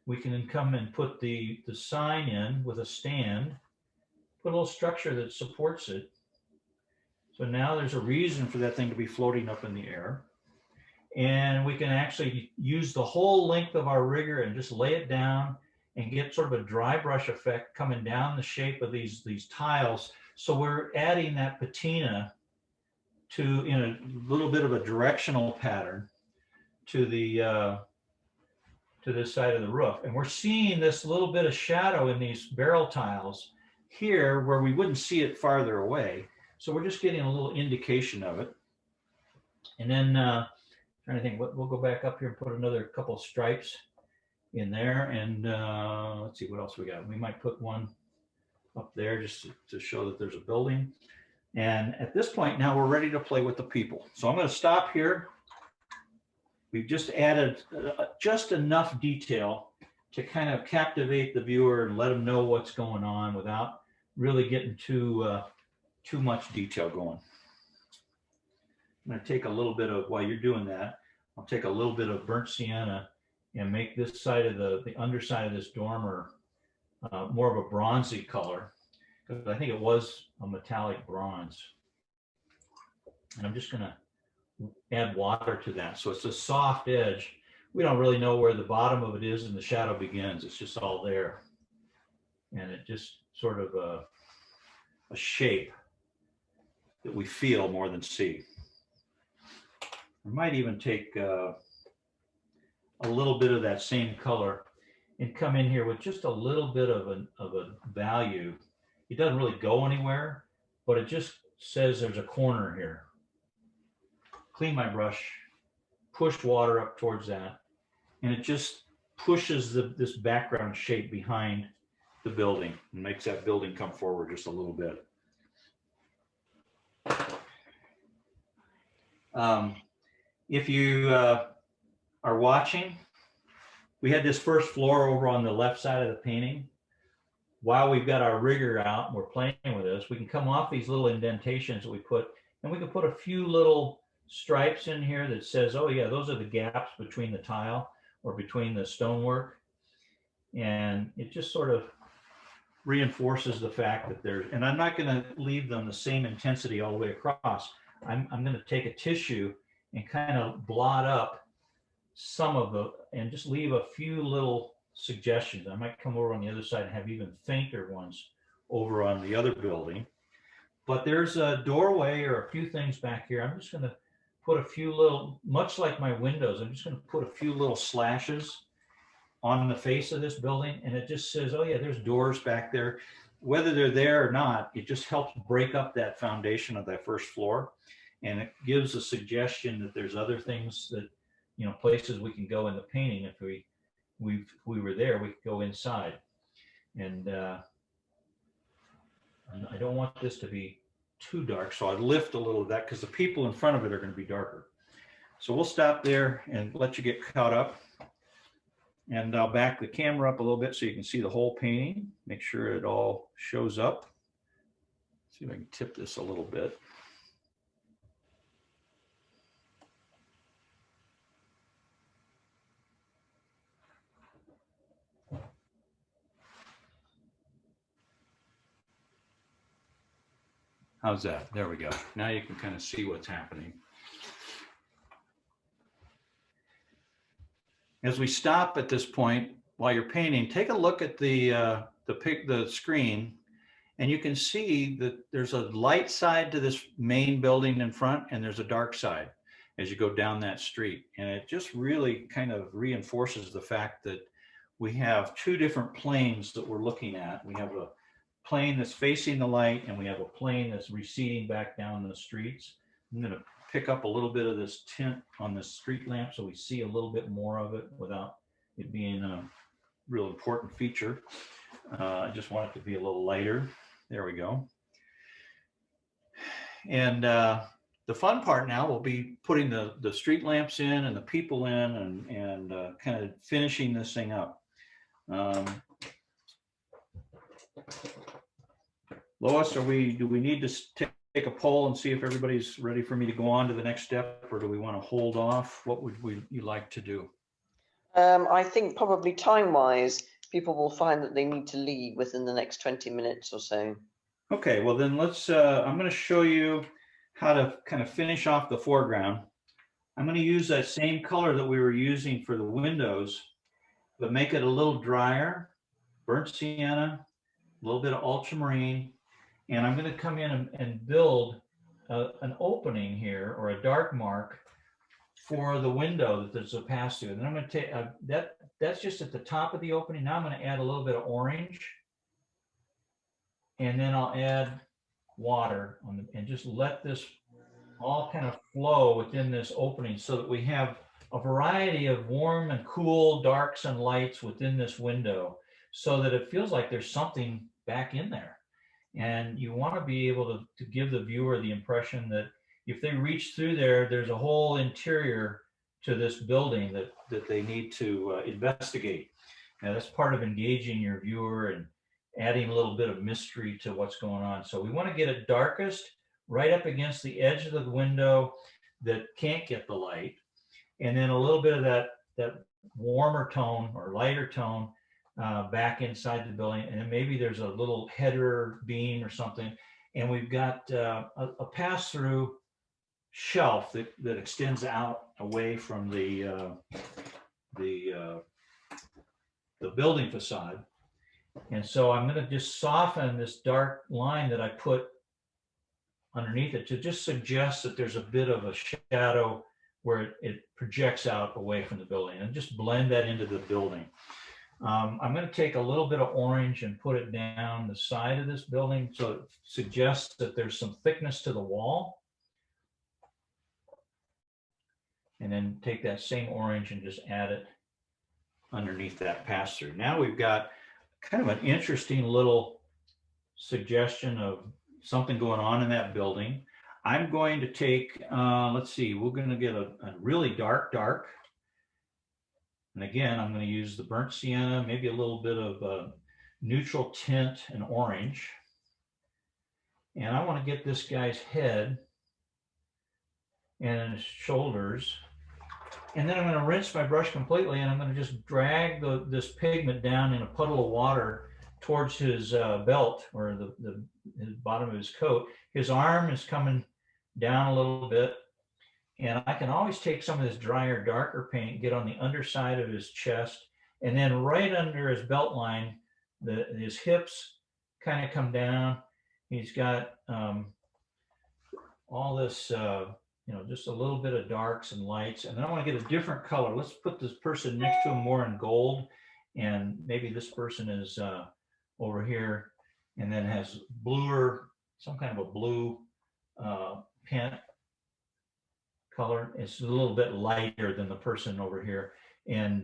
We can then come and put the sign in with a stand, put a little structure that supports it. So now there's a reason for that thing to be floating up in the air. And we can actually use the whole length of our rigger and just lay it down and get sort of a dry brush effect coming down the shape of these tiles. So we're adding that patina to, in a little bit of a directional pattern to the to this side of the roof. And we're seeing this little bit of shadow in these barrel tiles here where we wouldn't see it farther away. So we're just getting a little indication of it. And then trying to think, we'll go back up here and put another couple of stripes in there. And let's see what else we got. We might put one up there just to show that there's a building. And at this point now we're ready to play with the people. So I'm going to stop here. We've just added just enough detail to kind of captivate the viewer and let them know what's going on without really getting too much detail going. I'm going to take a little bit of, while you're doing that, I'll take a little bit of burnt sienna and make this side of the underside of this dormer more of a bronzy color, because I think it was a metallic bronze. And I'm just going to add water to that. So it's a soft edge. We don't really know where the bottom of it is and the shadow begins. It's just all there. And it just sort of a shape that we feel more than see. I might even take a little bit of that same color and come in here with just a little bit of a value. It doesn't really go anywhere, but it just says there's a corner here. Clean my brush, push water up towards that, and it just pushes this background shape behind the building and makes that building come forward just a little bit. If you are watching, we had this first floor over on the left side of the painting. While we've got our rigger out and we're playing with this, we can come off these little indentations that we put, and we can put a few little stripes in here that says, oh yeah, those are the gaps between the tile or between the stonework. And it just sort of reinforces the fact that there's, and I'm not going to leave them the same intensity all the way across. I'm going to take a tissue and kind of blot up some of the, and just leave a few little suggestions. I might come over on the other side and have even fainter ones over on the other building. But there's a doorway or a few things back here. I'm just going to put a few little, much like my windows, I'm just going to put a few little slashes on the face of this building. And it just says, oh yeah, there's doors back there. Whether they're there or not, it just helps break up that foundation of that first floor. And it gives a suggestion that there's other things that, you know, places we can go in the painting. If we were there, we could go inside. And I don't want this to be too dark, so I'd lift a little of that because the people in front of it are going to be darker. So we'll stop there and let you get caught up. And I'll back the camera up a little bit so you can see the whole painting. Make sure it all shows up. See if I can tip this a little bit. How's that? There we go. Now you can kind of see what's happening. As we stop at this point, while you're painting, take a look at the screen, and you can see that there's a light side to this main building in front, and there's a dark side as you go down that street. And it just really kind of reinforces the fact that we have two different planes that we're looking at. We have a plane that's facing the light, and we have a plane that's receding back down the streets. I'm going to pick up a little bit of this tint on the street lamp so we see a little bit more of it without it being a real important feature. I just want it to be a little lighter. There we go. And the fun part now will be putting the street lamps in and the people in and kind of finishing this thing up. Lois, do we need to take a poll and see if everybody's ready for me to go on to the next step, or do we want to hold off? What would you like to do? I think probably time-wise, people will find that they need to leave within the next 20 minutes or so. Okay, well then let's, I'm going to show you how to kind of finish off the foreground. I'm going to use that same color that we were using for the windows, but make it a little drier burnt sienna, a little bit of ultramarine, and I'm going to come in and build an opening here, or a dark mark for the window that there's a pass through. And then I'm going to take that's just at the top of the opening. Now I'm going to add a little bit of orange, and then I'll add water and just let this all kind of flow within this opening, so that we have a variety of warm and cool darks and lights within this window, so that it feels like there's something back in there. And you want to be able to give the viewer the impression that if they reach through there, there's a whole interior to this building that they need to investigate. Now, that's part of engaging your viewer and adding a little bit of mystery to what's going on. So we want to get it darkest right up against the edge of the window that can't get the light, and then a little bit of that warmer tone or lighter tone back inside the building, and then maybe there's a little header beam or something, and we've got a pass-through shelf that extends out away from the building facade. And so I'm going to just soften this dark line that I put underneath it to just suggest that there's a bit of a shadow where it projects out away from the building, and just blend that into the building. I'm going to take a little bit of orange and put it down the side of this building, so it suggests that there's some thickness to the wall. And then take that same orange and just add it underneath that pass-through. Now we've got kind of an interesting little suggestion of something going on in that building. I'm going to take, let's see, we're going to get a really dark. And again, I'm going to use the burnt sienna, maybe a little bit of neutral tint and orange. And I want to get this guy's head and his shoulders. And then I'm going to rinse my brush completely, and I'm going to just drag this pigment down in a puddle of water towards his belt, or the bottom of his coat. His arm is coming down a little bit. And I can always take some of this drier, darker paint, get on the underside of his chest, and then right under his belt line, his hips kind of come down. He's got all this, just a little bit of darks and lights. And then I want to get a different color. Let's put this person next to him more in gold. And maybe this person is over here and then has bluer, some kind of a blue pant color. It's a little bit lighter than the person over here. And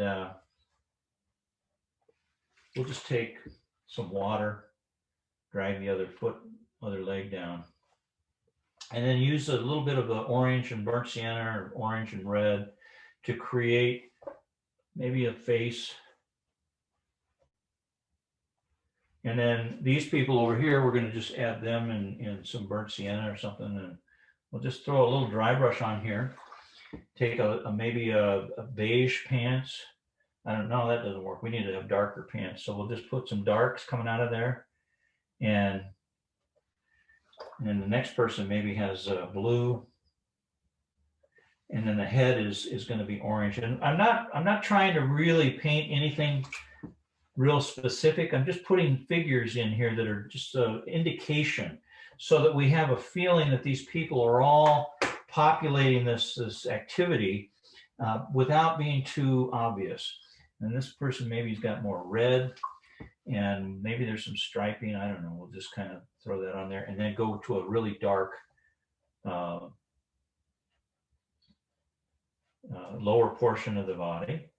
we'll just take some water, drag the other leg down, and then use a little bit of the orange and burnt sienna, or orange and red, to create maybe a face. And then these people over here, we're going to just add them in some burnt sienna or something, and we'll just throw a little dry brush on here. Take maybe a beige pants. I don't know, that doesn't work. We need to have darker pants. So we'll just put some darks coming out of there. And then the next person maybe has blue. And then the head is going to be orange. And I'm not trying to really paint anything real specific. I'm just putting figures in here that are just an indication, so that we have a feeling that these people are all populating this activity without being too obvious. And this person, maybe he's got more red, and maybe there's some striping. I don't know. We'll just kind of throw that on there, and then go to a really dark lower portion of the body.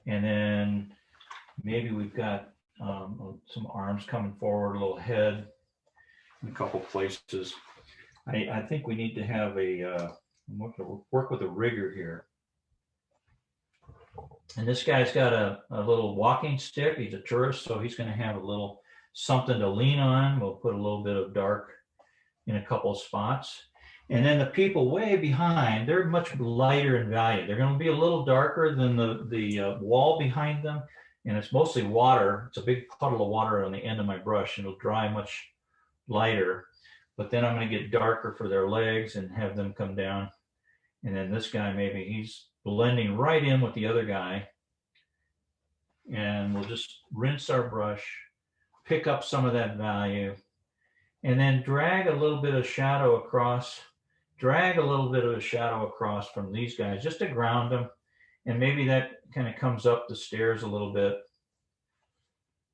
And then maybe we've got some arms coming forward, a little head in a couple places. I think we need to have work with a rigger here. And this guy's got a little walking stick. He's a tourist, so he's going to have a little something to lean on. We'll put a little bit of dark in a couple of spots. And then the people way behind, they're much lighter in value. They're going to be a little darker than the wall behind them. And it's mostly water. It's a big puddle of water on the end of my brush. It'll dry much lighter. But then I'm going to get darker for their legs and have them come down. And then this guy, maybe he's blending right in with the other guy. And we'll just rinse our brush, pick up some of that value, and then drag a little bit of shadow across, from these guys just to ground them. And maybe that kind of comes up the stairs a little bit.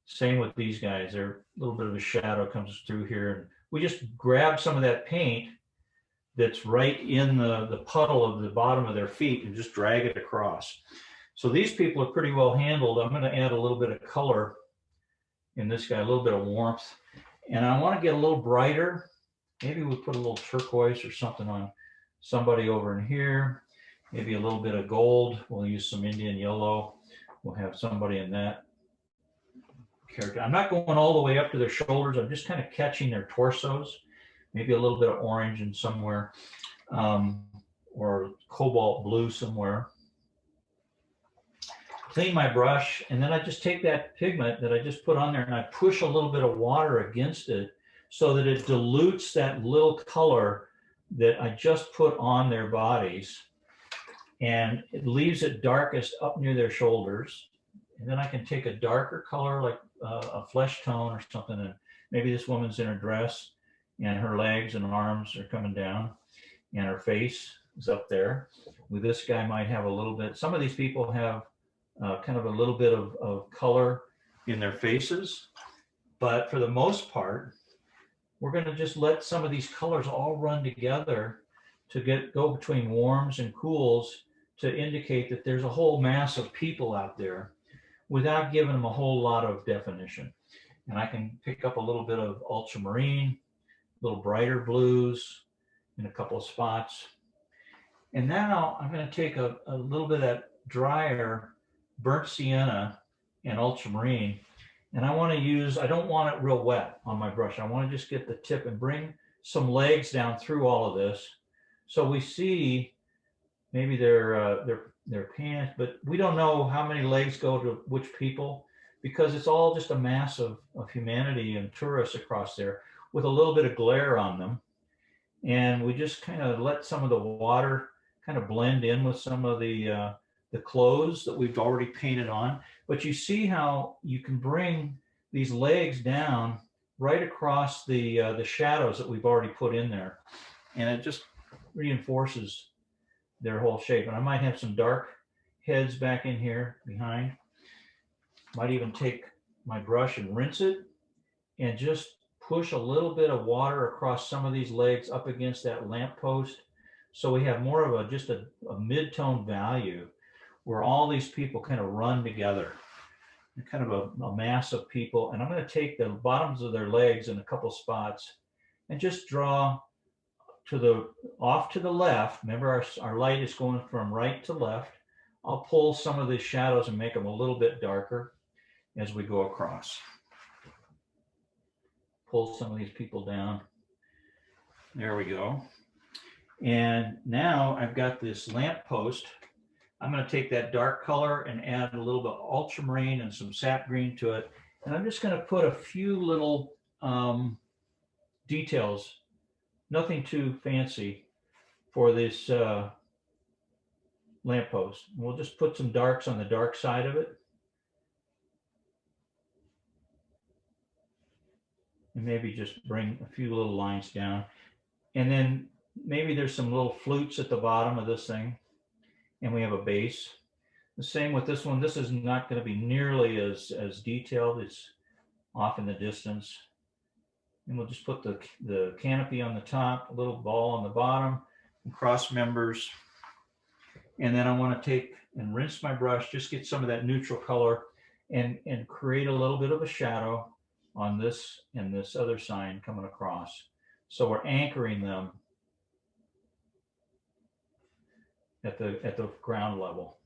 Same with these guys. There, a little bit of a shadow comes through here. And we just grab some of that paint that's right in the puddle of the bottom of their feet and just drag it across. So these people are pretty well handled. I'm going to add a little bit of color in this guy, a little bit of warmth. And I want to get a little brighter. Maybe we put a little turquoise or something on somebody over in here. Maybe a little bit of gold. We'll use some Indian yellow. We'll have somebody in that character. I'm not going all the way up to their shoulders. I'm just kind of catching their torsos. Maybe a little bit of orange in somewhere, or cobalt blue somewhere. Clean my brush, and then I just take that pigment that I just put on there and I push a little bit of water against it so that it dilutes that little color that I just put on their bodies, and it leaves it darkest up near their shoulders. And then I can take a darker color like a flesh tone or something, and maybe this woman's in her dress and her legs and arms are coming down and her face is up there. With this guy might have a little bit, some of these people have kind of a little bit of color in their faces, but for the most part, we're going to just let some of these colors all run together to go between warms and cools to indicate that there's a whole mass of people out there without giving them a whole lot of definition. And I can pick up a little bit of ultramarine, a little brighter blues in a couple of spots. And now I'm going to take a little bit of that drier burnt sienna and ultramarine, and I want to use, I don't want it real wet on my brush. I want to just get the tip and bring some legs down through all of this. So we see maybe their pants, but we don't know how many legs go to which people, because it's all just a mass of humanity and tourists across there with a little bit of glare on them. And we just kind of let some of the water kind of blend in with some of the clothes that we've already painted on. But you see how you can bring these legs down right across the shadows that we've already put in there. And it just reinforces their whole shape. And I might have some dark heads back in here behind. Might even take my brush and rinse it and just push a little bit of water across some of these legs up against that lamppost. So we have more of just a mid-tone value where all these people kind of run together, kind of a mass of people. And I'm going to take the bottoms of their legs in a couple spots and just draw off to the left. Remember, our light is going from right to left. I'll pull some of the shadows and make them a little bit darker as we go across. Pull some of these people down. There we go. And now I've got this lamppost. I'm going to take that dark color and add a little bit of ultramarine and some sap green to it. And I'm just going to put a few little details, nothing too fancy, for this lamppost. We'll just put some darks on the dark side of it. And maybe just bring a few little lines down. And then maybe there's some little flutes at the bottom of this thing. And we have a base. The same with this one. This is not going to be nearly as detailed. It's off in the distance. And we'll just put the canopy on the top, a little ball on the bottom, and cross members. And then I want to take and rinse my brush, just get some of that neutral color and create a little bit of a shadow on this and this other sign coming across. So we're anchoring them at the ground level.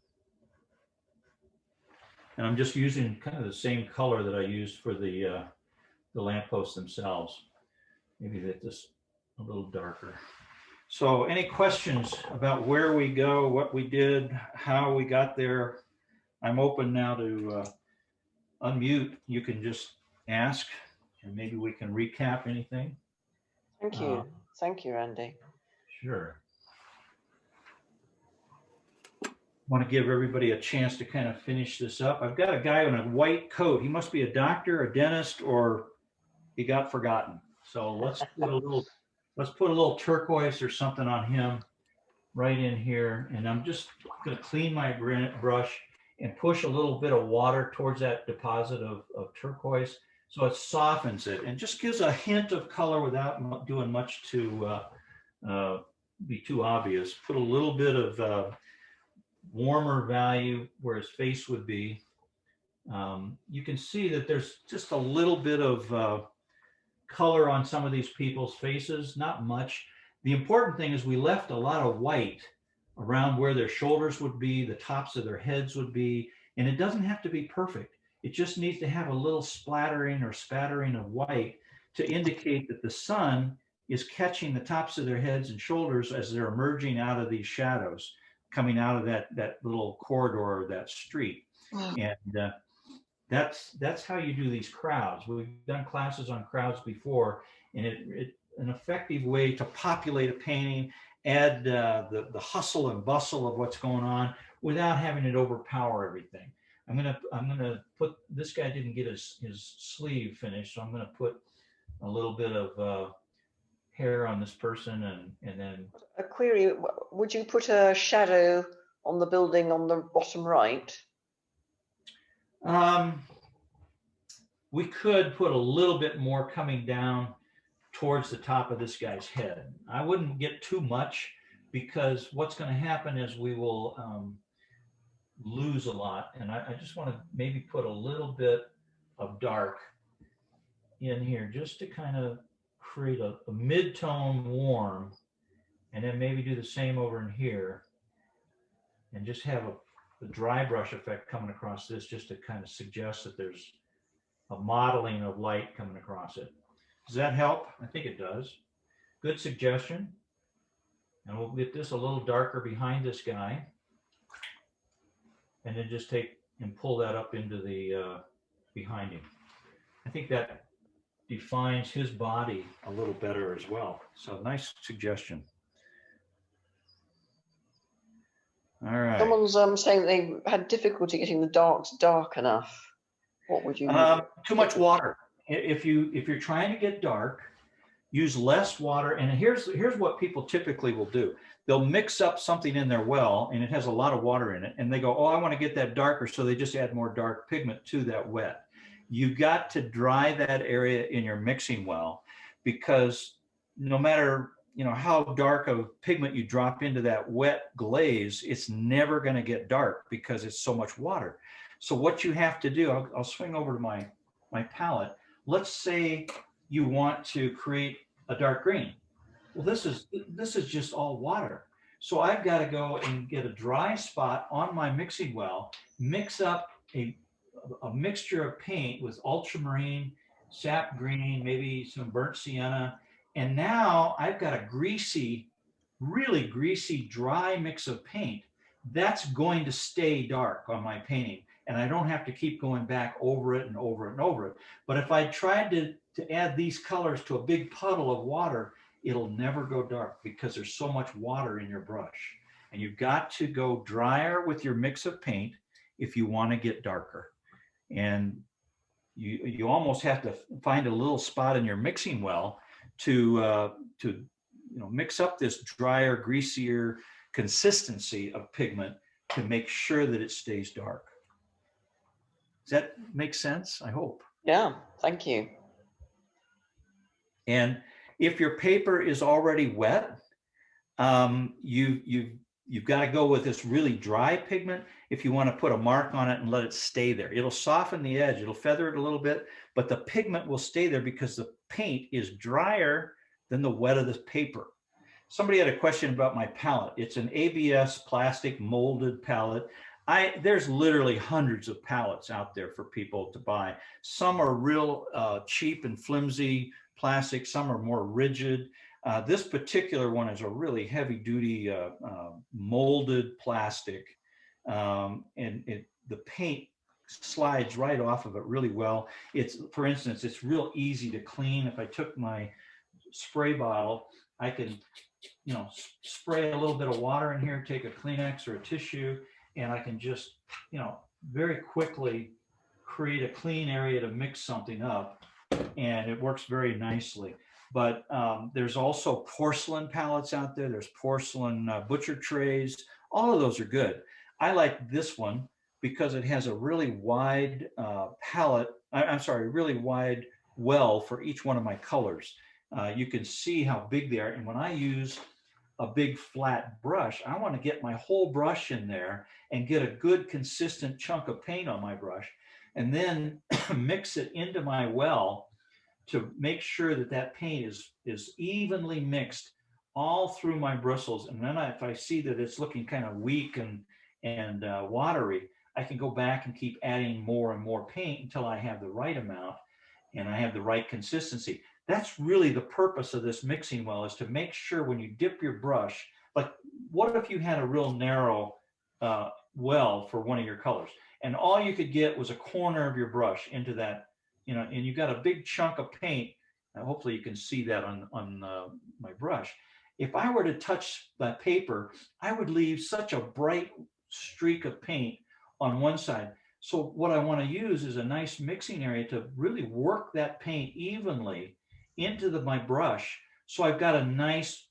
And I'm just using kind of the same color that I used for the lampposts themselves. Maybe that just a little darker. So any questions about where we go, what we did, how we got there? I'm open now to unmute. You can just ask and maybe we can recap anything. Thank you. Thank you, Randy. Sure. want to give everybody a chance to kind of finish this up. I've got a guy in a white coat. He must be a doctor, a dentist, or he got forgotten. So let's put a little turquoise or something on him right in here. And I'm just going to clean my brush and push a little bit of water towards that deposit of turquoise, so it softens it and just gives a hint of color without doing much to be too obvious. Put a little bit of warmer value where his face would be. You can see that there's just a little bit of color on some of these people's faces, not much. The important thing is we left a lot of white around where their shoulders would be, the tops of their heads would be, and it doesn't have to be perfect. It just needs to have a little splattering or spattering of white to indicate that the sun is catching the tops of their heads and shoulders as they're emerging out of these shadows, coming out of that little corridor or that street. And that's how you do these crowds. We've done classes on crowds before, and it's an effective way to populate a painting, add the hustle and bustle of what's going on without having it overpower everything. I'm gonna put, this guy didn't get his sleeve finished, so I'm gonna put a little bit of hair on this person, and then A query, would you put a shadow on the building on the bottom right? we could put a little bit more coming down towards the top of this guy's head. I wouldn't get too much, because what's going to happen is we will lose a lot. And I just want to maybe put a little bit of dark in here just to kind of create a mid-tone warm, and then maybe do the same over in here and just have a dry brush effect coming across this, just to kind of suggest that there's a modeling of light coming across it. Does that help? I think it does. Good suggestion. And we'll get this a little darker behind this guy, and then just take and pull that up into the behind him. I think that defines his body a little better as well. So nice suggestion. All right. Someone's saying they had difficulty getting the darks dark enough. What would you? Too much water. If you're trying to get dark, use less water. And here's what people typically will do. They'll mix up something in their well and it has a lot of water in it, and they go, oh, I want to get that darker, so they just add more dark pigment to that wet. You've got to dry that area in your mixing well, because no matter how dark of pigment you drop into that wet glaze, it's never going to get dark because it's so much water. So what you have to do, I'll swing over to my palette. Let's say you want to create a dark green. Well, this is just all water. So I've got to go and get a dry spot on my mixing well, mix up a mixture of paint with ultramarine, sap green, maybe some burnt sienna. And now I've got a greasy, really greasy, dry mix of paint that's going to stay dark on my painting. And I don't have to keep going back over it and over it and over it. But if I tried to add these colors to a big puddle of water, it'll never go dark because there's so much water in your brush. And you've got to go drier with your mix of paint if you want to get darker. And you almost have to find a little spot in your mixing well to mix up this drier, greasier consistency of pigment to make sure that it stays dark. Does that make sense? I hope. Yeah, thank you. And if your paper is already wet, you've got to go with this really dry pigment if you want to put a mark on it and let it stay there. It'll soften the edge, it'll feather it a little bit, but the pigment will stay there because the paint is drier than the wet of the paper. Somebody had a question about my palette. It's an ABS plastic molded palette. There's literally hundreds of palettes out there for people to buy. Some are real cheap and flimsy plastic. Some are more rigid. This particular one is a really heavy duty molded plastic. The paint slides right off of it really well. For instance, it's real easy to clean. If I took my spray bottle, I can, spray a little bit of water in here, take a Kleenex or a tissue, and I can just, very quickly create a clean area to mix something up, and it works very nicely. But there's also porcelain palettes out there. There's porcelain butcher trays. All of those are good. I like this one because it has a really wide palette. I'm sorry, really wide well for each one of my colors. You can see how big they are. And when I use a big flat brush, I want to get my whole brush in there and get a good consistent chunk of paint on my brush, and then mix it into my well to make sure that that paint is evenly mixed all through my bristles. And then if I see that it's looking kind of weak and watery, I can go back and keep adding more and more paint until I have the right amount and I have the right consistency. That's really the purpose of this mixing well, is to make sure when you dip your brush, like what if you had a real narrow well for one of your colors, and all you could get was a corner of your brush into that, and you got a big chunk of paint. Hopefully you can see that on my brush. If I were to touch that paper, I would leave such a bright streak of paint on one side. So what I want to use is a nice mixing area to really work that paint evenly into my brush. So I've got a nice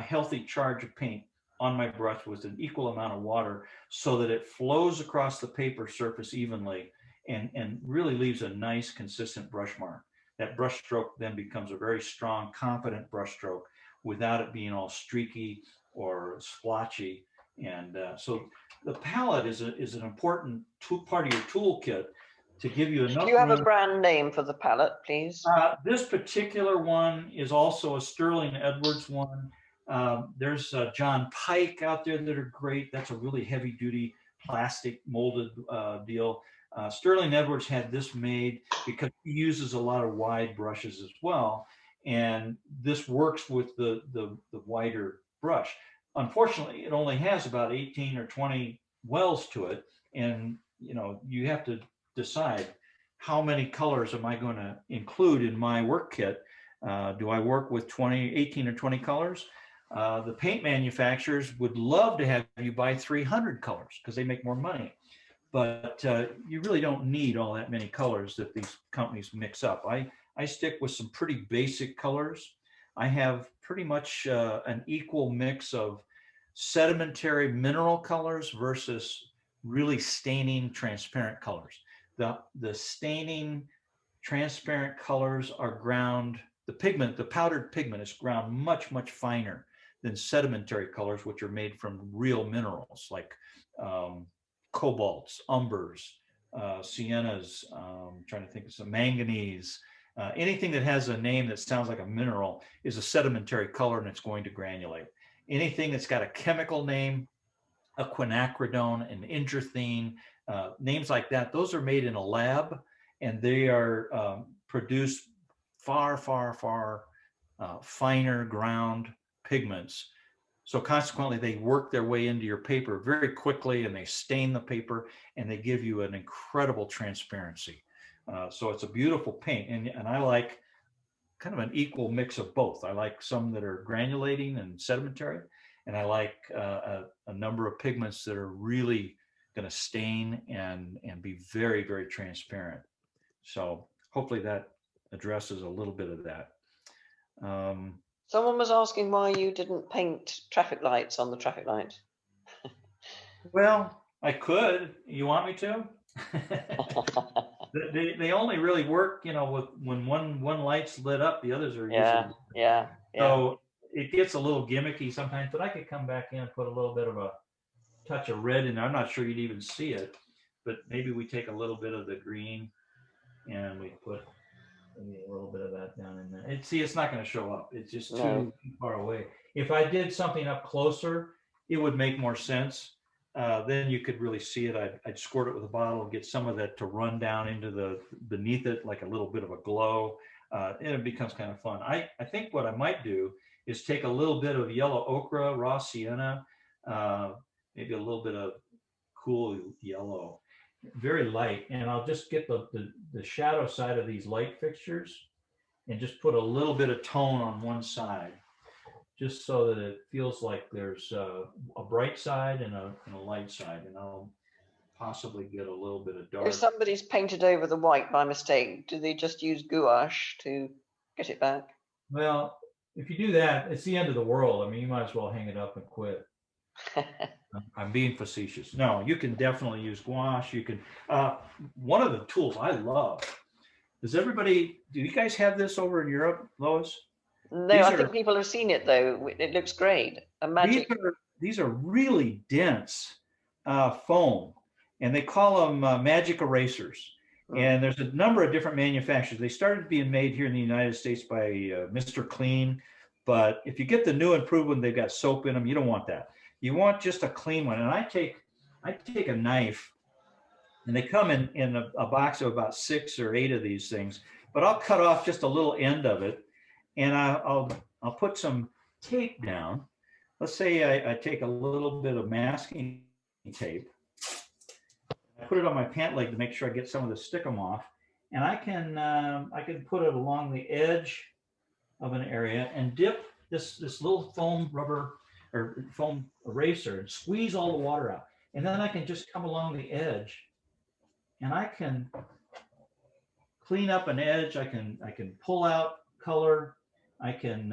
healthy charge of paint on my brush with an equal amount of water, so that it flows across the paper surface evenly and really leaves a nice consistent brush mark. That brush stroke then becomes a very strong, confident brush stroke without it being all streaky or splotchy. And so the palette is an important part of your toolkit to give you enough Do you have room. a brand name for the palette, please? This particular one is also a Sterling Edwards one. There's John Pike out there that are great. That's a really heavy duty plastic molded deal. Sterling Edwards had this made because he uses a lot of wide brushes as well. And this works with the wider brush. Unfortunately, it only has about 18 or 20 wells to it. And, you have to decide how many colors am I going to include in my work kit. Do I work with 18 or 20 colors? The paint manufacturers would love to have you buy 300 colors because they make more money. But you really don't need all that many colors that these companies mix up. I stick with some pretty basic colors. I have pretty much an equal mix of sedimentary mineral colors versus really staining transparent colors. The staining transparent colors are ground, the powdered pigment is ground much, much finer than sedimentary colors, which are made from real minerals like cobalts, umbers, siennas, trying to think of some manganese. Anything that has a name that sounds like a mineral is a sedimentary color, and it's going to granulate. Anything that's got a chemical name, a quinacridone, an indrothene, names like that, those are made in a lab, and they are produced far, far, far finer ground pigments. So consequently, they work their way into your paper very quickly, and they stain the paper, and they give you an incredible transparency. So it's a beautiful paint, and I like kind of an equal mix of both. I like some that are granulating and sedimentary, and I like a number of pigments that are really going to stain and be very, very transparent. So hopefully that addresses a little bit of that. Someone was asking why you didn't paint traffic lights on the traffic light. Well, I could. You want me to? They only really work, with when one light's lit up, the others are usually. Yeah. So it gets a little gimmicky sometimes, but I could come back in and put a little bit of a touch of red in there. I'm not sure you'd even see it, but maybe we take a little bit of the green and we put maybe a little bit of that down in there. It's not going to show up. It's just too far away. If I did something up closer, it would make more sense. Then you could really see it. I'd squirt it with a bottle and get some of that to run down into beneath it, like a little bit of a glow. And it becomes kind of fun. I think what I might do is take a little bit of yellow ochre, raw sienna, maybe a little bit of cool yellow, very light. And I'll just get the shadow side of these light fixtures and just put a little bit of tone on one side. just so that it feels like there's a bright side and a light side, and I'll possibly get a little bit of dark. If somebody's painted over the white by mistake, do they just use gouache to get it back? Well, if you do that, it's the end of the world. I mean, you might as well hang it up and quit. I'm being facetious. No, you can definitely use gouache. You can, one of the tools I love, do you guys have this over in Europe, Lois? No, These I are- think people have seen it though. It looks great. A magic. These are really dense foam, and they call them magic erasers. And there's a number of different manufacturers. They started being made here in the United States by Mr. Clean, but if you get the new improved one, they've got soap in them. You don't want that. You want just a clean one. And I take a knife, and they come in a box of about 6 or 8 of these things, but I'll cut off just a little end of it, and I'll put some tape down. Let's say I take a little bit of masking tape. I put it on my pant leg to make sure I get some of the stickum off, and I can put it along the edge of an area and dip this little foam rubber or foam eraser and squeeze all the water out, and then I can just come along the edge, and I can clean up an edge. I can pull out color. I can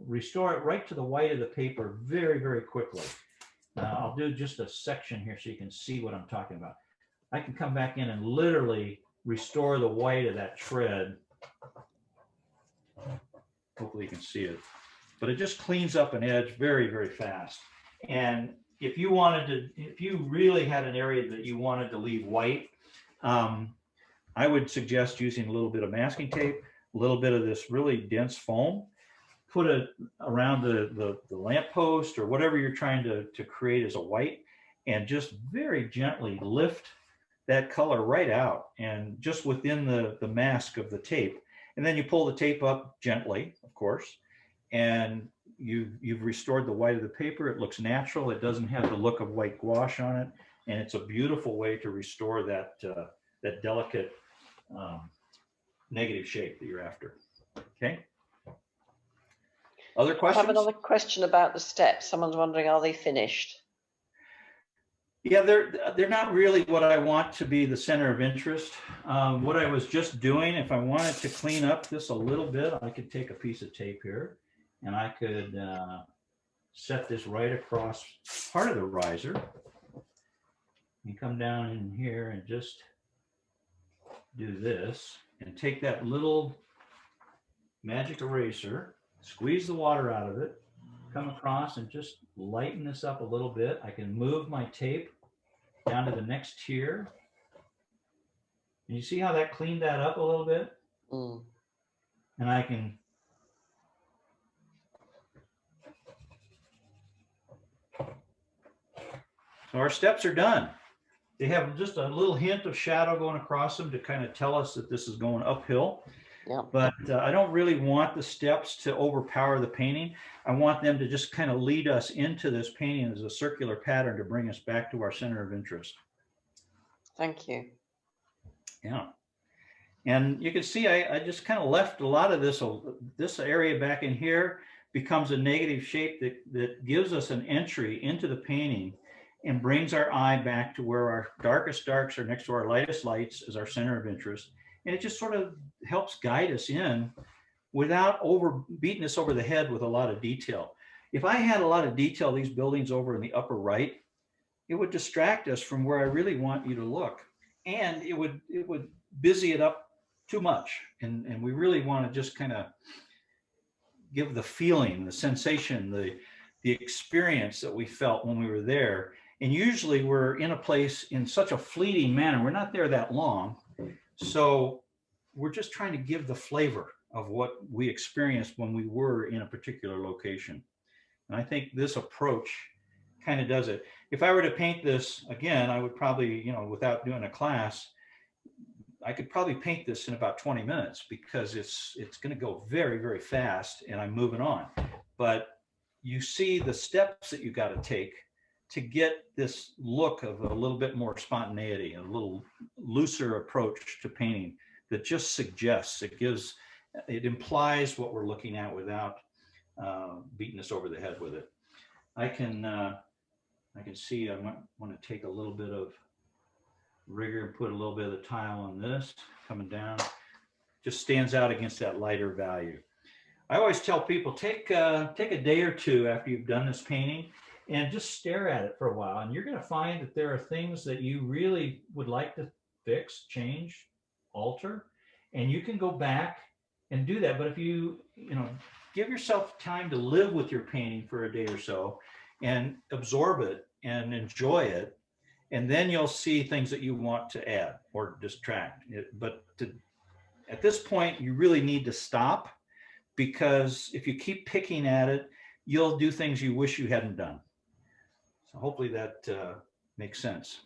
restore it right to the white of the paper very, very quickly. I'll do just a section here so you can see what I'm talking about. I can come back in and literally restore the white of that shred. Hopefully you can see it, but it just cleans up an edge very, very fast. And if you really had an area that you wanted to leave white, I would suggest using a little bit of masking tape, a little bit of this really dense foam, put it around the lamppost or whatever you're trying to create as a white, and just very gently lift that color right out and just within the mask of the tape. And then you pull the tape up gently, of course, and you've restored the white of the paper. It looks natural. It doesn't have the look of white gouache on it. And it's a beautiful way to restore that delicate negative shape that you're after. Okay. Other I questions? have another question about the steps. Someone's wondering, are they finished? Yeah, they're not really what I want to be the center of interest. What I was just doing, if I wanted to clean up this a little bit, I could take a piece of tape here and I could set this right across part of the riser and come down in here and just do this and take that little magic eraser, squeeze the water out of it, come across and just lighten this up a little bit. I can move my tape down to the next tier. And you see how that cleaned that up a little bit? And I can so our steps are done. They have just a little hint of shadow going across them to kind of tell us that this is going uphill. Yeah. But I don't really want the steps to overpower the painting. I want them to just kind of lead us into this painting as a circular pattern to bring us back to our center of interest. Thank you. Yeah. And you can see I just kind of left a lot of this area back in here becomes a negative shape that gives us an entry into the painting and brings our eye back to where our darkest darks are next to our lightest lights as our center of interest. And it just sort of helps guide us in without beating us over the head with a lot of detail. If I had a lot of detail, these buildings over in the upper right, it would distract us from where I really want you to look. And it would busy it up too much. And we really want to just kind of give the feeling, the sensation, the experience that we felt when we were there. And usually we're in a place in such a fleeting manner. We're not there that long. So we're just trying to give the flavor of what we experienced when we were in a particular location. And I think this approach kind of does it. If I were to paint this again, I would probably, without doing a class, I could probably paint this in about 20 minutes because it's going to go very, very fast and I'm moving on. But you see the steps that you got to take to get this look of a little bit more spontaneity, a little looser approach to painting that just suggests, it implies what we're looking at without beating us over the head with it. I can see I want to take a little bit of rigor and put a little bit of the tile on this coming down. Just stands out against that lighter value. I always tell people, take a day or two after you've done this painting and just stare at it for a while. And you're going to find that there are things that you really would like to fix, change, alter, and you can go back and do that. But if you give yourself time to live with your painting for a day or so and absorb it and enjoy it, and then you'll see things that you want to add or distract. At this point, you really need to stop, because if you keep picking at it, you'll do things you wish you hadn't done. So hopefully that makes sense.